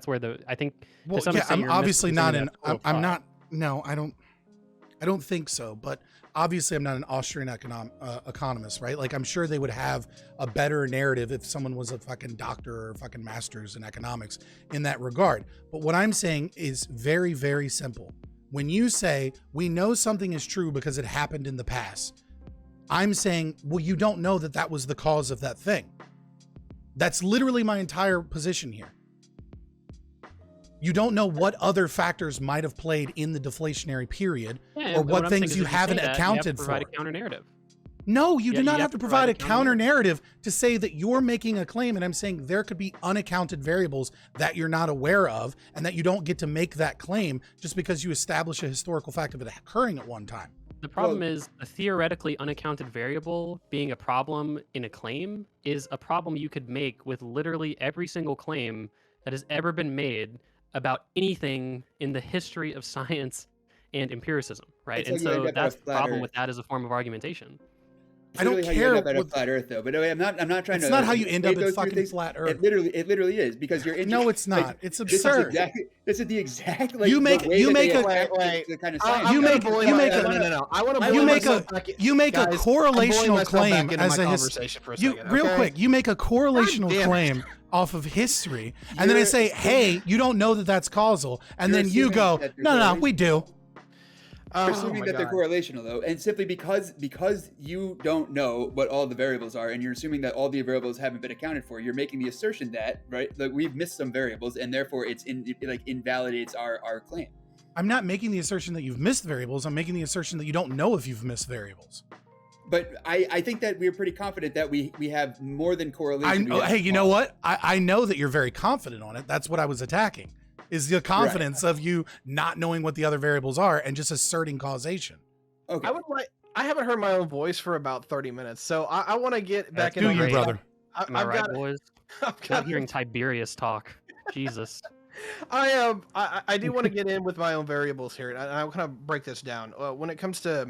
Speaker 4: where
Speaker 3: well,
Speaker 4: to some
Speaker 3: yeah,
Speaker 4: extent
Speaker 3: I'm
Speaker 4: you're
Speaker 3: obviously not
Speaker 4: missing that
Speaker 3: I'm
Speaker 4: profile.
Speaker 3: not. No, I don't think so. But obviously, I'm not an Austrian economist, right? Like, I'm sure they would have a better narrative if someone was a fucking doctor or fucking master's in economics in that regard. But what I'm saying is very, very simple. When you say we know something is true because it happened in the past, I'm saying, well, you don't know that that was the cause of that thing. That's literally my entire position here. You don't know what other factors might have played in the deflationary period,
Speaker 4: Yeah,
Speaker 3: or
Speaker 4: but
Speaker 3: what
Speaker 4: I'm saying
Speaker 3: things
Speaker 4: is
Speaker 3: you
Speaker 4: if say
Speaker 3: haven't
Speaker 4: that, you have to
Speaker 3: accounted
Speaker 4: provide
Speaker 3: for.
Speaker 4: a counter narrative.
Speaker 3: No, you do not
Speaker 4: you
Speaker 3: have to provide a counter narrative to say that you're making a claim, and I'm saying there could be unaccounted variables that you're not aware of, and that you don't get to make that claim just because you establish a historical fact of it occurring at one time.
Speaker 4: The problem is a theoretically unaccounted variable being a problem in a claim is a problem you could make with literally every single claim that has ever been made about anything in the history of science and empiricism, right?
Speaker 2: Until
Speaker 4: And
Speaker 2: you end
Speaker 4: so
Speaker 2: up at
Speaker 4: that's
Speaker 2: a
Speaker 4: the
Speaker 2: flat
Speaker 4: problem
Speaker 2: Earth.
Speaker 4: with that as a form of argumentation.
Speaker 3: I don't
Speaker 2: Literally how you
Speaker 3: care
Speaker 2: end up at a
Speaker 3: what-
Speaker 2: flat Earth, though. But I'm not trying
Speaker 3: It's
Speaker 2: to.
Speaker 3: not how you end up
Speaker 2: equate
Speaker 3: at
Speaker 2: those two
Speaker 3: fucking
Speaker 2: things.
Speaker 3: flat Earth.
Speaker 2: It literally is because you're.
Speaker 3: No, it's not.
Speaker 2: like,
Speaker 3: It's
Speaker 2: This is
Speaker 3: absurd.
Speaker 2: the exact. Like,
Speaker 3: You make-
Speaker 2: the way
Speaker 3: you
Speaker 2: that
Speaker 3: make
Speaker 2: they
Speaker 3: a-
Speaker 2: attack
Speaker 1: wait.
Speaker 2: the kind of
Speaker 1: I-
Speaker 2: science.
Speaker 1: I'm
Speaker 3: You
Speaker 1: gonna
Speaker 3: make-
Speaker 1: bully
Speaker 3: you
Speaker 1: my-
Speaker 3: make a-
Speaker 1: no. I want to
Speaker 3: you
Speaker 1: bully
Speaker 3: make a-
Speaker 1: myself back-
Speaker 3: you make a
Speaker 1: guys, I'm bullying
Speaker 3: correlational
Speaker 1: myself
Speaker 3: claim
Speaker 1: back into
Speaker 3: as
Speaker 1: my
Speaker 3: a
Speaker 1: conversation for a
Speaker 3: you
Speaker 1: second,
Speaker 3: real
Speaker 1: okay?
Speaker 3: quick. You make a correlational
Speaker 1: God damn it.
Speaker 3: claim off of history, and then I
Speaker 2: You're
Speaker 3: say, "Hey, you don't know that that's causal," and
Speaker 2: You're
Speaker 3: then you
Speaker 2: assuming
Speaker 3: go,
Speaker 2: that they're
Speaker 3: "No, we do."
Speaker 1: Oh,
Speaker 2: assuming
Speaker 1: my
Speaker 2: that they're
Speaker 1: God.
Speaker 2: correlational though, and simply because you don't know what all the variables are, and you're assuming that all the variables haven't been accounted for, you're making the assertion that we've missed some variables, and therefore it invalidates our claim.
Speaker 3: I'm not making the assertion that you've missed variables. I'm making the assertion that you don't know if you've missed variables.
Speaker 2: But I think that we're pretty confident that we have more than correlation.
Speaker 3: Hey, you know what? I know that you're very confident on it. That's what I was attacking. Is the confidence of you not knowing what the other variables are and just asserting causation.
Speaker 2: Okay.
Speaker 1: I haven't heard my own voice for about 30 minutes, so I want to get back
Speaker 3: Do
Speaker 1: into
Speaker 3: you,
Speaker 4: great.
Speaker 3: brother?
Speaker 4: Am I
Speaker 1: I've
Speaker 4: right,
Speaker 1: got,
Speaker 4: boys?
Speaker 1: I've
Speaker 4: Not
Speaker 1: got,
Speaker 4: hearing Tiberius talk. Jesus.
Speaker 1: I do want to get in with my own variables here, and I kind of break this down. When it comes to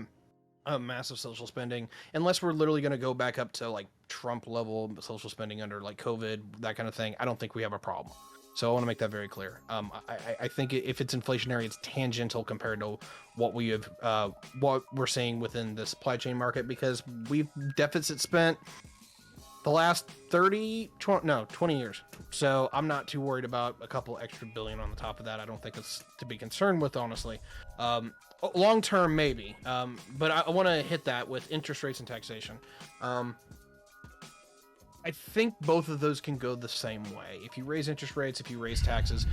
Speaker 1: massive social spending, unless we're literally going to go back up to like Trump level social spending under like COVID, that kind of thing, I don't think we have a problem. So I want to make that very clear. I think if it's inflationary, it's tangential compared to what what we're seeing within the supply chain market, because we've deficit spent the last 20 years. So I'm not too worried about a couple extra billion on the top of that. I don't think it's to be concerned with, honestly. Long term, maybe. But I want to hit that with interest rates and taxation. I think both of those can go the same way. If you raise interest rates, if you raise taxes,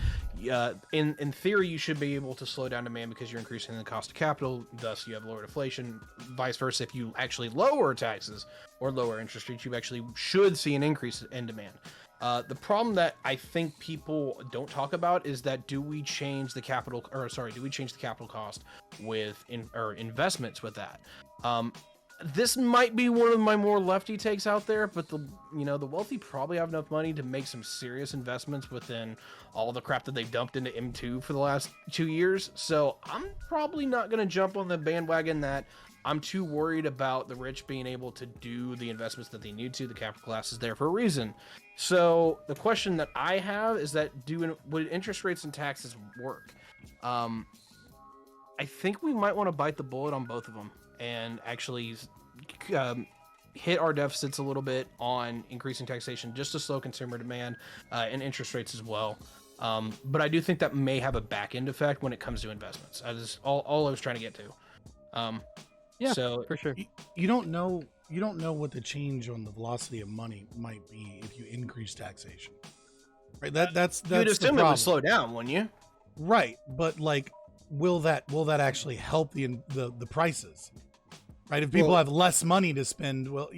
Speaker 1: in theory, you should be able to slow down demand because you're increasing the cost of capital. Thus, you have lower inflation. Vice versa, if you actually lower taxes or lower interest rates, you actually should see an increase in demand. The problem that I think people don't talk about is that do we change the capital cost with investments with that? This might be one of my more lefty takes out there, but the wealthy probably have enough money to make some serious investments within all the crap that they've dumped into M2 for the last 2 years. So I'm probably not going to jump on the bandwagon that I'm too worried about the rich being able to do the investments that they need to. The capital class is there for a reason. So the question that I have is that would interest rates and taxes work? I think we might want to bite the bullet on both of them and actually hit our deficits a little bit on increasing taxation just to slow consumer demand and interest rates as well. But I do think that may have a back end effect when it comes to investments. All I was trying to get to.
Speaker 4: Yeah,
Speaker 1: so
Speaker 4: for sure.
Speaker 3: You don't know what the change on the velocity of money might be if you increase taxation, right? That's
Speaker 1: you'd assume it would slow down, wouldn't you?
Speaker 3: Right, but like, will that actually help the prices? Right, if people have less money to spend, well,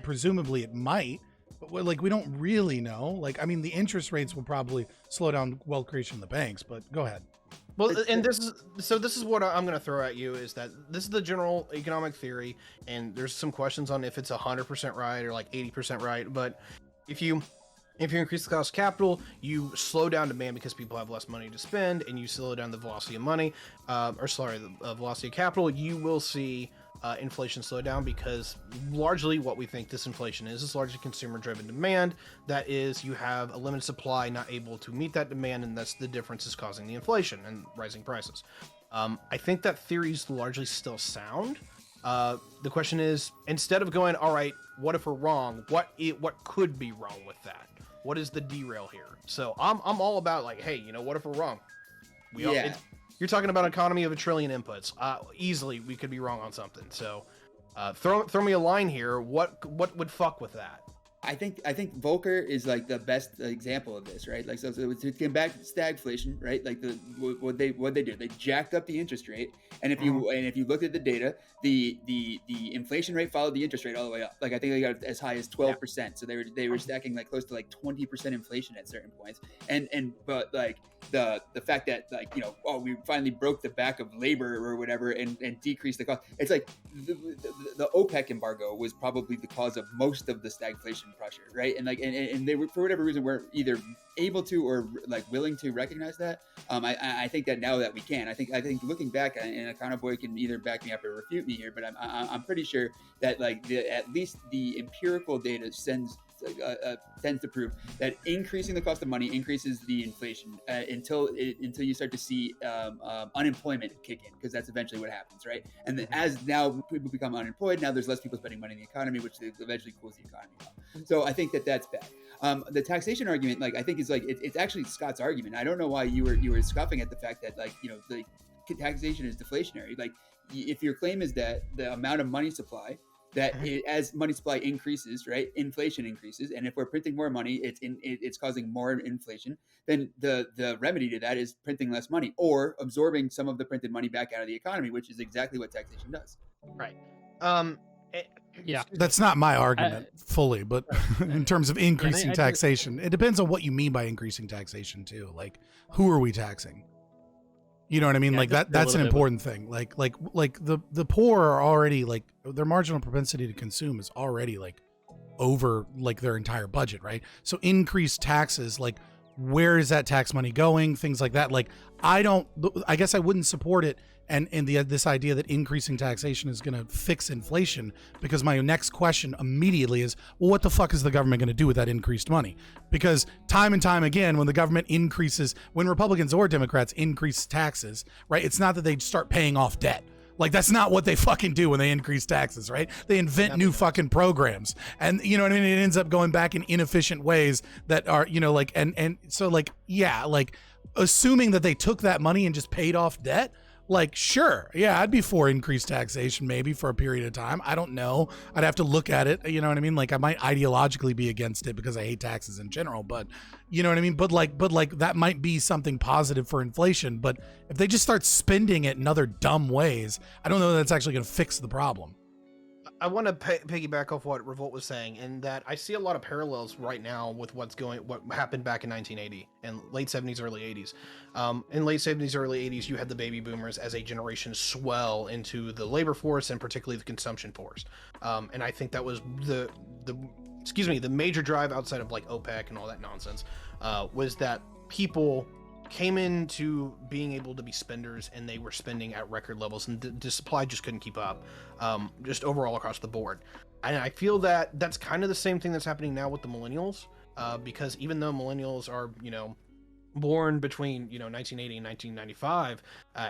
Speaker 3: presumably it might, but we don't really know. Like, I mean, the interest rates will probably slow down wealth creation in the banks, but go ahead.
Speaker 1: Well, and this is what I'm going to throw at you is that this is the general economic theory, and there's some questions on if it's 100% right or like 80% right. But if you increase the cost of capital, you slow down demand because people have less money to spend, and you slow down the velocity of money, the velocity of capital. You will see inflation slow down because largely what we think this inflation is largely consumer-driven demand. That is, you have a limited supply not able to meet that demand, and that's the difference is causing the inflation and rising prices. I think that theory is largely still sound. The question is, instead of going, all right, what if we're wrong? What could be wrong with that? What is the derail here? So I'm all about like, hey, what if we're wrong? You're talking about an economy of 1 trillion inputs. Easily we could be wrong on something. So throw me a line here. What would fuck with that?
Speaker 2: I think Volcker is like the best example of this, right? Like, so to combat stagflation, right? Like what they did, they jacked up the interest rate, and if you looked at the data, the inflation rate followed the interest rate all the way up. Like, I think they got as high as 12%. Yeah. So they were stacking like close to like 20% inflation at certain points, but like the fact that like we finally broke the back of labor or whatever and decreased the cost. It's like the OPEC embargo was probably the cause of most of the stagflation pressure, right? And like and they were, for whatever reason, were either able to or like willing to recognize that. I think that now that we can, I think looking back, and Econoboi can either back me up or refute me here, but I'm pretty sure that like at least the empirical data tends to prove that increasing the cost of money increases the inflation until you start to see unemployment kick in, because that's eventually what happens, right? And then as now people become unemployed, now there's less people spending money in the economy, which eventually cools the economy off. So I think that that's bad. The taxation argument, like, I think is like it's actually Scott's argument. I don't know why you were scoffing at the fact that like the taxation is deflationary. Like, if your claim is that the amount of money supply that as money supply increases, right, inflation increases, and if we're printing more money, it's causing more inflation, then the remedy to that is printing less money or absorbing some of the printed money back out of the economy, which is exactly what taxation does.
Speaker 1: Right.
Speaker 4: Yeah,
Speaker 3: that's not my argument fully, but in terms of increasing taxation, it depends on what you mean by increasing taxation too. Like, who are we taxing? You know what I mean? Like that's an important thing. Like the poor are already, like, their marginal propensity to consume is already like over like their entire budget, right? So increased taxes, like, where is that tax money going? Things like that. Like, I guess I wouldn't support it. And this idea that increasing taxation is going to fix inflation, because my next question immediately is, well, what the fuck is the government going to do with that increased money? Because time and time again, when the government increases, when Republicans or Democrats increase taxes, right, it's not that they start paying off debt. Like, that's not what they fucking do when they increase taxes, right? They invent new fucking programs. And you know what I mean? It ends up going back in inefficient ways that are, you know, like, and so like, yeah, like assuming that they took that money and just paid off debt, like, sure, yeah, I'd be for increased taxation maybe for a period of time. I don't know. I'd have to look at it. You know what I mean? Like, I might ideologically be against it because I hate taxes in general, but you know what I mean? But like that might be something positive for inflation. But if they just start spending it in other dumb ways, I don't know that it's actually going to fix the problem.
Speaker 1: I want to piggyback off what Revolt was saying, in that I see a lot of parallels right now with what happened back in 1980 and late 70s, early 80s. In late 70s, early 80s, you had the baby boomers as a generation swell into the labor force and particularly the consumption force. And I think that was the major drive outside of like OPEC and all that nonsense, was that people came into being able to be spenders, and they were spending at record levels, and the supply just couldn't keep up, just overall across the board. And I feel that that's kind of the same thing that's happening now with the millennials, because even though millennials are, you know, born between, you know, 1980 and 1995,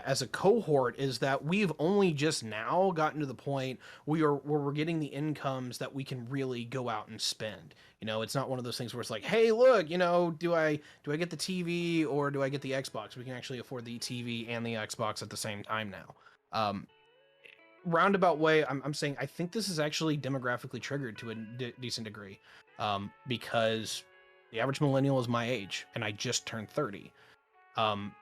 Speaker 1: as a cohort, is that we've only just now gotten to the point where we're getting the incomes that we can really go out and spend. You know, it's not one of those things where it's like, hey, look, you know, do I get the TV or do I get the Xbox? We can actually afford the TV and the Xbox at the same time now. Roundabout way, I'm saying I think this is actually demographically triggered to a decent degree, because the average millennial is my age, and I just turned 30. I'm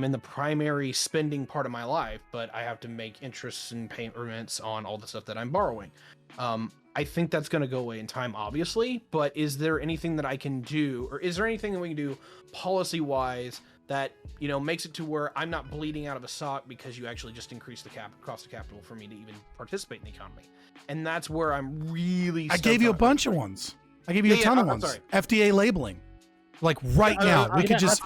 Speaker 1: in the primary spending part of my life, but I have to make interests and payments on all the stuff that I'm borrowing. I think that's going to go away in time, obviously, but is there anything that I can do, or is there anything that we can do policy-wise that, you know, makes it to where I'm not bleeding out of a sock because you actually just increase the cost of capital for me to even participate in the economy? And that's where I'm really...
Speaker 3: I gave you a bunch of ones. I gave you a ton of ones. Sorry. FDA labeling. Like right now, we could just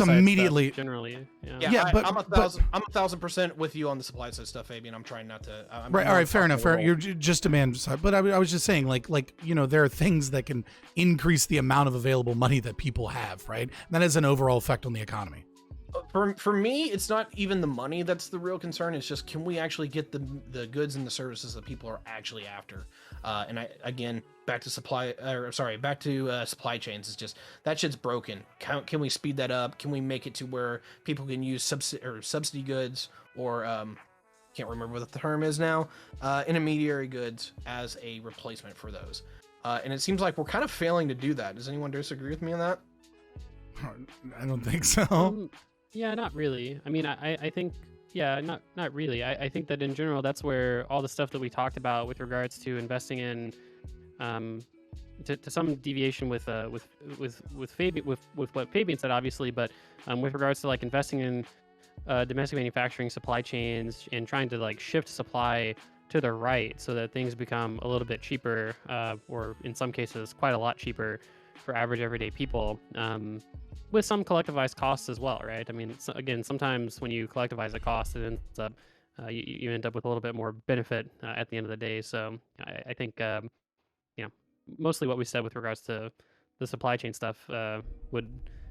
Speaker 3: immediately.
Speaker 4: Generally,
Speaker 1: but I'm 1,000% with you on the supply side stuff, Fabian. I'm trying not to.
Speaker 3: Right. All right. Fair enough. Fair. You're just a man. But I was just saying, like you know, there are things that can increase the amount of available money that people have. Right. And that has an overall effect on the economy.
Speaker 1: For me, it's not even the money that's the real concern. It's just, can we actually get the goods and the services that people are actually after? And back to supply chains. It's just, that shit's broken. Can we speed that up? Can we make it to where people can use subsidy goods, or can't remember what the term is now, intermediary goods as a replacement for those? And it seems like we're kind of failing to do that. Does anyone disagree with me on that?
Speaker 3: I don't think so.
Speaker 4: Yeah, not really. I mean, I think, yeah, not really. I think that in general, that's where all the stuff that we talked about with regards to investing in, to some deviation with what Fabian said, obviously, but with regards to like investing in domestic manufacturing, supply chains, and trying to like shift supply to the right so that things become a little bit cheaper, or in some cases quite a lot cheaper for average everyday people. With some collectivized costs as well, right? I mean, again, sometimes when you collectivize a cost, it ends up you end up with a little bit more benefit at the end of the day. So I think you know, mostly what we said with regards to the supply chain stuff would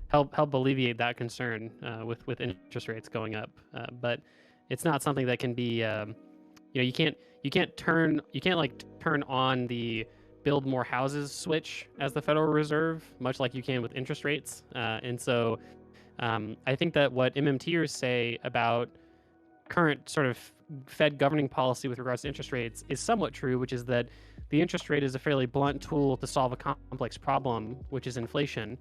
Speaker 4: help alleviate that concern with interest rates going up. But it's not something that can be you know, you can't turn on the build more houses switch as the Federal Reserve, much like you can with interest rates. And so I think that what MMTers say about current sort of Fed governing policy with regards to interest rates is somewhat true, which is that the interest rate is a fairly blunt tool to solve a complex problem, which is inflation.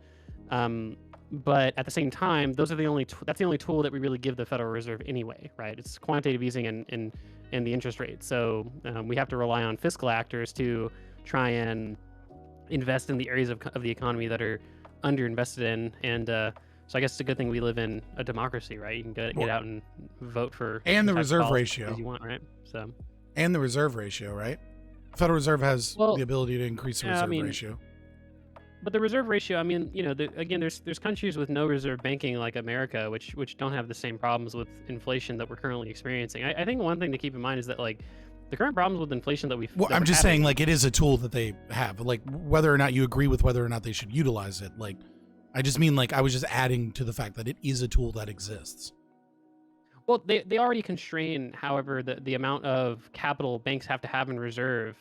Speaker 4: But at the same time, that's the only tool that we really give the Federal Reserve anyway, right? It's quantitative easing and the interest rate. So we have to rely on fiscal actors to try and invest in the areas of the economy that are underinvested in. And so I guess it's a good thing we live in a democracy, right? You can get out and vote for
Speaker 3: and the reserve ratio
Speaker 4: you want, right? So
Speaker 3: and the reserve ratio, right? Federal Reserve has the ability to increase the reserve ratio.
Speaker 4: But the reserve ratio, I mean, you know, again, there's countries with no reserve banking like America, which don't have the same problems with inflation that we're currently experiencing. I think one thing to keep in mind is that like the current problems with inflation that
Speaker 3: I'm just saying, like, it is a tool that they have. Like, whether or not you agree with whether or not they should utilize it, like, I just mean, like, I was just adding to the fact that it is a tool that exists.
Speaker 4: Well, they already constrain, however, the amount of capital banks have to have in reserve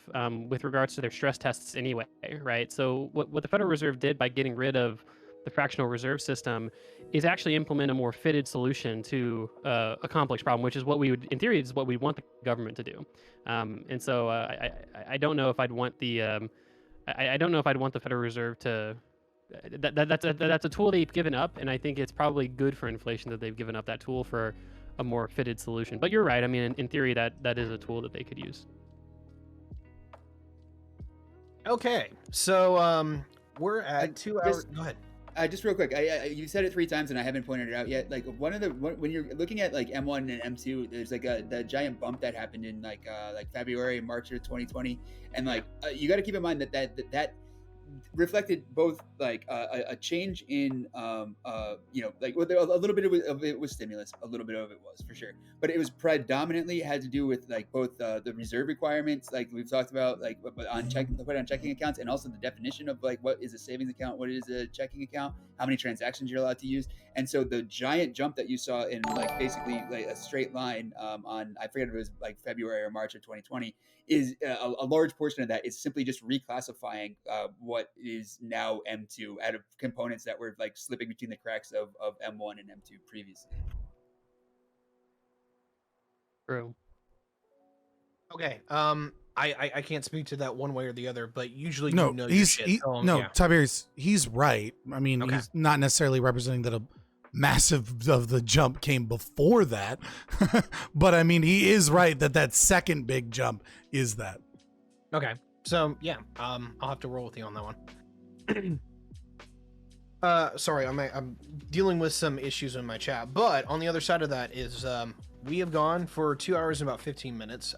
Speaker 4: with regards to their stress tests anyway, right? So what the Federal Reserve did by getting rid of the fractional reserve system is actually implement a more fitted solution to a complex problem, which is what we would, in theory, is what we want the government to do. And so I don't know if I'd want the I don't know if I'd want the Federal Reserve to. That's a tool they've given up, and I think it's probably good for inflation that they've given up that tool for a more fitted solution. But you're right. I mean, in theory, that is a tool that they could use.
Speaker 1: Okay, so we're at
Speaker 2: And
Speaker 1: 2 hours.
Speaker 2: just-
Speaker 1: Go ahead.
Speaker 2: Just real quick, you said it 3 times and I haven't pointed it out yet. Like when you're looking at like M1 and M2, there's like the giant bump that happened in like February and March of 2020, and like you got to keep in mind that reflected both like a change in like a little bit of it was stimulus, a little bit of it was for sure, but it was predominantly had to do with like both the reserve requirements, like we've talked about, like put on checking accounts, and also the definition of like what is a savings account, what is a checking account, how many transactions you're allowed to use. And so the giant jump that you saw in like basically like a straight line on, I forget if it was like February or March of 2020, is a large portion of that is simply just reclassifying what is now M2 out of components that were like slipping between the cracks of M1 and M2 previously.
Speaker 4: True.
Speaker 1: Okay. I can't speak to that one way or the other, but usually
Speaker 3: No,
Speaker 1: you know your shit.
Speaker 3: Tiberius, he's right. I mean,
Speaker 1: Okay.
Speaker 3: he's not necessarily representing that a massive of the jump came before that, but I mean, he is right that second big jump is that.
Speaker 1: Okay. So yeah, I'll have to roll with you on that one. Sorry, I'm dealing with some issues in my chat, but on the other side of that is we have gone for 2 hours and about 15 minutes.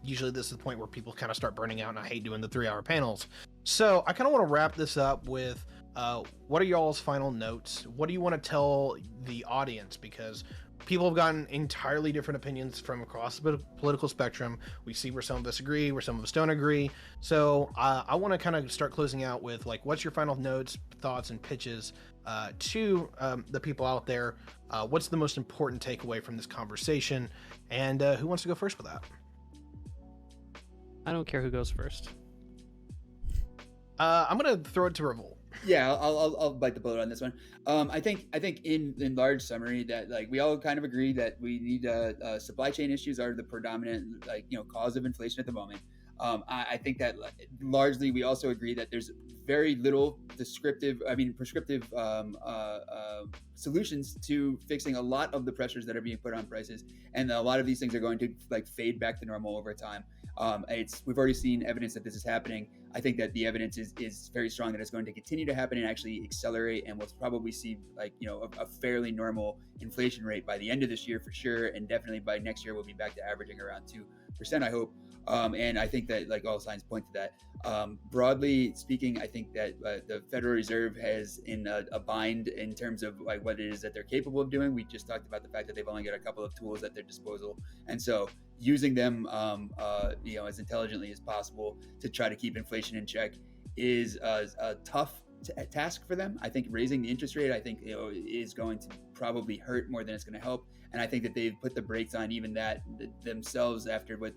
Speaker 1: Usually this is the point where people kind of start burning out, and I hate doing the 3-hour panels. So I kind of want to wrap this up with what are y'all's final notes? What do you want to tell the audience? Because people have gotten entirely different opinions from across the political spectrum. We see where some of us agree, where some of us don't agree. So I want to kind of start closing out with like, what's your final notes, thoughts, and pitches to the people out there? What's the most important takeaway from this conversation? And who wants to go first with that?
Speaker 4: I don't care who goes first.
Speaker 1: I'm gonna throw it to Revolt.
Speaker 2: Yeah, I'll bite the bullet on this one. I think in large summary that like we all kind of agree that we need supply chain issues are the predominant cause of inflation at the moment. I think that largely we also agree that there's very little prescriptive solutions to fixing a lot of the pressures that are being put on prices, and a lot of these things are going to like fade back to normal over time. We've already seen evidence that this is happening. I think that the evidence is very strong that it's going to continue to happen and actually accelerate, and we'll probably see a fairly normal inflation rate by the end of this year for sure, and definitely by next year we'll be back to averaging around 2%, I hope. And I think that like all signs point to that. Broadly speaking, I think that the Federal Reserve has in a bind in terms of like what it is that they're capable of doing. We just talked about the fact that they've only got a couple of tools at their disposal, and so using them as intelligently as possible to try to keep inflation in check is a tough task for them. I think raising the interest rate, is going to probably hurt more than it's going to help. And I think that they've put the brakes on even that themselves after what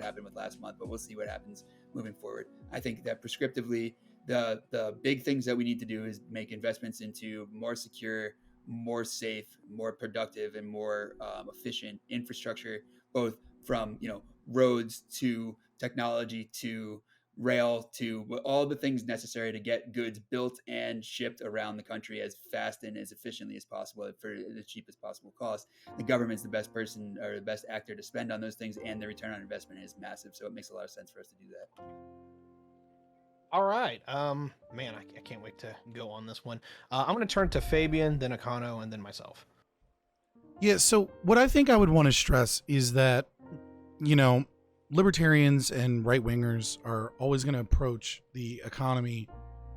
Speaker 2: happened with last month. But we'll see what happens moving forward. I think that prescriptively, the big things that we need to do is make investments into more secure, more safe, more productive, and more efficient infrastructure, both from roads to technology to rail to all the things necessary to get goods built and shipped around the country as fast and as efficiently as possible for the cheapest possible cost. The government's the best person or the best actor to spend on those things, and the return on investment is massive. So it makes a lot of sense for us to do that.
Speaker 1: All right. Man, I can't wait to go on this one. I'm going to turn to Fabian, then Econo, and then myself.
Speaker 3: Yeah, so what I think I would want to stress is that, libertarians and right-wingers are always going to approach the economy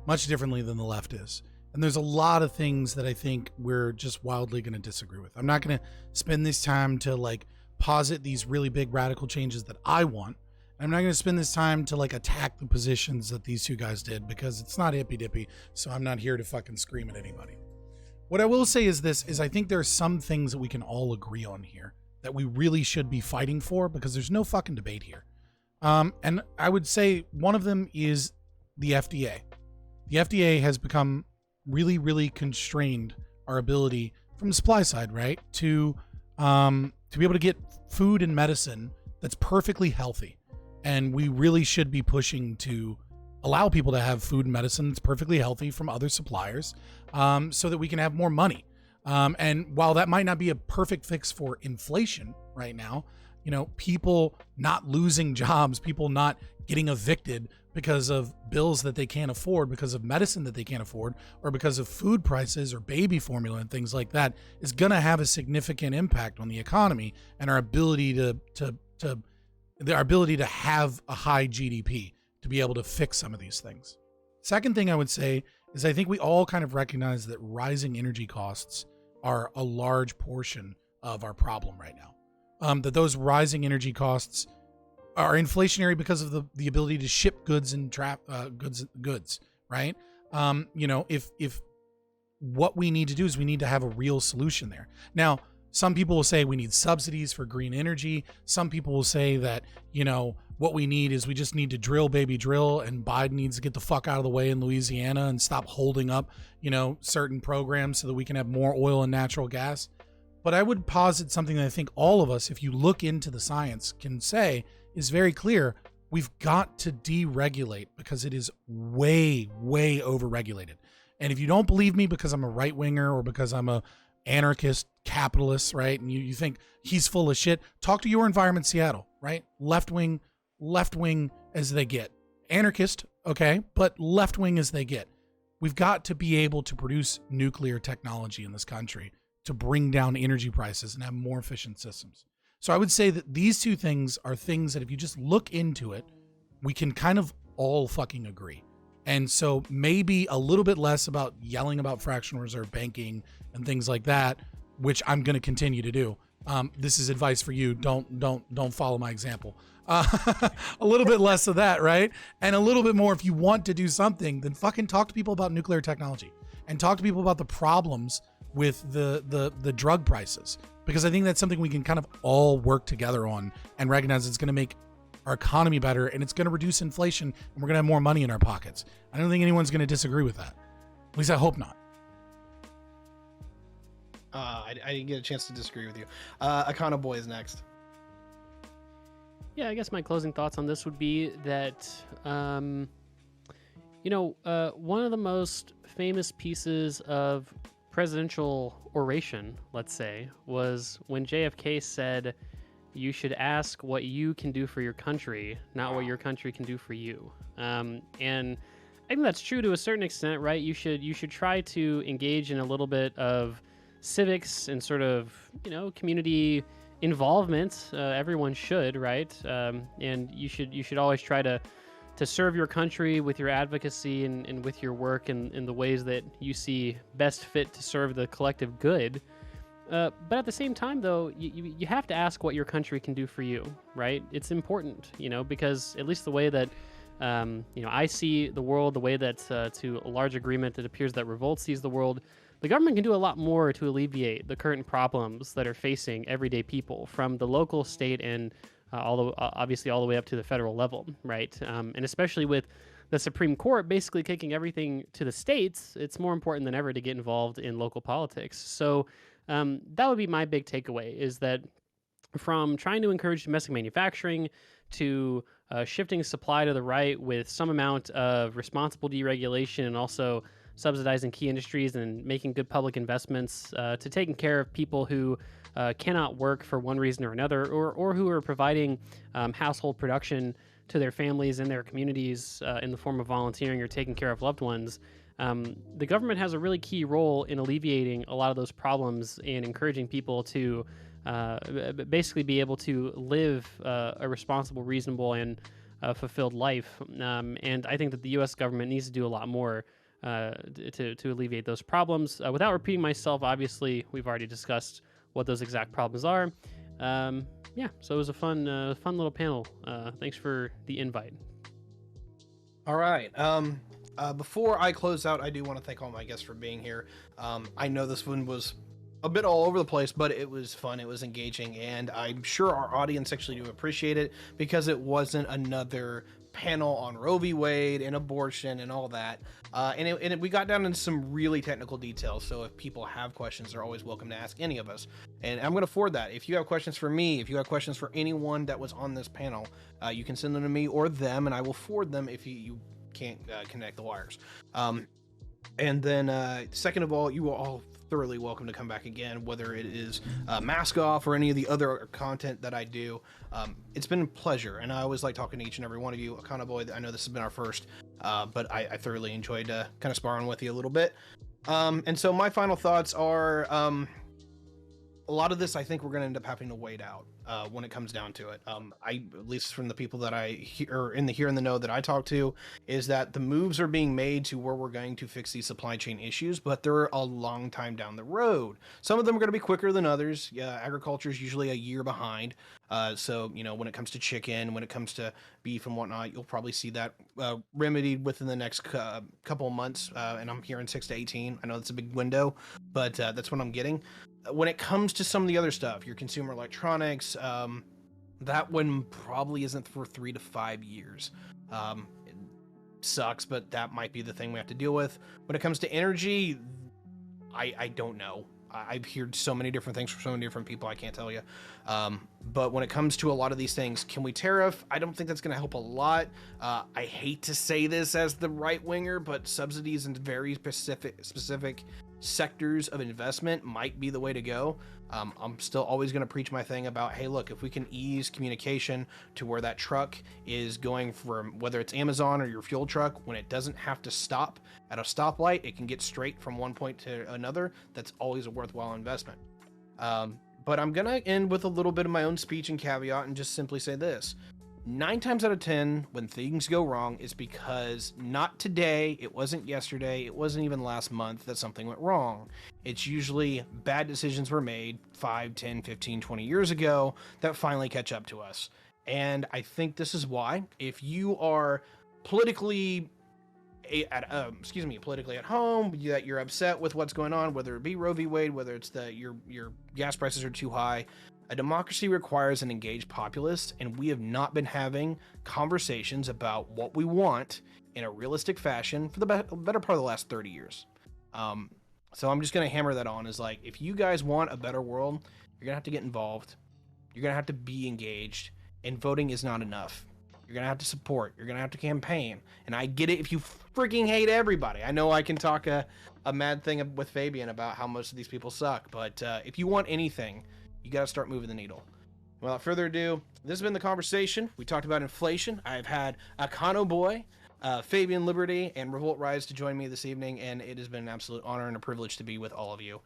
Speaker 3: much differently than the left is. And there's a lot of things that I think we're just wildly going to disagree with. I'm not going to spend this time to like posit these really big radical changes that I want. I'm not going to spend this time to like attack the positions that these two guys did, because it's not hippy dippy. So I'm not here to fucking scream at anybody. What I will say is this, is I think there are some things that we can all agree on here that we really should be fighting for, because there's no fucking debate here. And I would say one of them is the FDA. The FDA has become really, really constrained our ability from the supply side, right? To be able to get food and medicine that's perfectly healthy. And we really should be pushing to allow people to have food and medicine that's perfectly healthy from other suppliers, so that we can have more money. And while that might not be a perfect fix for inflation right now, you know, people not losing jobs, people not getting evicted because of bills that they can't afford, because of medicine that they can't afford, or because of food prices or baby formula and things like that, is going to have a significant impact on the economy and our ability to have a high GDP to be able to fix some of these things. Second thing I would say is I think we all kind of recognize that rising energy costs are a large portion of our problem right now. That those rising energy costs are inflationary because of the ability to ship goods and goods, right? You know, if what we need to do is we need to have a real solution there. Now, some people will say we need subsidies for green energy. Some people will say that, you know, what we need is we just need to drill, baby, drill, and Biden needs to get the fuck out of the way in Louisiana and stop holding up, you know, certain programs so that we can have more oil and natural gas. But I would posit something that I think all of us, if you look into the science, can say is very clear. We've got to deregulate because it is way, way overregulated. And if you don't believe me because I'm a right winger or because I'm a anarchist capitalist, right? And you think he's full of shit, talk to your environment, Seattle, right? Left wing as they get. Anarchist, okay, but left wing as they get. We've got to be able to produce nuclear technology in this country to bring down energy prices and have more efficient systems. So I would say that these two things are things that if you just look into it, we can kind of all fucking agree. And so maybe a little bit less about yelling about fractional reserve banking and things like that, which I'm going to continue to do. This is advice for you. Don't follow my example. A little bit less of that, right? And a little bit more, if you want to do something, then fucking talk to people about nuclear technology and talk to people about the problems with the drug prices, because I think that's something we can kind of all work together on and recognize it's going to make our economy better and it's going to reduce inflation and we're going to have more money in our pockets. I don't think anyone's going to disagree with that. At least I hope not.
Speaker 1: I didn't get a chance to disagree with you. Econoboi is next.
Speaker 4: Yeah, I guess my closing thoughts on this would be that, one of the most famous pieces of presidential oration, let's say, was when JFK said, "You should ask what you can do for your country, not what your country can do for you." And I think that's true to a certain extent, right? You should try to engage in a little bit of civics and sort of, community involvement. Everyone should, right? And you should always try to serve your country with your advocacy and with your work in the ways that you see best fit to serve the collective good. But at the same time, though, you have to ask what your country can do for you, right? It's important, because at least the way that, I see the world, the way that to a large agreement, it appears that Revolt sees the world, the government can do a lot more to alleviate the current problems that are facing everyday people from the local, state, and obviously all the way up to the federal level, right? And especially with the Supreme Court basically kicking everything to the states, it's more important than ever to get involved in local politics. So that would be my big takeaway, is that from trying to encourage domestic manufacturing to shifting supply to the right with some amount of responsible deregulation and also subsidizing key industries and making good public investments to taking care of people who cannot work for one reason or another, or who are providing household production to their families and their communities in the form of volunteering or taking care of loved ones. The government has a really key role in alleviating a lot of those problems and encouraging people to basically be able to live a responsible, reasonable, and fulfilled life. And I think that the U.S. government needs to do a lot more to alleviate those problems. Without repeating myself, obviously, we've already discussed what those exact problems are. So it was a fun little panel. Thanks for the invite.
Speaker 1: All right. Before I close out, I do want to thank all my guests for being here. I know this one was a bit all over the place, but it was fun, it was engaging, and I'm sure our audience actually do appreciate it, because it wasn't another panel on Roe v. Wade and abortion and all that. And we got down into some really technical details, so if people have questions, they're always welcome to ask any of us. And I'm going to forward that. If you have questions for me, if you have questions for anyone that was on this panel, you can send them to me or them, and I will forward them if you can't connect the wires. And then second of all, you are all thoroughly welcome to come back again, whether it is Mask Off or any of the other content that I do. It's been a pleasure, and I always like talking to each and every one of you. Econoboi, I know this has been our first, but I thoroughly enjoyed kind of sparring with you a little bit. And so my final thoughts are, a lot of this I think we're going to end up having to wait out when it comes down to it. At least from the people that I hear in the know that I talk to, is that the moves are being made to where we're going to fix these supply chain issues, but they're a long time down the road. Some of them are going to be quicker than others. Agriculture is usually a year behind. So, when it comes to chicken, when it comes to beef and whatnot, you'll probably see that remedied within the next couple of months. And I'm hearing 6 to 18. I know that's a big window, but that's what I'm getting. When it comes to some of the other stuff, your consumer electronics, that one probably isn't for 3 to 5 years. It sucks, but that might be the thing we have to deal with. When it comes to energy, I don't know. I've heard so many different things from so many different people, I can't tell you. But when it comes to a lot of these things, can we tariff? I don't think that's going to help a lot. I hate to say this as the right winger, but subsidies in very specific sectors of investment might be the way to go. I'm still always going to preach my thing about, hey, look, if we can ease communication to where that truck is going from, whether it's Amazon or your fuel truck, when it doesn't have to stop at a stoplight, it can get straight from one point to another. That's always a worthwhile investment. But I'm going to end with a little bit of my own speech and caveat and just simply say this. 9 times out of 10, when things go wrong, it's because not today, it wasn't yesterday, it wasn't even last month that something went wrong. It's usually bad decisions were made 5, 10, 15, 20 years ago that finally catch up to us. And I think this is why, if you are politically at home, that you're upset with what's going on, whether it be Roe v. Wade, whether it's your gas prices are too high, a democracy requires an engaged populace, and we have not been having conversations about what we want in a realistic fashion for the better part of the last 30 years. So I'm just going to hammer that on, is like, if you guys want a better world, you're going to have to get involved. You're going to have to be engaged, and voting is not enough. You're going to have to support. You're going to have to campaign. And I get it if you freaking hate everybody. I know I can talk a mad thing with Fabian about how most of these people suck, but if you want anything, you got to start moving the needle. Without further ado, this has been The Conversation. We talked about inflation. I've had Econoboi, Fabian Liberty, and RevoltRise to join me this evening, and it has been an absolute honor and a privilege to be with all of you.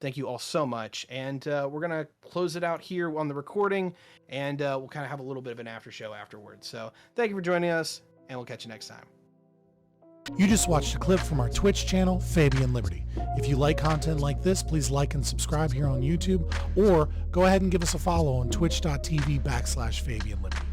Speaker 1: Thank you all so much, and we're going to close it out here on the recording, and we'll kind of have a little bit of an after show afterwards. So thank you for joining us, and we'll catch you next time.
Speaker 3: You just watched a clip from our Twitch channel, Fabian Liberty. If you like content like this, please like and subscribe here on YouTube, or go ahead and give us a follow on twitch.tv/Fabian Liberty.